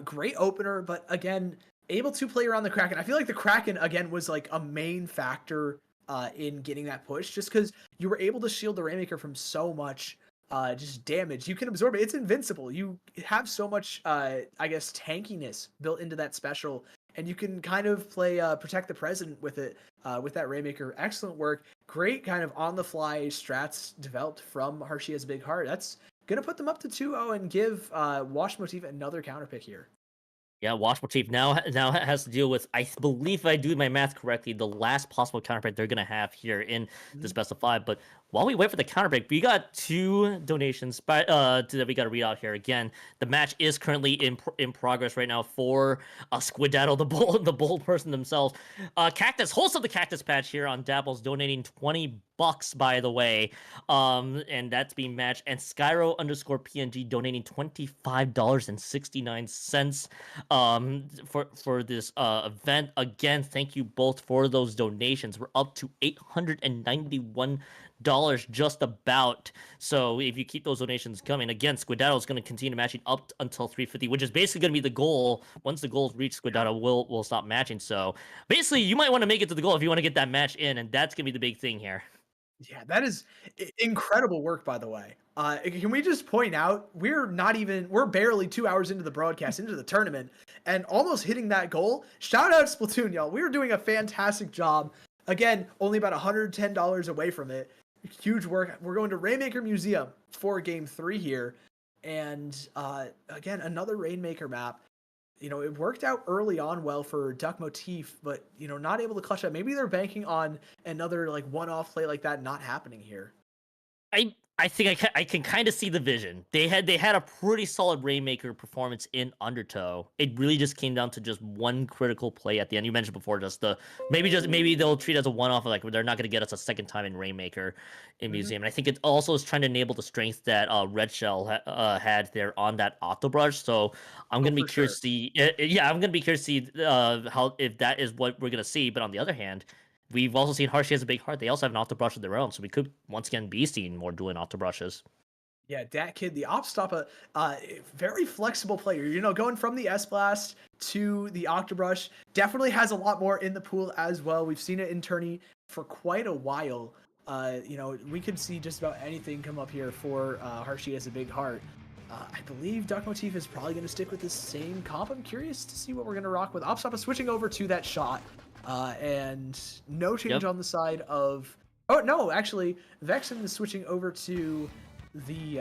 Great opener, but again, able to play around the Kraken. I feel like the Kraken again was like a main factor in getting that push, just because you were able to shield the Rainmaker from so much just damage. You can absorb it. It's invincible. You have so much, I guess, tankiness built into that special, and you can kind of play Protect the President with it, with that Rainmaker. Excellent work. Great kind of on-the-fly strats developed from Harshy Has a Big Heart. That's going to put them up to 2-0 and give Wash Motif another counter pick here. Yeah, Wash Motif now has to deal with, I believe if I do my math correctly, the last possible counterpick they're going to have here in this best of 5. But while we wait for the counterpick, we got 2 donations that we got to read out here. Again, the match is currently in progress right now for Squidaddle, the bold person themselves. Cactus, host of the Cactus Patch here on Dapple's donating $20, by the way, and that's being matched. And Skyro_PNG donating $25.69 for this event. Again, thank you both for those donations. We're up to $891 just about. So if you keep those donations coming, again, Squidaddle is going to continue matching up until 350, which is basically going to be the goal. Once the goal is reached, Squidaddle will stop matching. So basically, you might want to make it to the goal if you want to get that match in, and that's going to be the big thing here. Yeah, that is incredible work, by the way. Can we just point out, we're barely 2 hours into the broadcast, into the tournament, and almost hitting that goal. Shout out to Splatoon, y'all. We were doing a fantastic job. Again, only about $110 away from it. Huge work. We're going to Rainmaker Museum for Game 3 here. And again, another Rainmaker map. You know, it worked out early on well for Duck Motif, but, you know, not able to clutch up. Maybe they're banking on another, like, one-off play like that not happening here. I think I can kind of see the vision. They had a pretty solid Rainmaker performance in Undertow. It really just came down to just one critical play at the end. You mentioned before, maybe they'll treat it as a one-off, like they're not going to get us a second time in Rainmaker in Museum. And I think it also is trying to enable the strength that Red Shell had there on that Octobrush. So I'm going to be curious to see. Yeah, I'm going to be curious to see how, if that is what we're going to see. But on the other hand, we've also seen Harshy Has a Big Heart. They also have an Octobrush of their own, so we could once again be seeing more dueling Octobrushes. Yeah, Dat Kid, the Opstop, very flexible player. You know, going from the S-Blast to the Octobrush, definitely has a lot more in the pool as well. We've seen it in tourney for quite a while. You know, we could see just about anything come up here for Harshy Has a Big Heart. I believe Duck Motif is probably going to stick with the same comp. I'm curious to see what we're going to rock with. Opstop switching over to that shot. And no change on the side of... Oh, no, actually, Vexen is switching over to the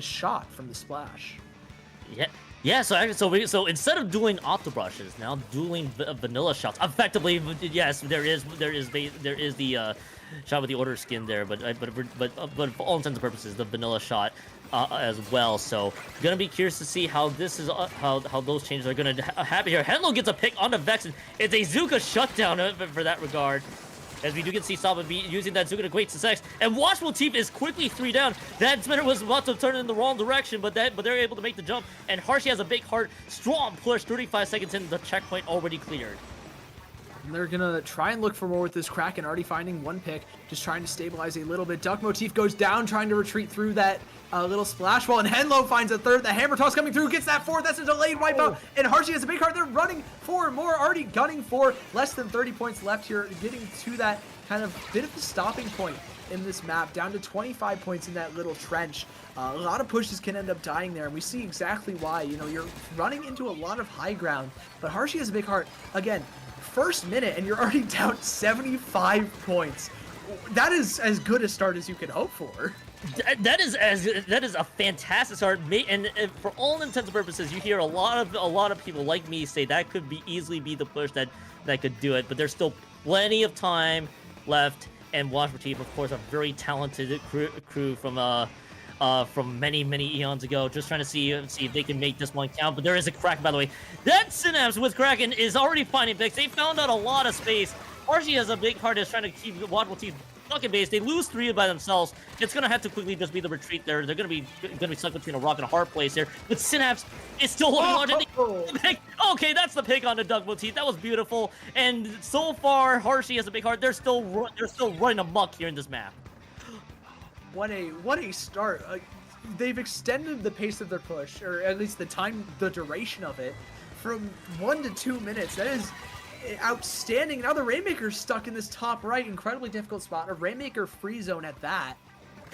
shot from the splash. Yeah. So instead of dueling Octobrushes, now dueling vanilla shots. Effectively, yes, there is the shot with the order skin there, but for all intents and purposes, the vanilla shot as well. So gonna be curious to see how this is how those changes are gonna happen here. Henlo gets a pick onto Vexen. It's a Zuka shutdown for that regard. As we do get to see Saba be using that Zuka to great success. And Wash Motif is quickly 3 down. That spinner was about to turn in the wrong direction, but they're able to make the jump. And Harshy Has a Big Heart. Strong push, 35 seconds in, the checkpoint already cleared. And they're gonna try and look for more with this Kraken, already finding one pick, just trying to stabilize a little bit. Duck Motif goes down, trying to retreat through that little splash wall, and Henlo finds a third. The hammer toss coming through, gets that fourth. That's a delayed wipeout, and Harshy has a big heart. They're running for more, already gunning for less than 30 points left here, getting to that kind of bit of the stopping point in this map, down to 25 points in that little trench. A lot of pushes can end up dying there, and we see exactly why. You know, you're running into a lot of high ground, but Harshy has a big heart. Again, first minute, and you're already down 75 points. That is as good a start as you could hope for. That is a fantastic start, and for all intents and purposes, you hear a lot of people like me say that could easily be the push that could do it. But there's still plenty of time left, and Wash Motif, of course, a very talented crew from many eons ago, just trying to see if they can make this one count. But there is a crack, by the way. That Synapse with Kraken is already finding picks. They found out a lot of space. Archie has a big heart, is trying to keep Wash Motif stuck in base. They lose 3 by themselves. It's gonna have to quickly just be the retreat there. They're gonna be stuck between a rock and a hard place here. But Synapse is still holding on to the okay, that's the pick on the Duck Motif. That was beautiful. And so far, Harshy has a big heart. They're still running amok here in this map. What a start. They've extended the pace of their push, or at least the duration of it, from 1 to 2 minutes. That is outstanding. Now the Rainmaker's stuck in this top right, incredibly difficult spot, a Rainmaker free zone at that.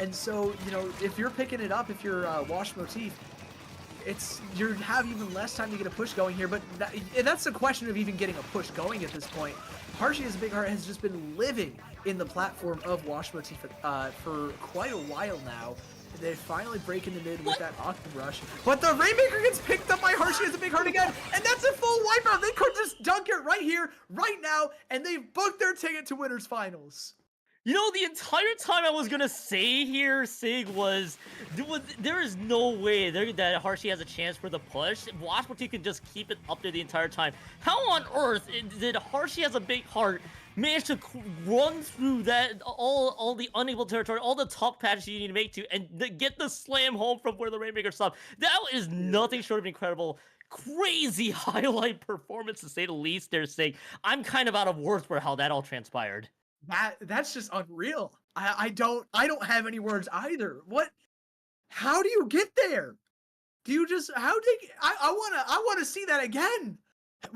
And so, you know, if you're picking it up, if you're Wash Motif, you have even less time to get a push going here. But that's the question of even getting a push going at this point. Harshy as a big heart has just been living in the platform of Wash Motif for quite a while now. They finally break in the mid with that Octave Rush. But the Rainmaker gets picked up by Harshy as a big heart again, and that's a full wipeout. They could just dunk it right here, right now, and they've booked their ticket to Winners Finals. You know, the entire time I was gonna say here, Sig, there is no way that Harshy has a chance for the push. Wash Motif can just keep it up there the entire time. How on earth did Harshy has a big heart manage to run through that all the unable territory, all the tough patches you need to make to, and get the slam home from where the Rainmaker stopped? That is nothing short of incredible. Crazy highlight performance, to say the least. There, Sig. I'm kind of out of words for how that all transpired. That's just unreal. I don't have any words either. How do you get there? Do you just I wanna see that again.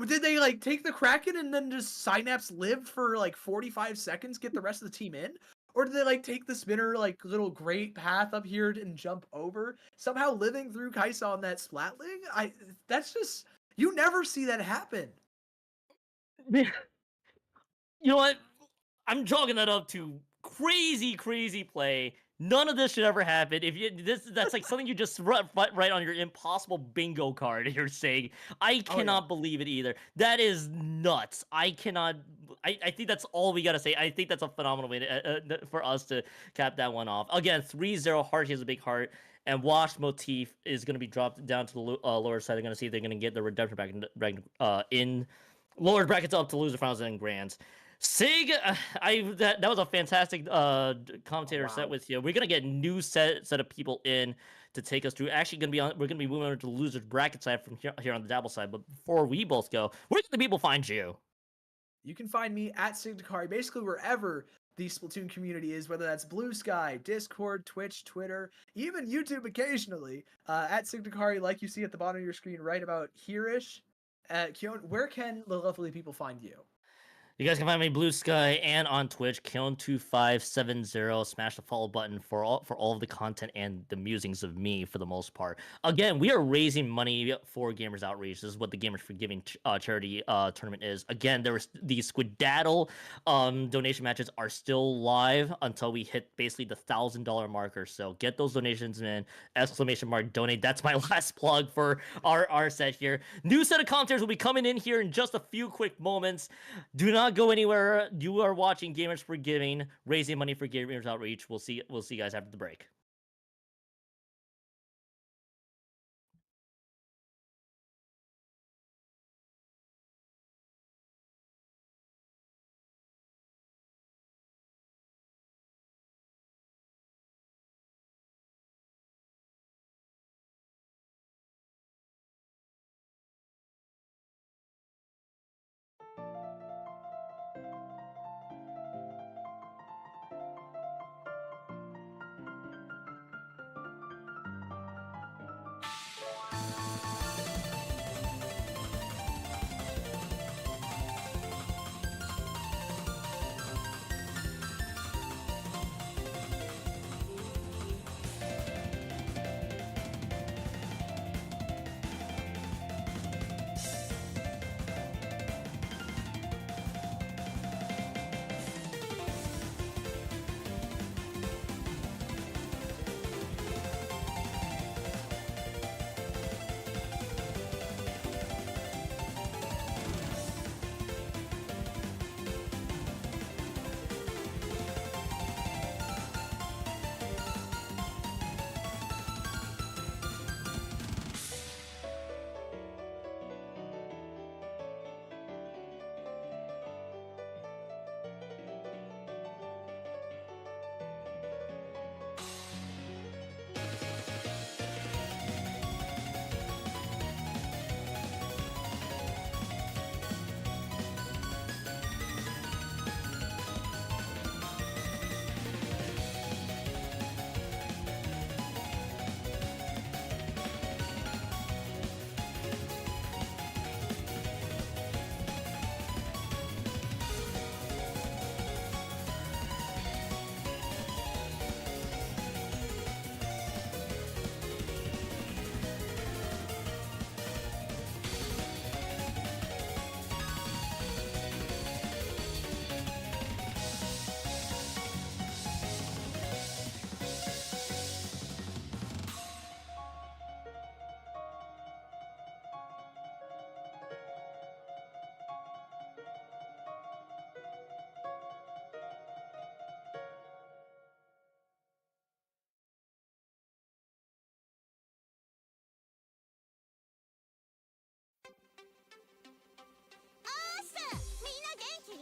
Did they like take the Kraken and then just Synapse live for like 45 seconds, get the rest of the team in? Or did they like take the spinner like little great path up here and jump over? Somehow living through Kaisa on that Splatling? That's just, you never see that happen. You know what? I'm chalking that up to crazy play. None of this should ever happen. That's like something you just write on your impossible bingo card. You're saying, I cannot believe it either. That is nuts. I cannot. I think that's all we gotta say. I think that's a phenomenal way for us to cap that one off. Again, 3-0. Harshy has a big heart, and Wash Motif is gonna be dropped down to the lower side. They're gonna see if they're gonna get the redemption back in lower brackets up to loser finals and grands. Sig, that was a fantastic commentator set with you. We're gonna get new set of people in to take us through. Actually, we're gonna be moving over to the losers bracket side from here on the Dapple side. But before we both go, where can the people find you? You can find me at Sigdakari, basically wherever the Splatoon community is, whether that's Blue Sky, Discord, Twitch, Twitter, even YouTube occasionally. At Sigdakari, like you see at the bottom of your screen, right about here-ish. Keon, where can the lovely people find you? You guys can find me Blue Sky and on Twitch, Keon2570. Smash the follow button for all of the content and the musings of me for the most part. Again, we are raising money for Gamers Outreach. This is what the Gamers for Giving charity tournament is. Again, there was these Squadaddle donation matches are still live until we hit basically the $1,000 marker. So get those donations in! ! Donate. That's my last plug for our set here. New set of commentators will be coming in here in just a few quick moments. Do not go anywhere. You are watching Gamers for Giving, raising money for Gamers Outreach. We'll see you guys after the break.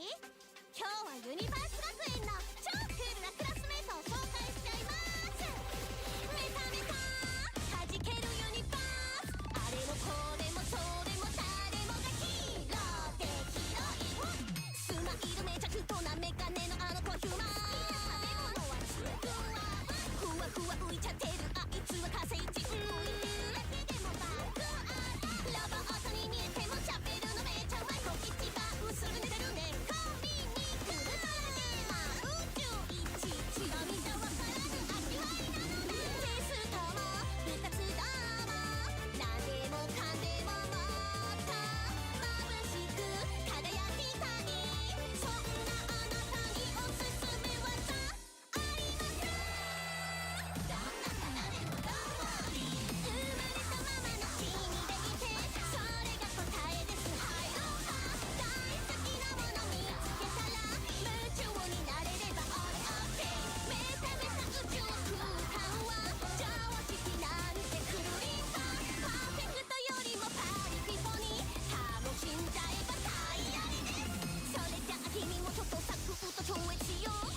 今日はユニバース学園の超クールなクラスメートを紹介しちゃいます。メタメタ弾けるユニバース、あれもこれもそれも誰もがヒーローでヒロイン、スマイルめちゃくとなメガネのあの子ヒューマン、好きな食べ物はちくわぶ、ふわふわ浮いちゃってるあいつは火星人、浮いてるだけでもバックアップ、ロボットに見えてもしゃべるのめちゃうまい子一番すぐ寝れるね、コンビニウルトラゲーマー宇宙一血のみじゃわからぬ味わいなのね、テストも部活動も何でもかんでももっと眩しく輝きたい、そんなあなたにおすすめ技ありますか、どんな方でもどうも生まれたままの君でいて、それが答えです、はいローハ大好きなもの見つけたら夢中になれればオールオッケー、メタメタ宇宙空間は常識なんてくるりんぱ、パーフェクトよりもパリピポに楽しんじゃえば大ありです、それじゃあ君もちょっとサクッと超越しよう、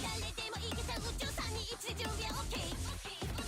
誰でもいけちゃう宇宙321で準備は OK、ちょっと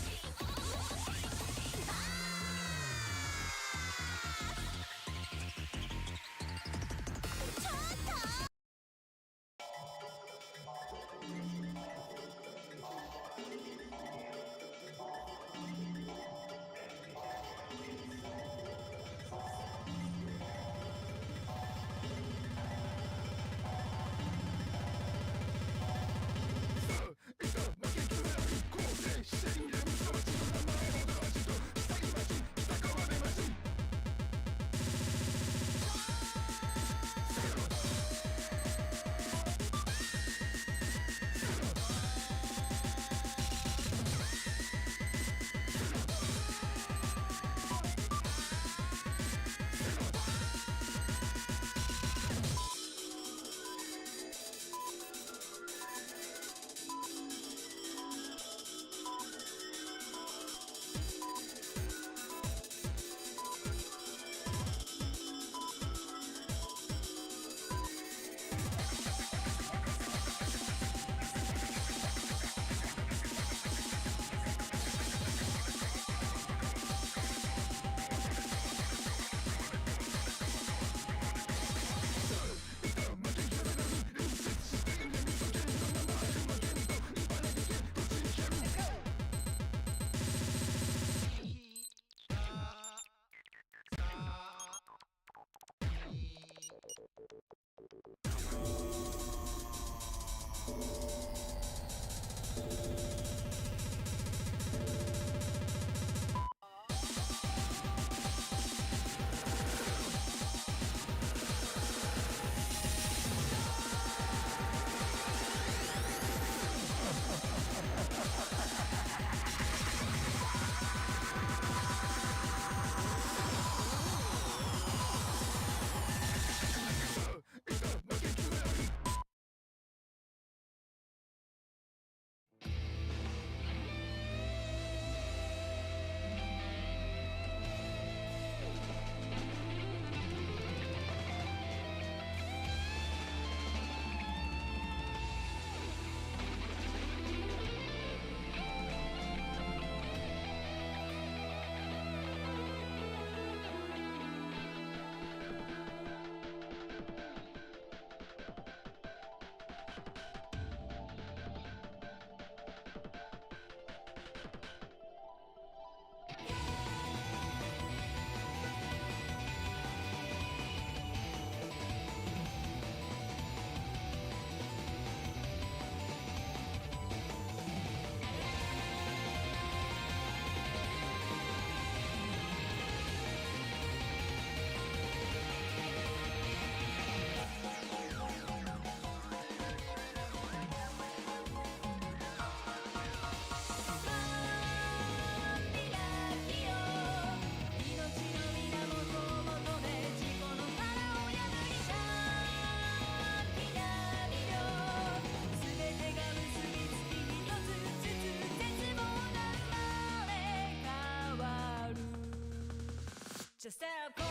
じゃあさあ心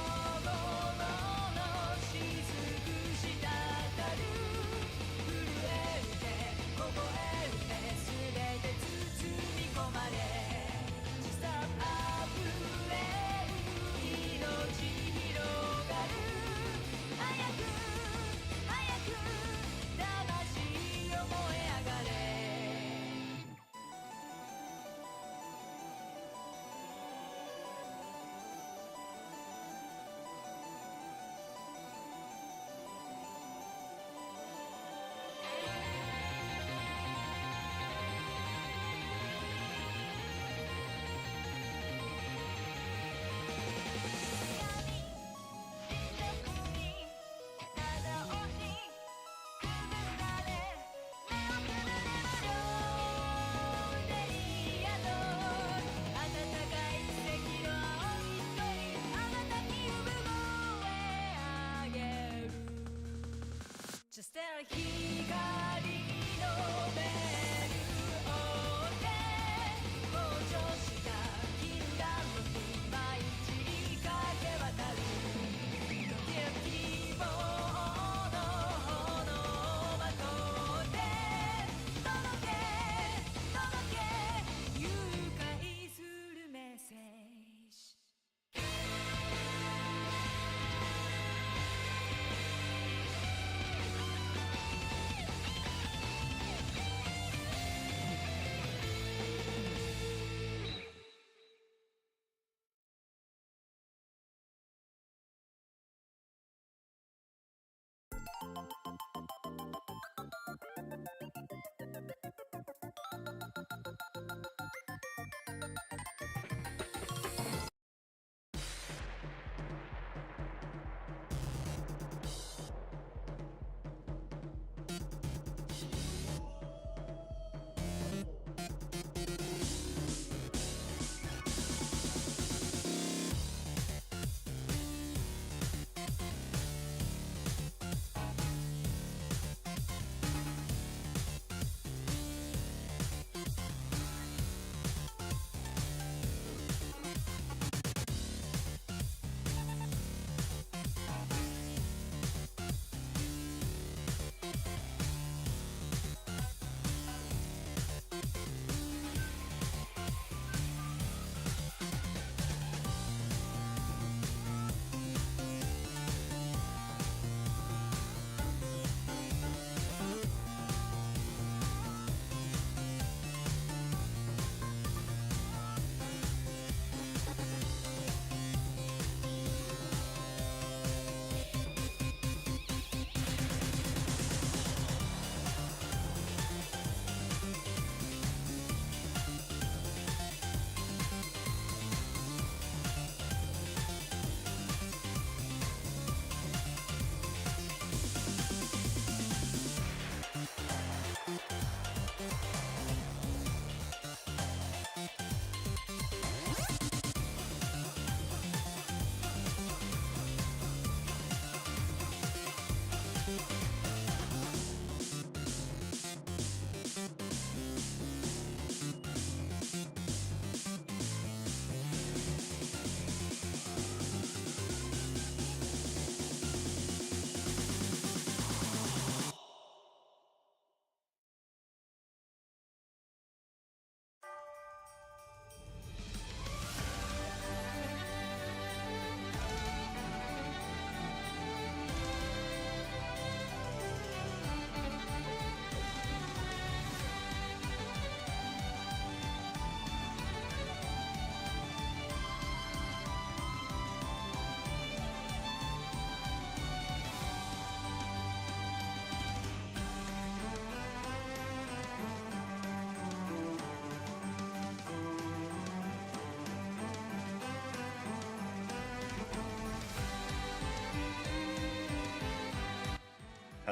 のし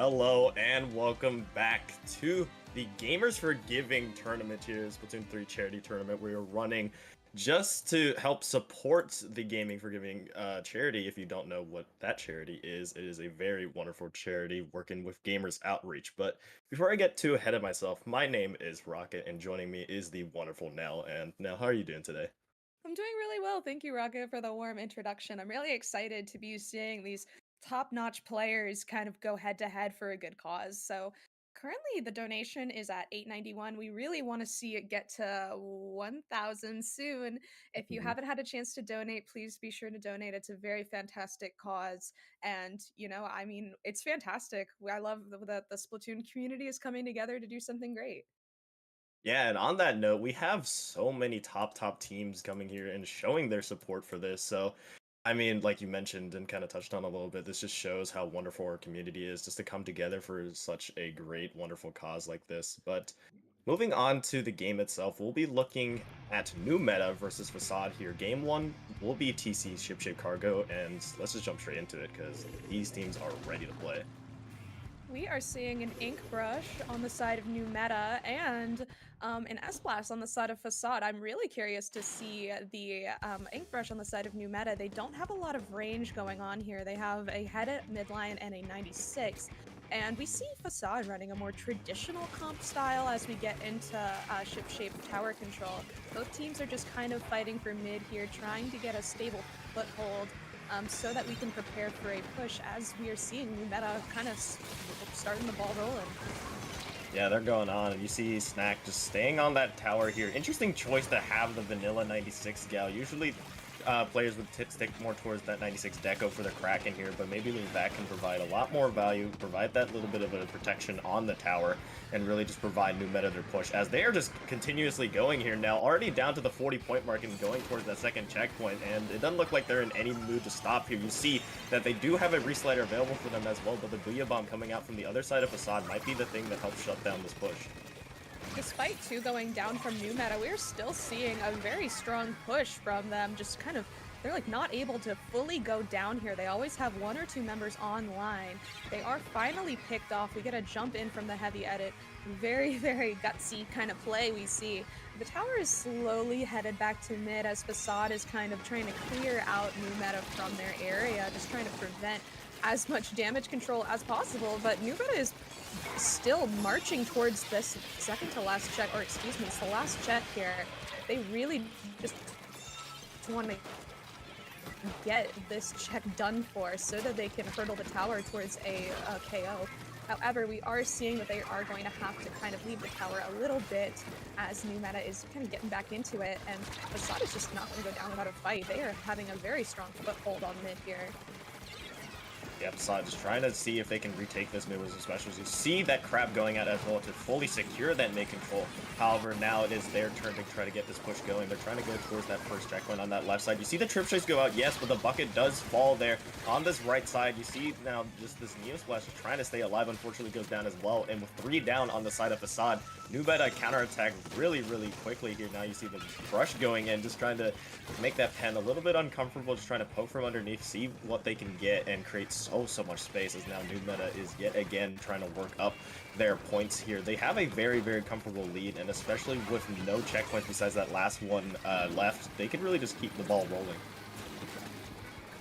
Hello and welcome back to the Gamers for Giving tournament here, Splatoon 3 charity tournament we are running just to help support the Gaming for Giving charity. If you don't know what that charity is, it is a very wonderful charity working with gamers outreach. But before I get too ahead of myself, my name is Rocket and joining me is the wonderful Nell. And Nell, how are you doing today? I'm doing really well. Thank you, Rocket, for the warm introduction. I'm really excited to be seeing these top-notch players kind of go head-to-head for a good cause. So currently the donation is at 891. We really want to see it get to 1,000 soon. If you Mhm. haven't had a chance to donate, please be sure to donate. It's a very fantastic cause. And, I mean, it's fantastic. I love that the Splatoon community is coming together to do something great. Yeah, and on that note, we have so many top teams coming here and showing their support for this. So, I mean, like you mentioned and kind of touched on a little bit, this just shows how wonderful our community is just to come together for such a great, wonderful cause like this. But moving on to the game itself, we'll be looking at New Meta versus Facade here. Game one will be TC Shipshape Cargo, and let's just jump straight into it because these teams are ready to play. We are seeing an Ink Brush on the side of New Meta and an S-Blast on the side of Facade. I'm really curious to see the Ink Brush on the side of New Meta. They don't have a lot of range going on here. They have a head at midline and a 96. And we see Facade running a more traditional comp style as we get into ship-shape tower control. Both teams are just kind of fighting for mid here, trying to get a stable foothold so that we can prepare for a push as we are seeing New Meta kind of starting the ball rolling. Yeah, they're going on, and you see Snack just staying on that tower here. Interesting choice to have the vanilla 96 gal. Usually players would stick more towards that 96 deco for the Kraken here, but maybe that can provide a lot more value, provide that little bit of a protection on the tower, and really just provide New Meta their push, as they are just continuously going here now, already down to the 40-point mark and going towards that second checkpoint, and it doesn't look like they're in any mood to stop here. You see that they do have a reslider available for them as well, but the Booyah Bomb coming out from the other side of Facade might be the thing that helps shut down this push. Despite 2 going down from New Meta, we're still seeing a very strong push from them. Just kind of, they're like not able to fully go down here. They always have 1 or 2 members online. They are finally picked off. We get a jump in from the heavy edit. Very, very gutsy kind of play we see. The tower is slowly headed back to mid as Facade is kind of trying to clear out New Meta from their area, just trying to prevent as much damage control as possible, but New Meta is still marching towards this second to last check, or excuse me, it's the last check here. They really just want to get this check done for so that they can hurdle the tower towards a KO. However, we are seeing that they are going to have to kind of leave the tower a little bit as New Meta is kind of getting back into it, and Facade is just not going to go down without a fight. They are having a very strong foothold on mid here. Yeah, Facade just trying to see if they can retake this mid with the specials. You see that Crab going out as well to fully secure that mid control. However, now it is their turn to try to get this push going. They're trying to go towards that first checkpoint on that left side. You see the trip chase go out, yes, but the bucket does fall there. On this right side, you see now just this Neo Splash trying to stay alive, unfortunately goes down as well. And with 3 down on the side of Facade, New Meta counterattack really quickly here. Now you see the Brush going in, just trying to make that pen a little bit uncomfortable, just trying to poke from underneath, see what they can get, and create so much space, as now New Meta is yet again trying to work up their points here. They have a very comfortable lead, and especially with no checkpoints besides that last one left, they can really just keep the ball rolling.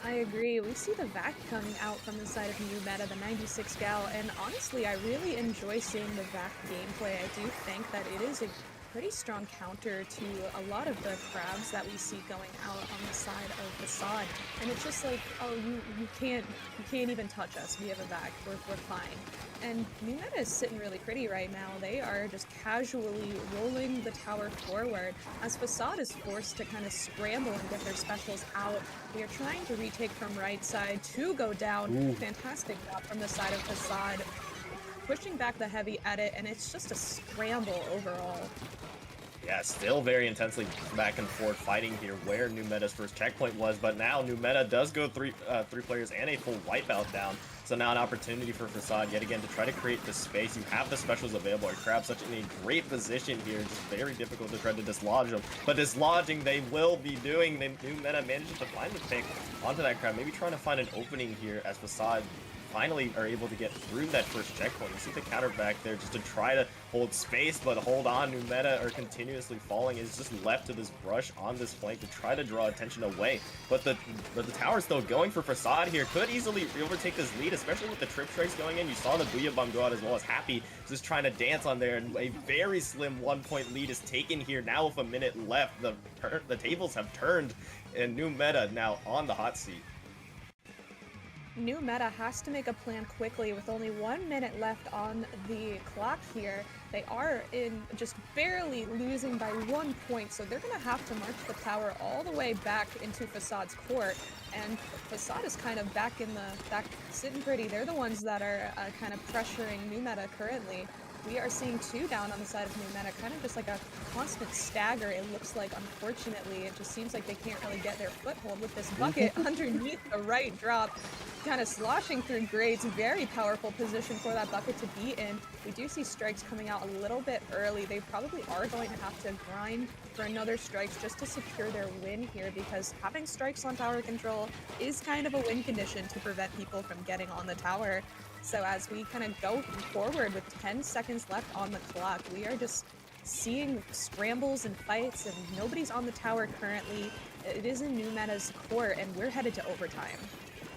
I agree. We see the VAC coming out from the side of New Meta, the 96 gal, and honestly, I really enjoy seeing the VAC gameplay. I do think that it is a pretty strong counter to a lot of the crabs that we see going out on the side of Facade. And it's just like, oh, you can't even touch us. We have a VAC. We're fine. And New Meta is sitting really pretty right now. They are just casually rolling the tower forward as Facade is forced to kind of scramble and get their specials out. We are trying to retake from right side to go down. Ooh. Fantastic job from the side of Facade, pushing back the heavy edit, and it's just a scramble overall. Yeah, still very intensely back and forth fighting here where New Meta's first checkpoint was, but now New Meta does go three players and a full wipeout down. So now an opportunity for Facade yet again to try to create the space. You have the specials available. Crab's such in a great position here, just very difficult to try to dislodge them. But dislodging they will be doing. The New Meta manages to find the pick onto that Crab, maybe trying to find an opening here as Facade finally are able to get through that first checkpoint. You see the counter back there just to try to hold space, but hold on. New Meta are continuously falling. Is just left to this brush on this flank to try to draw attention away. But the tower's still going for Facade here. Could easily overtake this lead, especially with the trip strikes going in. You saw the Booyah Bomb go out as well as Happy just trying to dance on there, and a very slim 1-point lead is taken here. Now with a minute left, the tables have turned, and New Meta now on the hot seat. New Meta has to make a plan quickly with only 1 minute left on the clock here. They are in just barely losing by 1 point, so they're going to have to march the tower all the way back into Facade's court. And Facade is kind of back sitting pretty. They're the ones that are kind of pressuring New Meta currently. We are seeing 2 down on the side of New Meta, kind of just like a constant stagger, it looks like, unfortunately. It just seems like they can't really get their foothold with this bucket underneath the right drop, kind of sloshing through grades. Very powerful position for that bucket to be in. We do see strikes coming out a little bit early. They probably are going to have to grind for another strikes just to secure their win here, because having strikes on tower control is kind of a win condition to prevent people from getting on the tower. So as we kind of go forward with 10 seconds left on the clock, we are just seeing scrambles and fights, and nobody's on the tower currently. It is in New Meta's court, and we're headed to overtime.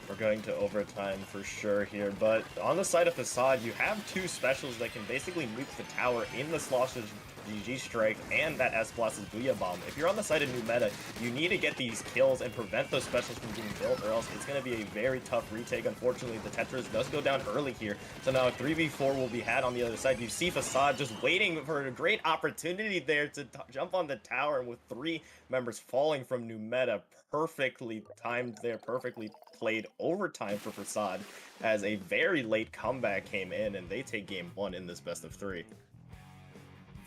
We're going to overtime for sure here, but on the side of Facade, you have 2 specials that can basically nuke the tower in the Slosh's GG Strike and that S-Blast's Booyah Bomb. If you're on the side of New Meta, you need to get these kills and prevent those specials from being built, or else it's going to be a very tough retake. Unfortunately, the Tetris does go down early here, so now a 3v4 will be had on the other side. You see Facade just waiting for a great opportunity there to jump on the tower, and with 3 members falling from New Meta, perfectly timed there, perfectly played overtime for Facade, as a very late comeback came in, and they take game 1 in this best of 3.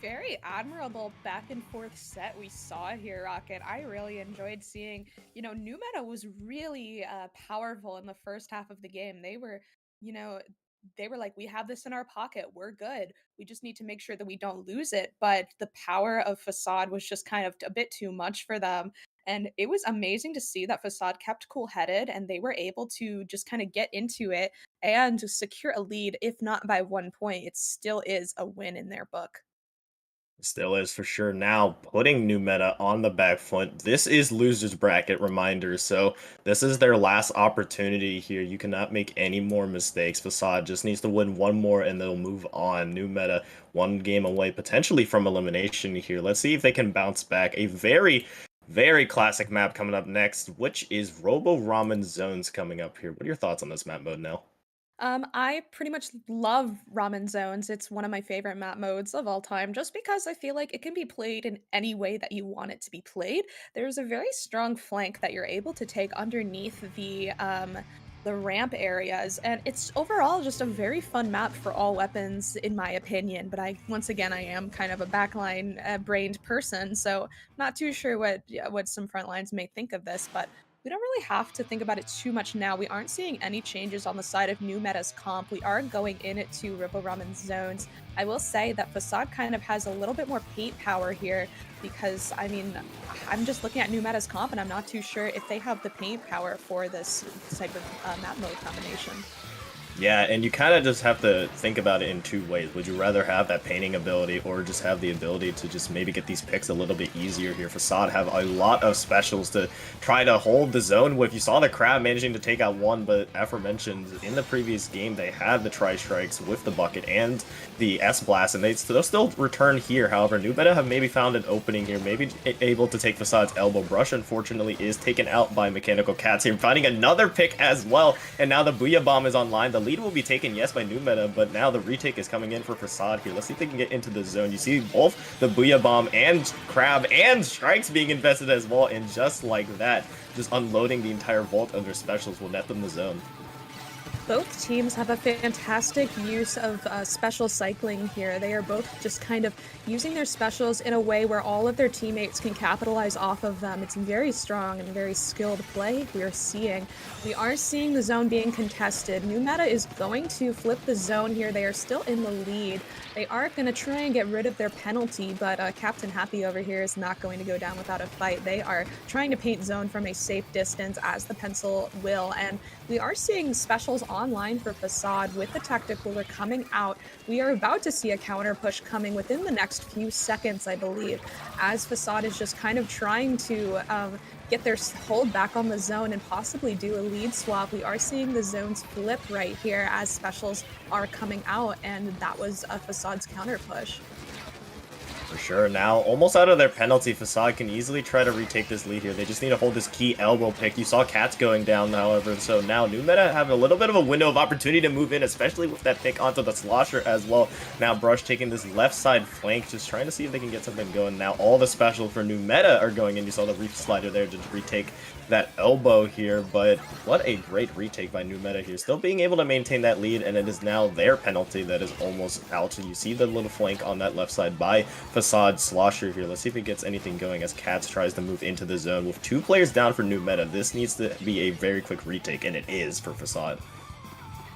Very admirable back and forth set we saw here, Rocket. I really enjoyed seeing, New Meta was really powerful in the first half of the game. They were like, we have this in our pocket, we're good. We just need to make sure that we don't lose it. But the power of Facade was just kind of a bit too much for them. And it was amazing to see that Facade kept cool-headed, and they were able to just kind of get into it and secure a lead. If not by 1 point, it still is a win in their book. Still is for sure. Now putting New Meta on the back foot. This is losers bracket reminder, so this is their last opportunity here. You cannot make any more mistakes. Facade just needs to win 1 more and they'll move on. New Meta 1 game away potentially from elimination here. Let's see if they can bounce back. A very classic map coming up next, which is Robo Ramen Zones coming up here. What are your thoughts on this map mode now? I pretty much love Ramen Zones. It's one of my favorite map modes of all time, just because I feel like it can be played in any way that you want it to be played. There's a very strong flank that you're able to take underneath the ramp areas, and it's overall just a very fun map for all weapons, in my opinion. But once again, I am kind of a backline brained person, so not too sure what some front lines may think of this, but we don't really have to think about it too much now. We aren't seeing any changes on the side of New Meta's comp. We are going in it to Robo Ramen Zones. I will say that Facade kind of has a little bit more paint power here, because, I'm just looking at New Meta's comp, and I'm not too sure if they have the paint power for this type of map mode combination. Yeah, and you kind of just have to think about it in 2 ways. Would you rather have that painting ability, or just have the ability to just maybe get these picks a little bit easier here? Facade have a lot of specials to try to hold the zone with. You saw the Crab managing to take out 1, but aforementioned, in the previous game, they had the Tri-Strikes with the Bucket and the S-Blast, and they'll still return here. However, New Meta have maybe found an opening here, maybe able to take Facade's Elbow Brush. Unfortunately, is taken out by Mechanical Cats here, finding another pick as well, and now the Booyah Bomb is online. The lead will be taken, yes, by New Meta, but now the retake is coming in for Facade here. Let's see if they can get into the zone. You see both the Booyah Bomb and Crab and Strikes being invested as well, and just like that, just unloading the entire vault of their specials will net them the zone. Both teams have a fantastic use of special cycling here. They are both just kind of using their specials in a way where all of their teammates can capitalize off of them. It's very strong and very skilled play we are seeing. We are seeing the zone being contested. New Meta is going to flip the zone here. They are still in the lead. They are going to try and get rid of their penalty, but Captain Happy over here is not going to go down without a fight. They are trying to paint zone from a safe distance, as the pencil will, and we are seeing specials on online for Facade with the Tacticooler coming out. We are about to see a counter push coming within the next few seconds, I believe, as Facade is just kind of trying to get their hold back on the zone and possibly do a lead swap. We are seeing the zones flip right here as specials are coming out, and that was a Facade's counter push. For sure. Now, almost out of their penalty, Facade can easily try to retake this lead here. They just need to hold this key elbow pick. You saw Cats going down, however, so now New Meta have a little bit of a window of opportunity to move in, especially with that pick onto the Slosher as well. Now, Brush taking this left side flank, just trying to see if they can get something going. Now, all the special for New Meta are going in. You saw the Reef Slider there to retake that elbow here, but what a great retake by New Meta here. Still being able to maintain that lead, and it is now their penalty that is almost out. So you see the little flank on that left side by Facade Slosher here. Let's see if it gets anything going as Cats tries to move into the zone. With 2 players down for New Meta, this needs to be a very quick retake, and it is for Facade.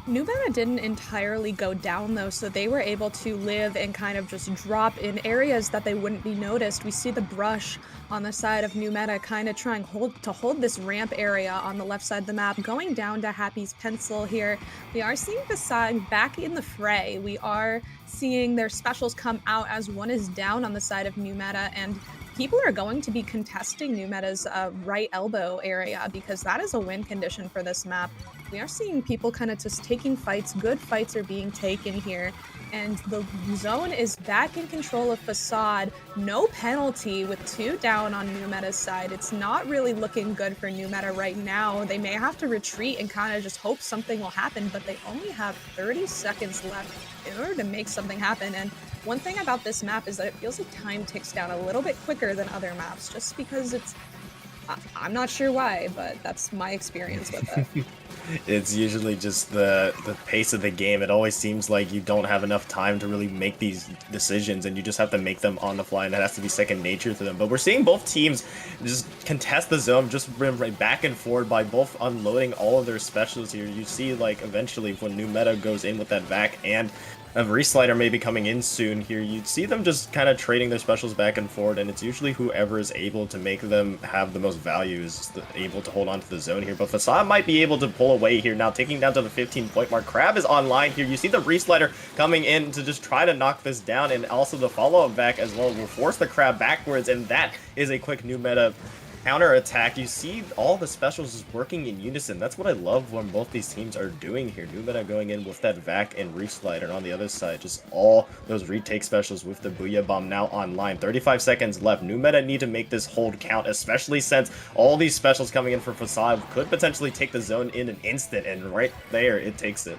New Meta didn't entirely go down though, so they were able to live and kind of just drop in areas that they wouldn't be noticed. We see the Brush on the side of New Meta kind of trying to hold this ramp area on the left side of the map, going down to Happy's Pencil here. We are seeing Facade back in the fray. We are seeing their specials come out as one is down on the side of New Meta, and people are going to be contesting New Meta's right elbow area because that is a win condition for this map. We are seeing people kind of just taking fights. Good fights are being taken here. And the zone is back in control of Facade. No penalty with 2 down on New Meta's side. It's not really looking good for New Meta right now. They may have to retreat and kind of just hope something will happen, but they only have 30 seconds left in order to make something happen. And one thing about this map is that it feels like time ticks down a little bit quicker than other maps, just because I'm not sure why, but that's my experience with it. It's usually just the pace of the game. It always seems like you don't have enough time to really make these decisions, and you just have to make them on the fly, and that has to be second nature to them. But we're seeing both teams just contest the zone, just right back and forward by both unloading all of their specials here. You see, like, eventually when New Meta goes in with that vac and a Reslider may be coming in soon here, you'd see them just kind of trading their specials back and forth, and it's usually whoever is able to make them have the most value is able to hold on to the zone here. But Facade might be able to pull away here now, taking down to the 15-point mark. Crab is online here. You see the Reslider coming in to just try to knock this down, and also the follow-up back as well will force the Crab backwards, and that is a quick New Meta counter attack. You see all the specials just working in unison. That's what I love when both these teams are doing here. New Meta going in with that vac and Reef Slider, and on the other side, just all those retake specials with the Booyah Bomb now online. 35 seconds left. New Meta need to make this hold count, especially since all these specials coming in for Facade could potentially take the zone in an instant, and right there, it takes it.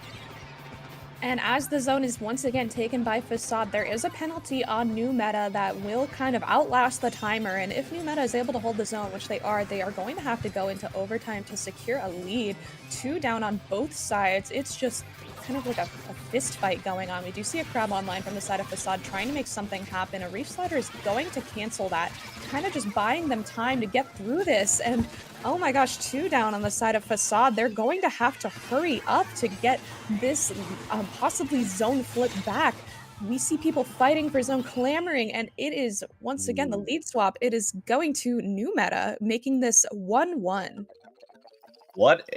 And as the zone is once again taken by Facade, there is a penalty on New Meta that will kind of outlast the timer. And if New Meta is able to hold the zone, which they are going to have to go into overtime to secure a lead. 2 down on both sides. It's just kind of like a fist fight going on. We do see a Crab online from the side of Facade trying to make something happen. A Reef Slider is going to cancel that, kind of just buying them time to get through this. And oh my gosh, 2 down on the side of Facade. They're going to have to hurry up to get this possibly zone flip back. We see people fighting for zone, clamoring, and it is once again the lead swap. It is going to New Meta, making this 1-1. What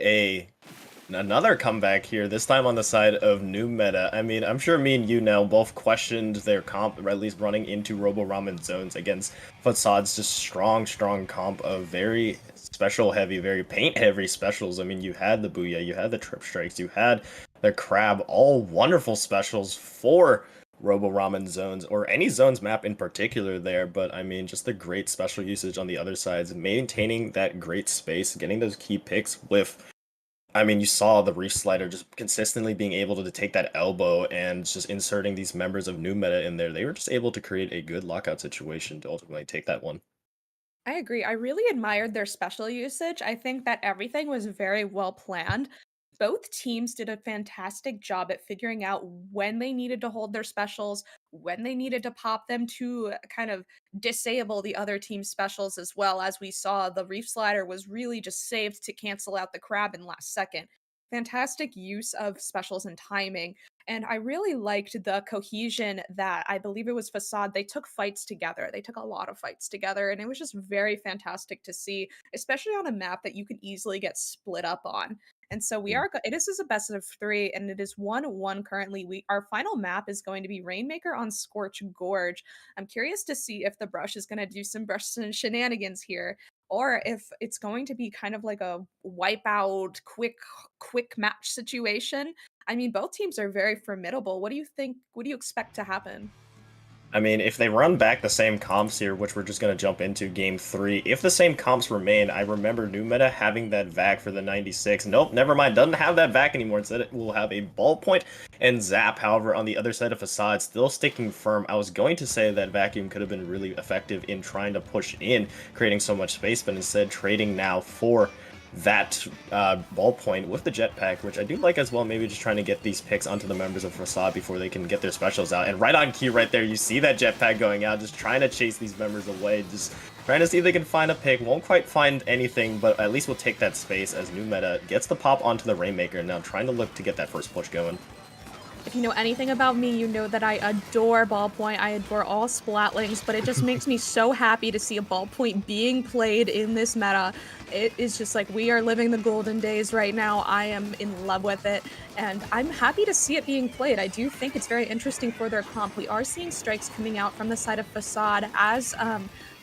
another comeback here, this time on the side of New Meta. I mean, I'm sure me and you now both questioned their comp, or at least running into Robo Ramen zones against Facade's just strong comp of very special heavy, very paint heavy specials. I mean, you had the Booyah, you had the Trip Strikes, you had the Crab, all wonderful specials for Robo Ramen zones, or any zones map in particular there. But I mean, just the great special usage on the other sides, maintaining that great space, getting those key picks with, I mean, you saw the Reef Slider just consistently being able to take that elbow and just inserting these members of New Meta in there. They were just able to create a good lockout situation to ultimately take that one. I agree. I really admired their special usage. I think that everything was very well planned. Both teams did a fantastic job at figuring out when they needed to hold their specials, when they needed to pop them to kind of disable the other team's specials as well. As we saw, the Reef Slider was really just saved to cancel out the Crab in last second. fantastic use of specials and timing. And I really liked the cohesion that I believe it was Facade. They took fights together. They took a lot of fights together, and it was just very fantastic to see, especially on a map that you could easily get split up on. And so we are. This is a best of three, and it is 1-1 currently. Our final map is going to be Rainmaker on Scorch Gorge. I'm curious to see if the Brush is going to do some brush shenanigans here, or if it's going to be kind of like a wipeout, quick match situation. I mean, both teams are very formidable. What do you think? What do you expect to happen? I mean, if they run back the same comps here, which we're just going to jump into game 3, if the same comps remain, I remember New Meta having that vac for the 96. Nope, never mind, doesn't have that vac anymore. Instead, it will have a ballpoint and zap. However, on the other side of Facade, still sticking firm. I was going to say that vacuum could have been really effective in trying to push in, creating so much space, but instead trading now for that ballpoint with the jetpack, which I do like as well. Maybe just trying to get these picks onto the members of Facade before they can get their specials out. And right on cue right there, you see that jetpack going out, just trying to chase these members away, just trying to see if they can find a pick. Won't quite find anything, but at least we'll take that space as New Meta gets the pop onto the Rainmaker, now trying to look to get that first push going. If you know anything about me, you know that I adore ballpoint. I adore all Splatlings, but it just makes me so happy to see a ballpoint being played in this meta. It is just like we are living the golden days right now. I am in love with it, and I'm happy to see it being played. I do think it's very interesting for their comp. We are seeing strikes coming out from the side of Facade as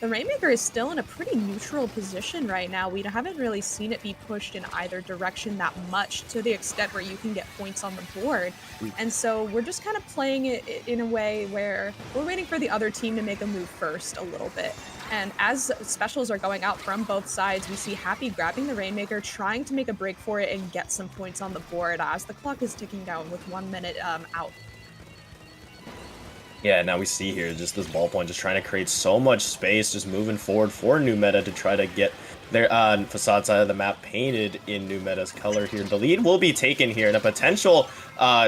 the Rainmaker is still in a pretty neutral position right now. We haven't really seen it be pushed in either direction that much, to the extent where you can get points on the board. And so we're just kind of playing it in a way where we're waiting for the other team to make a move first a little bit. And as specials are going out from both sides, we see Happy grabbing the Rainmaker, trying to make a break for it and get some points on the board as the clock is ticking down with 1 minute out. Yeah, now we see here just this ballpoint just trying to create so much space, just moving forward for New Meta to try to get their Facade side of the map painted in New Meta's color here. The lead will be taken here and a potential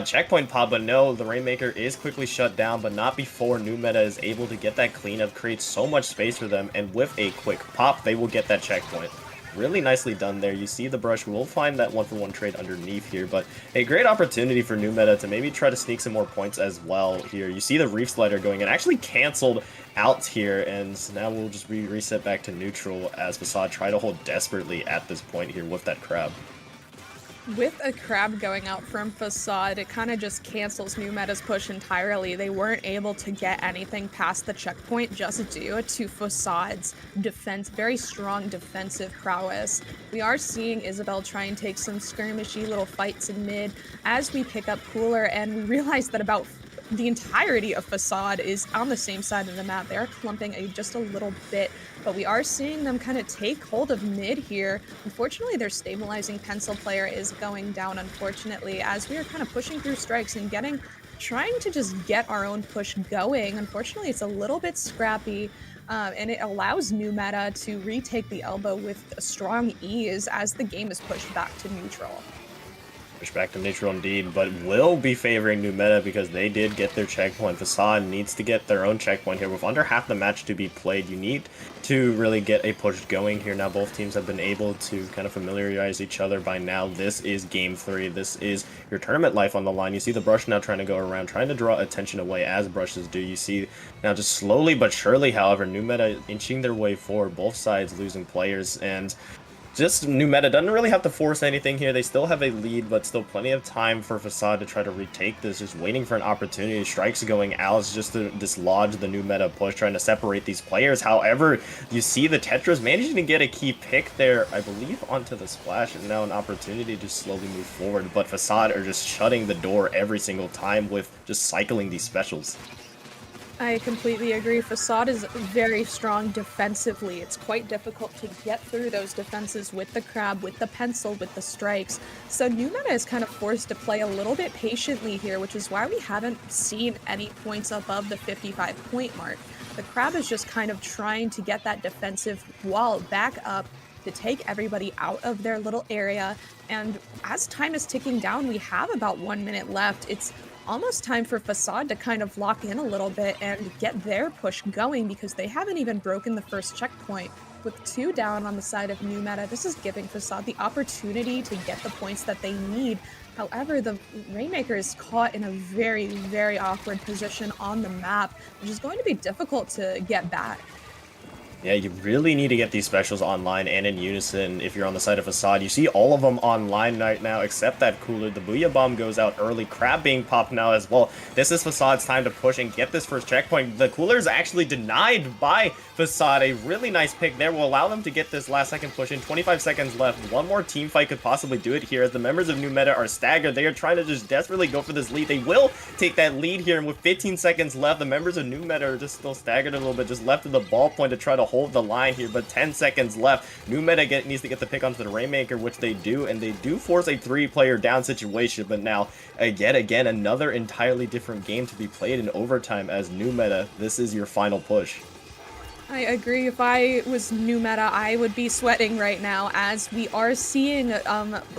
checkpoint pop, but no, the Rainmaker is quickly shut down, but not before New Meta is able to get that cleanup, create so much space for them, and with a quick pop, they will get that checkpoint. Really nicely done there. You see the Brush. We'll find that 1-for-1 trade underneath here, but a great opportunity for New Meta to maybe try to sneak some more points as well here. You see the Reef Slider going and actually canceled out here, and now we'll just reset back to neutral as Facade try to hold desperately at this point here with that crab. With a crab going out from Facade, it kind of just cancels New Meta's push entirely. They weren't able to get anything past the checkpoint just due to Facade's defense, very strong defensive prowess. We are seeing Isabel try and take some skirmishy little fights in mid as we pick up Cooler, and we realize that about the entirety of Facade is on the same side of the map. They're clumping just a little bit, but we are seeing them kind of take hold of mid here. Unfortunately, their stabilizing pencil player is going down, unfortunately, as we are kind of pushing through strikes and trying to just get our own push going. Unfortunately, it's a little bit scrappy, and it allows New Meta to retake the elbow with a strong ease as the game is pushed back to neutral. Push back to neutral indeed, but will be favoring New Meta because they did get their checkpoint. Facade needs to get their own checkpoint here. With under half the match to be played, you need to really get a push going here. Now both teams have been able to kind of familiarize each other by now. This is game 3. This is your tournament life on the line. You see the Brush now trying to go around, trying to draw attention away as Brushes do. You see now just slowly but surely, however, New Meta inching their way forward, both sides losing players, and just New Meta doesn't really have to force anything here. They still have a lead, but still plenty of time for Facade to try to retake this. Just waiting for an opportunity. Strikes going out just to dislodge the New Meta push, trying to separate these players. However, you see the Tetras managing to get a key pick there, I believe, onto the splash, and now an opportunity to slowly move forward. But Facade are just shutting the door every single time with just cycling these specials. I completely agree. Facade is very strong defensively. It's quite difficult to get through those defenses with the crab, with the pencil, with the strikes. So New Meta is kind of forced to play a little bit patiently here, which is why we haven't seen any points above the 55-point mark. The crab is just kind of trying to get that defensive wall back up to take everybody out of their little area. And as time is ticking down, we have about 1 minute left. It's almost time for Facade to kind of lock in a little bit and get their push going because they haven't even broken the first checkpoint. with 2 down on the side of New Meta. This is giving Facade the opportunity to get the points that they need. However, the Rainmaker is caught in a very, very awkward position on the map, which is going to be difficult to get back. Yeah, you really need to get these specials online and in unison if you're on the side of Facade. You see all of them online right now, except that Cooler. The Booyah Bomb goes out early. Crab being popped now as well. This is Facade's time to push and get this first checkpoint. The Cooler is actually denied by Facade. A really nice pick there will allow them to get this last second push in. 25 seconds left. One more team fight could possibly do it here as the members of New Meta are staggered. They are trying to just desperately go for this lead. They will take that lead here, and with 15 seconds left, the members of New Meta are just still staggered a little bit, just left of the ballpoint to try to hold the line here, but 10 seconds left. New Meta needs to get the pick onto the Rainmaker, which they do, and they do force a 3-player down situation, but now, yet again, another entirely different game to be played in overtime as New Meta. This is your final push. I agree. If I was New Meta, I would be sweating right now as we are seeing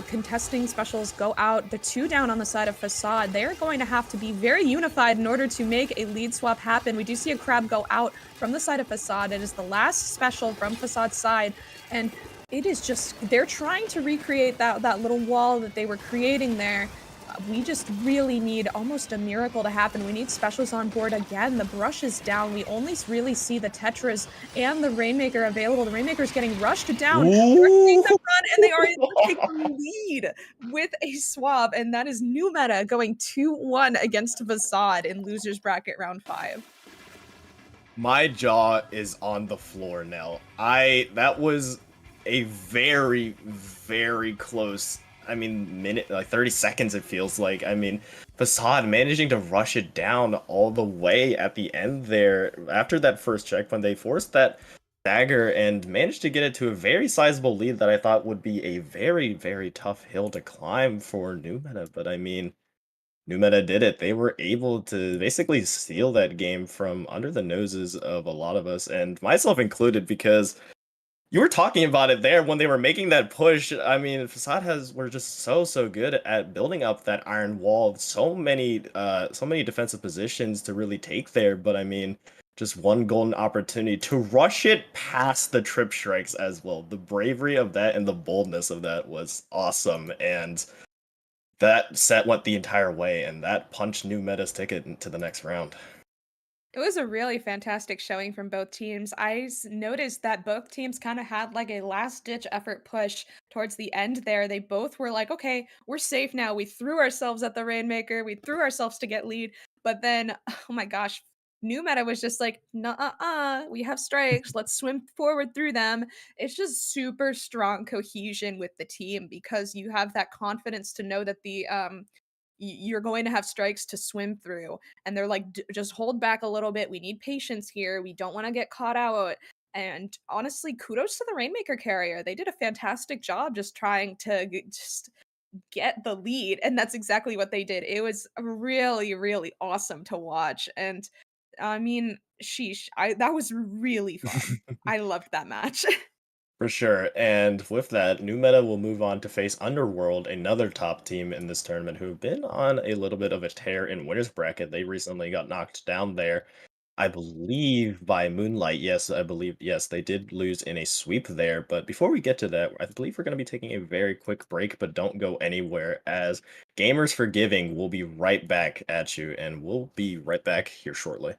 contesting specials go out. The 2 down on the side of Facade. They are going to have to be very unified in order to make a lead swap happen. We do see a Crab go out from the side of Facade. It is the last special from Facade's side, and it is just, they're trying to recreate that little wall that they were creating there. We just really need almost a miracle to happen. We need specials on board again. The brush is down. We only really see the Tetras and the Rainmaker available. The Rainmaker's getting rushed down. They're taking the front, and they are able to take the lead with a swap, and that is New Meta going 2-1 against Facade in losers bracket round 5. My jaw is on the floor now. That was a very, very close, I mean, minute, like 30 seconds it feels like. I mean, Facade managing to rush it down all the way at the end there. After that first checkpoint, they forced that dagger and managed to get it to a very sizable lead that I thought would be a very, very tough hill to climb for New Meta. But I mean, New Meta did it. They were able to basically steal that game from under the noses of a lot of us, and myself included, because you were talking about it there when they were making that push. I mean, were just so good at building up that iron wall. So many defensive positions to really take there, but I mean, just one golden opportunity to rush it past the trip strikes as well. The bravery of that and the boldness of that was awesome, and that set went the entire way, and that punched New Meta's ticket into the next round. It was a really fantastic showing from both teams. Noticed that both teams kind of had like a last ditch effort push towards the end there. They both were like, okay, we're safe now. We threw ourselves at the Rainmaker. We threw ourselves to get lead. But then, oh my gosh, New Meta was just like, nah, we have strikes. Let's swim forward through them. It's just super strong cohesion with the team because you have that confidence to know that you're going to have strikes to swim through, and they're like, just hold back a little bit. We need patience here. We don't want to get caught out. And honestly, kudos to the Rainmaker carrier. They did a fantastic job just trying to just get the lead, and that's exactly what they did. It was really, really awesome to watch. And I mean, sheesh, that was really fun. I loved that match. For sure, and with that, New Meta will move on to face Underworld, another top team in this tournament who've been on a little bit of a tear in winner's bracket. They recently got knocked down there, I believe, by Moonlight. Yes, I believe, yes, they did lose in a sweep there. But before we get to that, I believe we're going to be taking a very quick break, but don't go anywhere, as Gamers for Giving will be right back at you, and we'll be right back here shortly.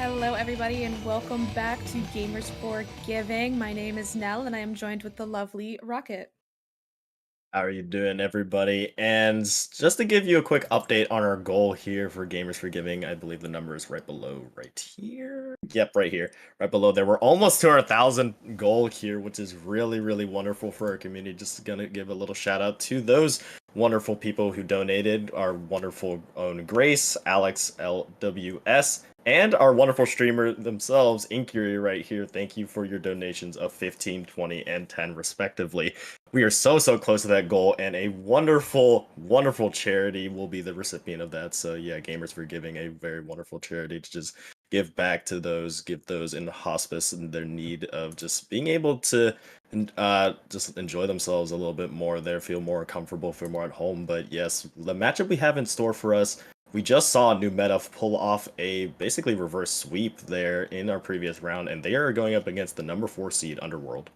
Hello, everybody, and welcome back to Gamers for Giving. My name is Nell, and I am joined with the lovely Rocket. How are you doing, everybody? And just to give you a quick update on our goal here for Gamers for Giving, I believe the number is right below, right here. Yep, right here, right below there. We're almost to our 1,000 goal here, which is really, really wonderful for our community. Just gonna give a little shout out to those wonderful people who donated. Our wonderful own Grace, Alex LWS, and our wonderful streamer themselves, Incurie, right here. Thank you for your donations of 15, 20, and 10 respectively. We are so close to that goal, and a wonderful charity will be the recipient of that. So yeah, Gamers for Giving, a very wonderful charity to just give back to those, give those in the hospice and their need of just being able to just enjoy themselves a little bit more there, feel more comfortable, feel more at home. But yes, the matchup we have in store for us, we just saw New Meta pull off a basically reverse sweep there in our previous round, and they are going up against the number 4 seed Underworld.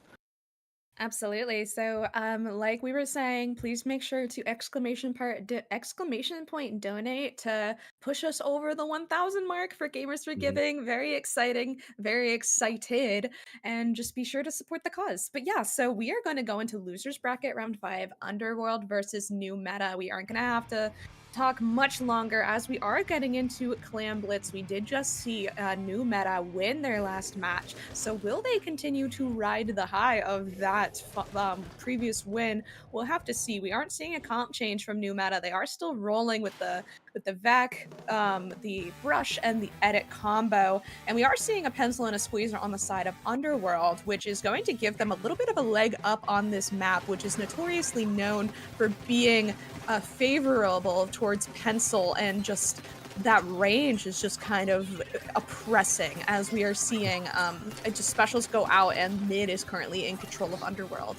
Absolutely. So, like we were saying, please make sure to exclamation point donate to push us over the 1,000 mark for Gamers for Giving. Very exciting, very excited, and just be sure to support the cause. But yeah, so we are going to go into losers bracket round 5, Underworld versus New Meta. We aren't going to have to talk much longer as we are getting into Clan Blitz. We did just see New Meta win their last match, so will they continue to ride the high of that previous win? We'll have to see. We aren't seeing a comp change from New Meta. They are still rolling with the vac, the brush, and the edit combo, and we are seeing a pencil and a squeezer on the side of Underworld, which is going to give them a little bit of a leg up on this map, which is notoriously known for being favorable towards pencil, and just that range is just kind of oppressing as we are seeing just specials go out, and mid is currently in control of Underworld.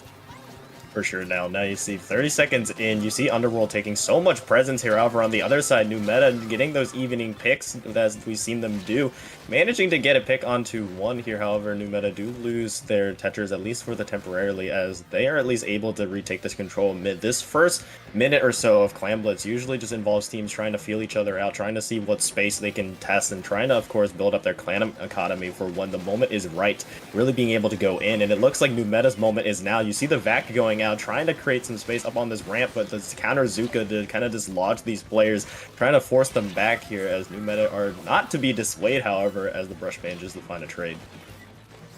For sure. Now you see 30 seconds in, you see Underworld taking so much presence here. However, on the other side, New Meta getting those evening picks as we've seen them do, managing to get a pick onto one here. However, New Meta do lose their Tetris, at least for the temporarily, as they are at least able to retake this control mid. This first minute or so of Clan Blitz usually just involves teams trying to feel each other out, trying to see what space they can test, and trying to, of course, build up their clan economy for when the moment is right, really being able to go in. And it looks like New Meta's moment is now. You see the vac going out, trying to create some space up on this ramp, but the counter Zuka to kind of dislodge these players, trying to force them back here, as New Meta are not to be dissuaded, however, as the brush manages to find a trade.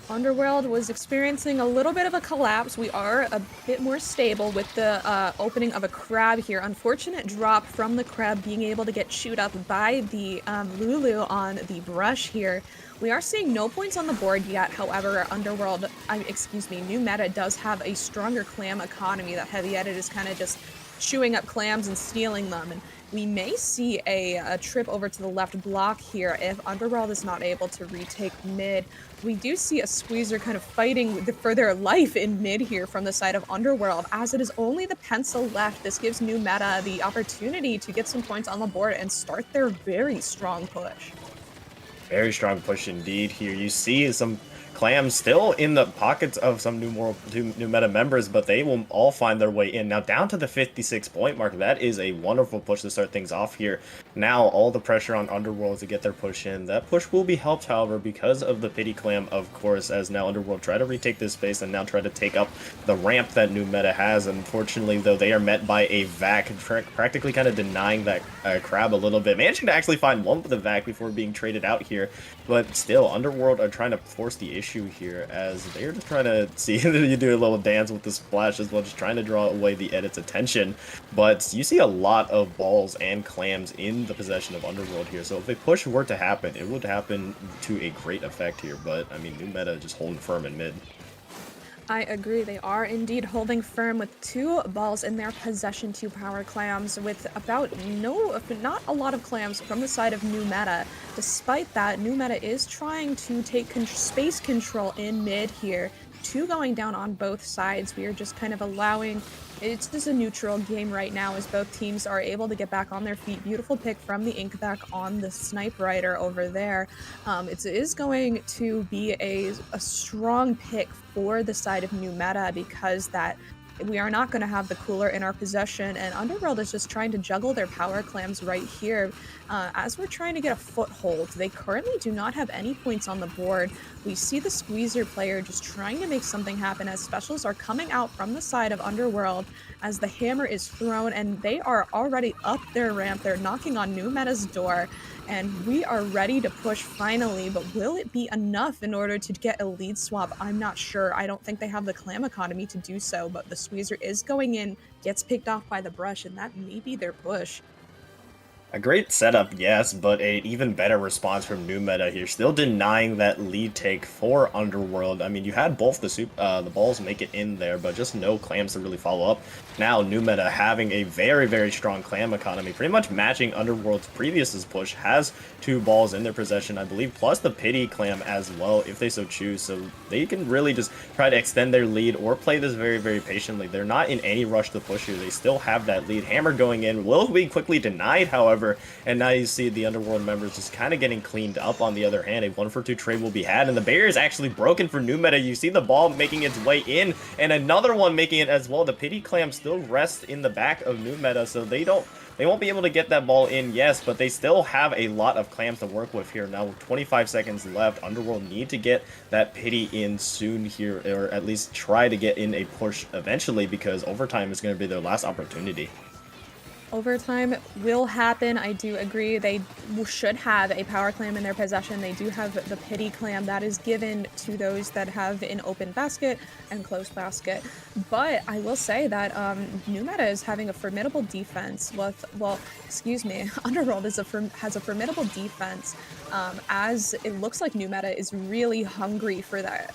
Underworld was experiencing a little bit of a collapse. We are a bit more stable with the opening of a crab here. Unfortunate drop from the crab, being able to get chewed up by the Lulu on the brush here. We are seeing no points on the board yet. However, New Meta does have a stronger clam economy. That heavy edit is kind of just chewing up clams and stealing them. And we may see a trip over to the left block here if Underworld is not able to retake mid. We do see a squeezer kind of fighting for their life in mid here from the side of Underworld, as it is only the pencil left. This gives New Meta the opportunity to get some points on the board and start their very strong push. Very strong push indeed here. You see some clams still in the pockets of some New Meta members, but they will all find their way in. Now down to the 56 point mark. That is a wonderful push to start things off here. Now all the pressure on Underworld to get their push in. That push will be helped, however, because of the pity clam, of course, as now Underworld try to retake this space and now try to take up the ramp that New Meta has. Unfortunately, though, they are met by a vac, practically kind of denying that crab a little bit. Managing to actually find one with the vac before being traded out here, but still, Underworld are trying to force the issue here, as they're just trying to see you do a little dance with the splash as well, just trying to draw away the edit's attention. But you see a lot of balls and clams in the possession of Underworld here, so if a push were to happen, it would happen to a great effect here. But I mean, New Meta just holding firm in mid. I agree. They are indeed holding firm with 2 balls in their possession, 2 power clams, with not a lot of clams from the side of New Meta. Despite that, New Meta is trying to take space control in mid here. 2 going down on both sides. We are just kind of allowing... It's just a neutral game right now, as both teams are able to get back on their feet. Beautiful pick from the Inkback on the Snipe Rider over there. It is going to be a strong pick for the side of New Meta, because that we are not going to have the cooler in our possession, and Underworld is just trying to juggle their power clams right here as we're trying to get a foothold. They currently do not have any points on the board. We see the Squeezer player just trying to make something happen as specials are coming out from the side of Underworld as the hammer is thrown, and they are already up their ramp. They're knocking on New Meta's door, and we are ready to push finally, but will it be enough in order to get a lead swap? I'm not sure. I don't think they have the clam economy to do so, but the Squeezer is going in, gets picked off by the brush, and that may be their push. A great setup, yes, but an even better response from New Meta here, still denying that lead take for Underworld. I mean, you had both the balls make it in there, but just no clams to really follow up. Now, New Meta having a very, very strong clam economy, pretty much matching Underworld's previous push, has 2 balls in their possession, I believe, plus the pity clam as well, if they so choose. So they can really just try to extend their lead or play this very, very patiently. They're not in any rush to push here. They still have that lead. Hammer going in will be quickly denied, however. And now you see the Underworld members just kind of getting cleaned up. On the other hand, a 1-for-2 trade will be had, and the barrier is actually broken for New Meta. You see the ball making its way in, and another one making it as well. The pity clam still rests in the back of New Meta, so they won't be able to get that ball in, yes, but they still have a lot of clams to work with here. Now, with 25 seconds left, Underworld need to get that pity in soon here, or at least try to get in a push eventually, because overtime is going to be their last opportunity. Overtime will happen. I do agree. They should have a power clam in their possession. They do have the pity clam that is given to those that have an open basket and closed basket. But I will say that New Meta is having a formidable defense with, well, excuse me, Underworld has a formidable defense as it looks like New Meta is really hungry for that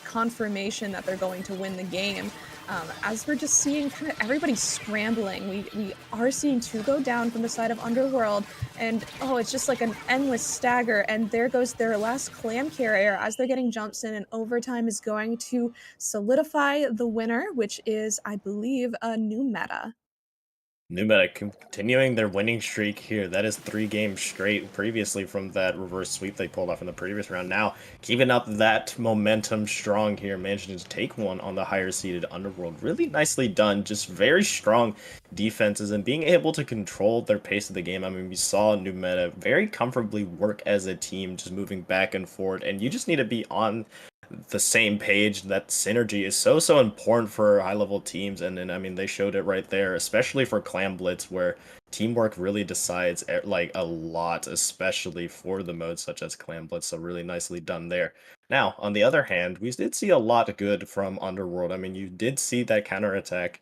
confirmation that they're going to win the game. As we're just seeing kind of everybody scrambling, we are seeing 2 go down from the side of Underworld, and oh, it's just like an endless stagger, and there goes their last clam carrier as they're getting jumps in, and overtime is going to solidify the winner, which is, I believe, a New Meta. New Meta continuing their winning streak here. That is 3 games straight previously from that reverse sweep they pulled off in the previous round. Now, keeping up that momentum strong here, managing to take one on the higher seeded Underworld. Really nicely done. Just very strong defenses and being able to control their pace of the game. I mean, we saw New Meta very comfortably work as a team, just moving back and forth. And you just need to be on the same page. That synergy is so important for high level teams, and then I mean they showed it right there, especially for Clam Blitz, where teamwork really decides like a lot, especially for the modes such as Clam Blitz. So really nicely done there. Now, on the other hand, we did see a lot good from Underworld. I mean, you did see that counterattack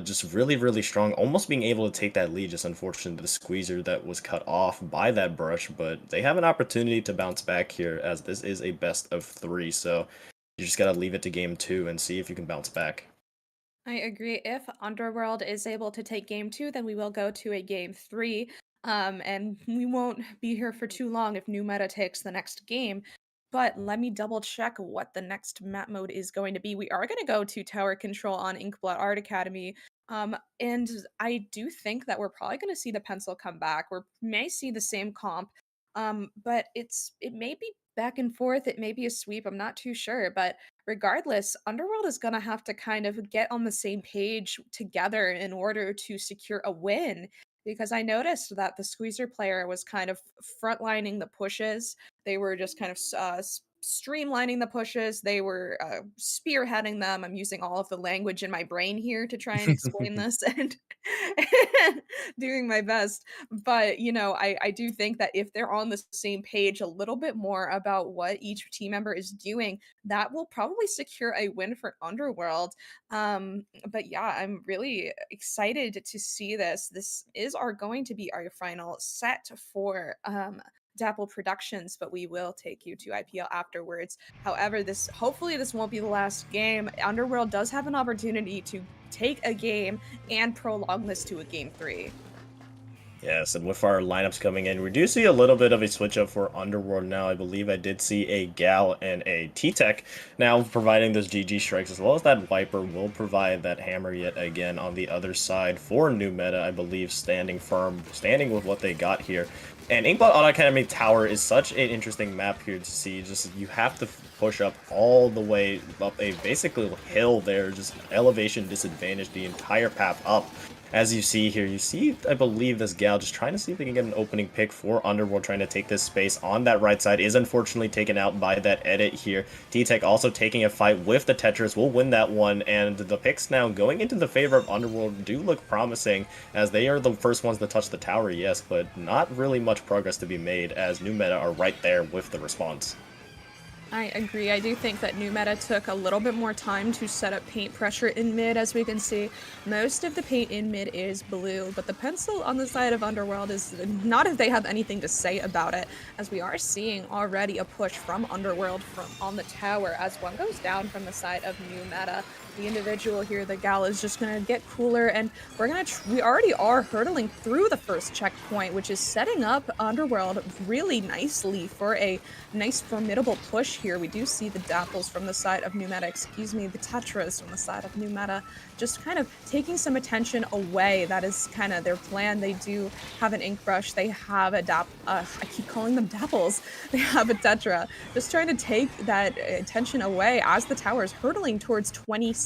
just really strong, almost being able to take that lead. Just unfortunate the Squeezer that was cut off by that brush, but they have an opportunity to bounce back here, as this is a best of 3, so you just gotta leave it to game 2 and see if you can bounce back. I agree. If Underworld is able to take game 2, then we will go to a game 3. And we won't be here for too long if New Meta takes the next game. But let me double check what the next map mode is going to be. We are going to go to Tower Control on Inkblot Art Academy. And I do think that we're probably going to see the pencil come back. We may see the same comp. But it may be back and forth. It may be a sweep. I'm not too sure. But regardless, Underworld is going to have to kind of get on the same page together in order to secure a win. Because I noticed that the Squeezer player was kind of frontlining the pushes. They were just kind of streamlining the pushes. They were spearheading them. I'm using all of the language in my brain here to try and explain this and doing my best. But, you know, I do think that if they're on the same page a little bit more about what each team member is doing, that will probably secure a win for Underworld. But yeah, I'm really excited to see this. This is going to be our final set for Dapple Productions, but we will take you to IPL afterwards. However, hopefully this won't be the last game. Underworld does have an opportunity to take a game and prolong this to a game 3. Yes, and with our lineups coming in, we do see a little bit of a switch up for Underworld now. I believe I did see a Gal and a T-Tech now providing those GG strikes, as well as that Viper will provide that hammer yet again on the other side for New Meta. I believe standing firm, standing with what they got here. And Inkblot Auto Academy Tower is such an interesting map here to see. Just you have to push up all the way up a basically hill there, just elevation disadvantage the entire path up. As you see here, you see, I believe, this gal just trying to see if they can get an opening pick for Underworld, trying to take this space on that right side, is unfortunately taken out by that edit here. T-Tech also taking a fight with the Tetris, will win that one, and the picks now going into the favor of Underworld do look promising, as they are the first ones to touch the tower, yes, but not really much progress to be made, as New Meta are right there with the response. I agree. I do think that New Meta took a little bit more time to set up paint pressure in mid. As we can see, most of the paint in mid is blue, but the pencil on the side of Underworld is not if they have anything to say about it, as we are seeing already a push from Underworld from on the tower as one goes down from the side of New Meta. The individual here, the gal, is just gonna get cooler, and we already are hurtling through the first checkpoint, which is setting up Underworld really nicely for a nice formidable push here. We do see the Dapples from the side of New Meta, the Tetras from the side of New Meta, just kind of taking some attention away. That is kind of their plan. They do have an ink brush, they have a I keep calling them Dapples, they have a Tetra, just trying to take that attention away as the tower is hurtling towards 26.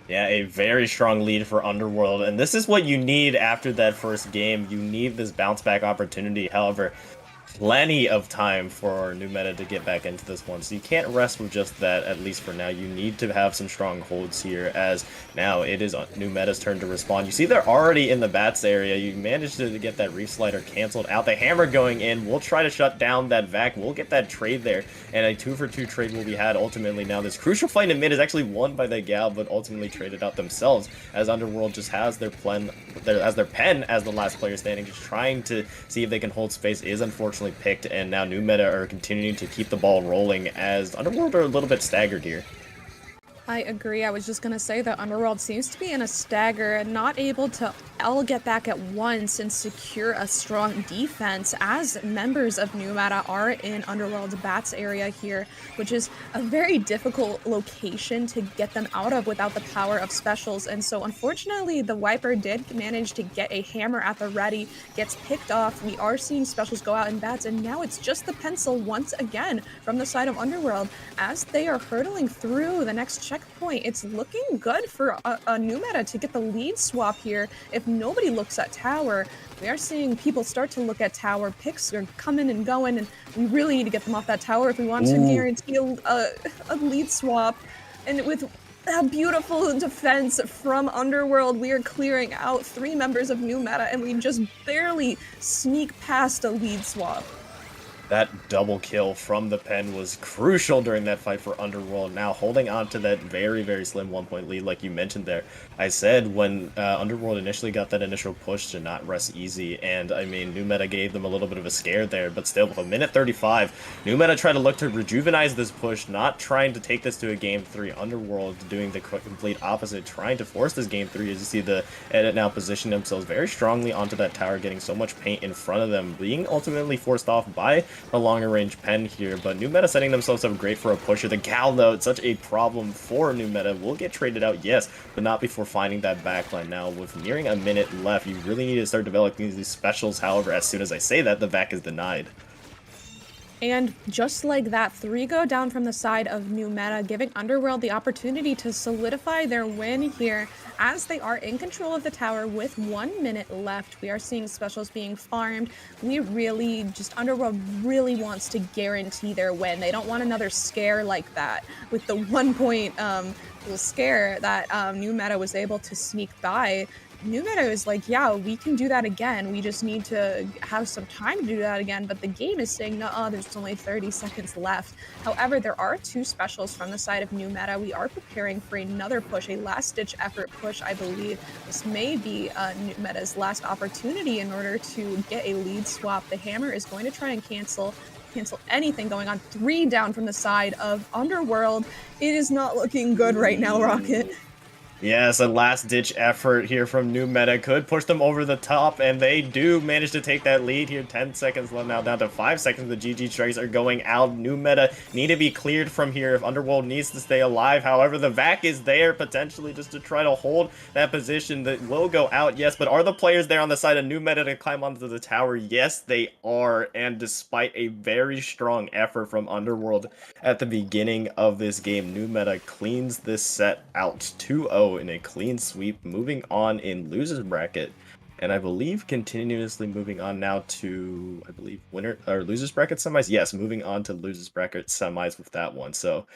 Yeah, a very strong lead for Underworld, and this is what you need after that first game. You need this bounce back opportunity. However, plenty of time for New Meta to get back into this one, so you can't rest with just that, at least for now. You need to have some strong holds here, as now it is New Meta's turn to respond. You see they're already in the bats area. You managed to get that Reef Slider canceled out. The hammer going in. We'll try to shut down that vac. We'll get that trade there, and a 2-for-2 trade will be had ultimately. Now this crucial fight in mid is actually won by the gal, but ultimately traded out themselves, as Underworld just has their pen as the last player standing, just trying to see if they can hold space. Is unfortunately picked, and now New Meta are continuing to keep the ball rolling, as Underworld are a little bit staggered here. I agree. I was just going to say that Underworld seems to be in a stagger and not able to all get back at once and secure a strong defense, as members of New Meta are in Underworld's bats area here, which is a very difficult location to get them out of without the power of specials. And so unfortunately, the Wiper did manage to get a hammer at the ready, gets picked off. We are seeing specials go out in bats, and now it's just the pencil once again from the side of Underworld as they are hurtling through the next checkpoint. It's looking good for a New Meta to get the lead swap here. If nobody looks at tower, we are seeing people start to look at tower. Picks are coming and going, and we really need to get them off that tower if we want to guarantee a lead swap. And with a beautiful defense from Underworld, we are clearing out 3 members of New Meta, and we just barely sneak past a lead swap. That double kill from the pen was crucial during that fight for Underworld, now holding on to that very, very slim 1-point lead like you mentioned there. I said when Underworld initially got that initial push to not rest easy, and I mean, New Meta gave them a little bit of a scare there, but still, with a minute 35, New Meta tried to look to rejuvenize this push, not trying to take this to a game 3. Underworld doing the complete opposite, trying to force this game 3, as you see the edit now position themselves very strongly onto that tower, getting so much paint in front of them, being ultimately forced off by a longer range pen here, but New Meta setting themselves up great for a pusher. The Gal, though, it's such a problem for New Meta. Will get traded out, yes, but not before finding that backline. Now, with nearing a minute left, you really need to start developing these specials. However, as soon as I say that, the vac is denied. And just like that, 3 go down from the side of New Meta, giving Underworld the opportunity to solidify their win here as they are in control of the tower with 1 minute left. We are seeing specials being farmed. Underworld really wants to guarantee their win. They don't want another scare like that with the 1-point scare that New Meta was able to sneak by. New Meta is like, yeah, we can do that again. We just need to have some time to do that again. But the game is saying, no, there's only 30 seconds left. However, there are 2 specials from the side of New Meta. We are preparing for another push, a last-ditch effort push, I believe. This may be New Meta's last opportunity in order to get a lead swap. The hammer is going to try and cancel anything going on. 3 down from the side of Underworld. It is not looking good right now, Rocket. Yes, a last-ditch effort here from New Meta could push them over the top, and they do manage to take that lead here. 10 seconds left now, down to 5 seconds. The GG strikes are going out. New Meta need to be cleared from here if Underworld needs to stay alive. However, the vac is there potentially just to try to hold that position that will go out, yes, but are the players there on the side of New Meta to climb onto the tower? Yes, they are, and despite a very strong effort from Underworld at the beginning of this game, New Meta cleans this set out 2-0 in a clean sweep, moving on in losers bracket, and I believe continuously moving on now to, I believe, winner or losers bracket semis. Yes, moving on to losers bracket semis with that one. So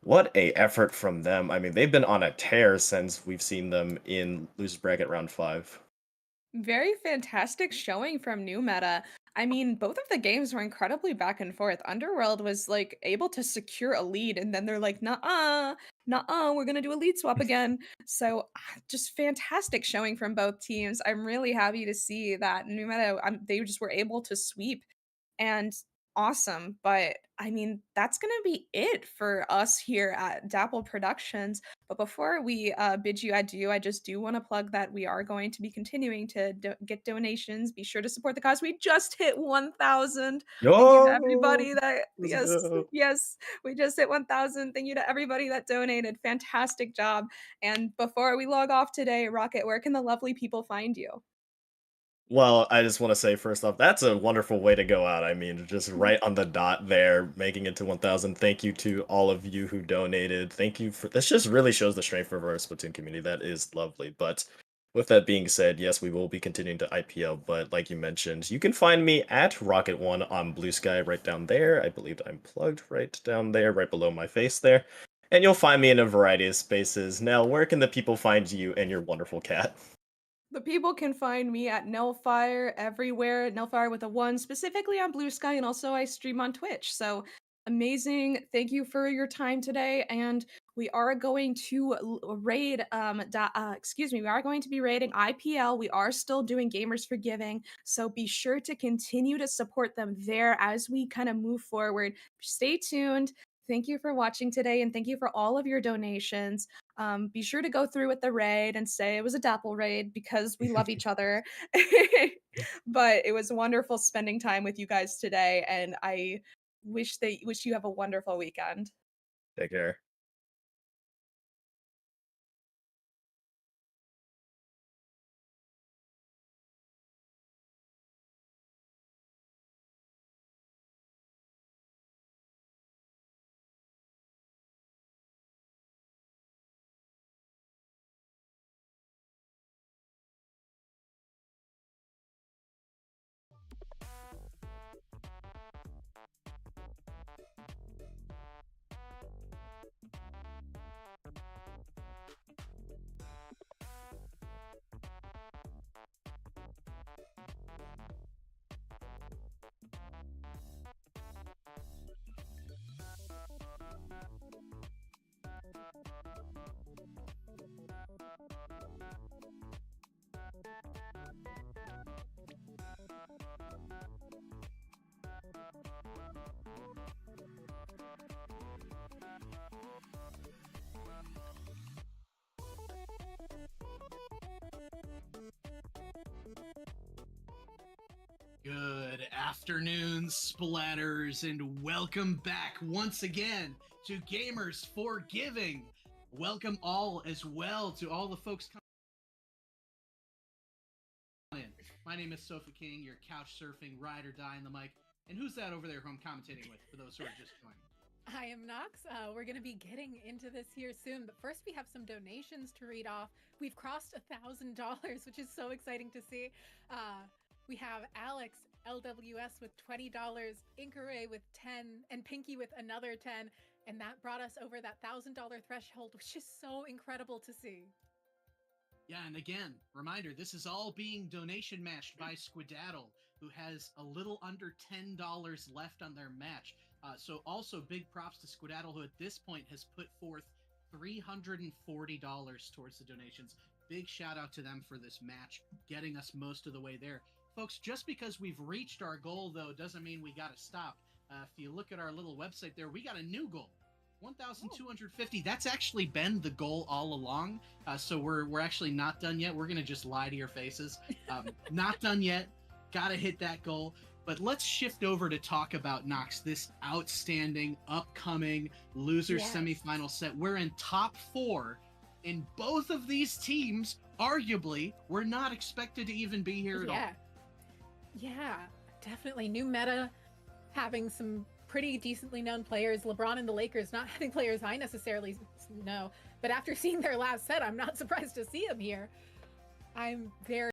what a effort from them. I mean, they've been on a tear since we've seen them in losers bracket round 5. Very fantastic showing from New Meta. I mean, both of the games were incredibly back and forth. Underworld was like able to secure a lead, and then they're like, "Nah, nah, we're gonna do a lead swap again." So, just fantastic showing from both teams. I'm really happy to see that New Meta, they just were able to sweep, and awesome. But I mean, that's gonna be it for us here at Dapple Productions. But before we bid you adieu, I just do want to plug that we are going to be continuing to get donations. Be sure to support the cause. We just hit 1,000. Thank you to Yo! everybody that, Let's yes, go. yes, we just hit 1,000. Thank you to everybody that donated. Fantastic job. And before we log off today, Rocket, where can the lovely people find you? Well, I just want to say first off, that's a wonderful way to go out. I mean, just right on the dot there, making it to 1,000. Thank you to all of you who donated. Thank you for this. Just really shows the strength of our Splatoon community. That is lovely. But with that being said, yes, we will be continuing to IPL. But like you mentioned, you can find me at Rocket One on Blue Sky right down there. I believe I'm plugged right down there, right below my face there. And you'll find me in a variety of spaces. Now, where can the people find you and your wonderful cat? The people can find me at Nellfire everywhere, Nellfire with a one, specifically on Blue Sky, and also I stream on Twitch. So amazing. Thank you for your time today. And we are going to raid, excuse me, we are going to be raiding IPL. We are still doing Gamers for Giving. So be sure to continue to support them there as we kind of move forward. Stay tuned. Thank you for watching today, and thank you for all of your donations. Be sure to go through with the raid and say it was a Dapple raid because we love each other. But it was wonderful spending time with you guys today, and I wish you have a wonderful weekend. Take care. Good afternoon, splatters, and welcome back once again to Gamers for Giving. Welcome all as well to all the folks coming in. My name is Sophie King, your couch surfing ride or die in the mic. And who's that over there who I'm commentating with for those who are just joining? I am Nox. We're going to be getting into this here soon, but first we have some donations to read off. We've crossed $1,000, which is so exciting to see. We have Alex LWS with $20, Inkare with 10, and Pinky with another 10, and that brought us over that $1,000 threshold, which is so incredible to see. Yeah, and again, reminder, this is all being donation matched by Squadaddle, who has a little under $10 left on their match. So also big props to Squadaddle, who at this point has put forth $340 towards the donations. Big shout out to them for this match, getting us most of the way there. Folks, just because we've reached our goal, though, doesn't mean we got to stop. If you look at our little website there, we got a new goal. 1,250. That's actually been the goal all along. So we're actually not done yet. We're gonna just lie to your faces. Not done yet. Gotta hit that goal. But let's shift over to talk about Nox, this outstanding upcoming losers Yes. semifinal set. We're in top 4 in both of these teams. Arguably, we're not expected to even be here at all. Yeah, definitely. New meta, having some pretty decently known players. LeBron and the Lakers not having players I necessarily know. But after seeing their last set, I'm not surprised to see them here. I'm very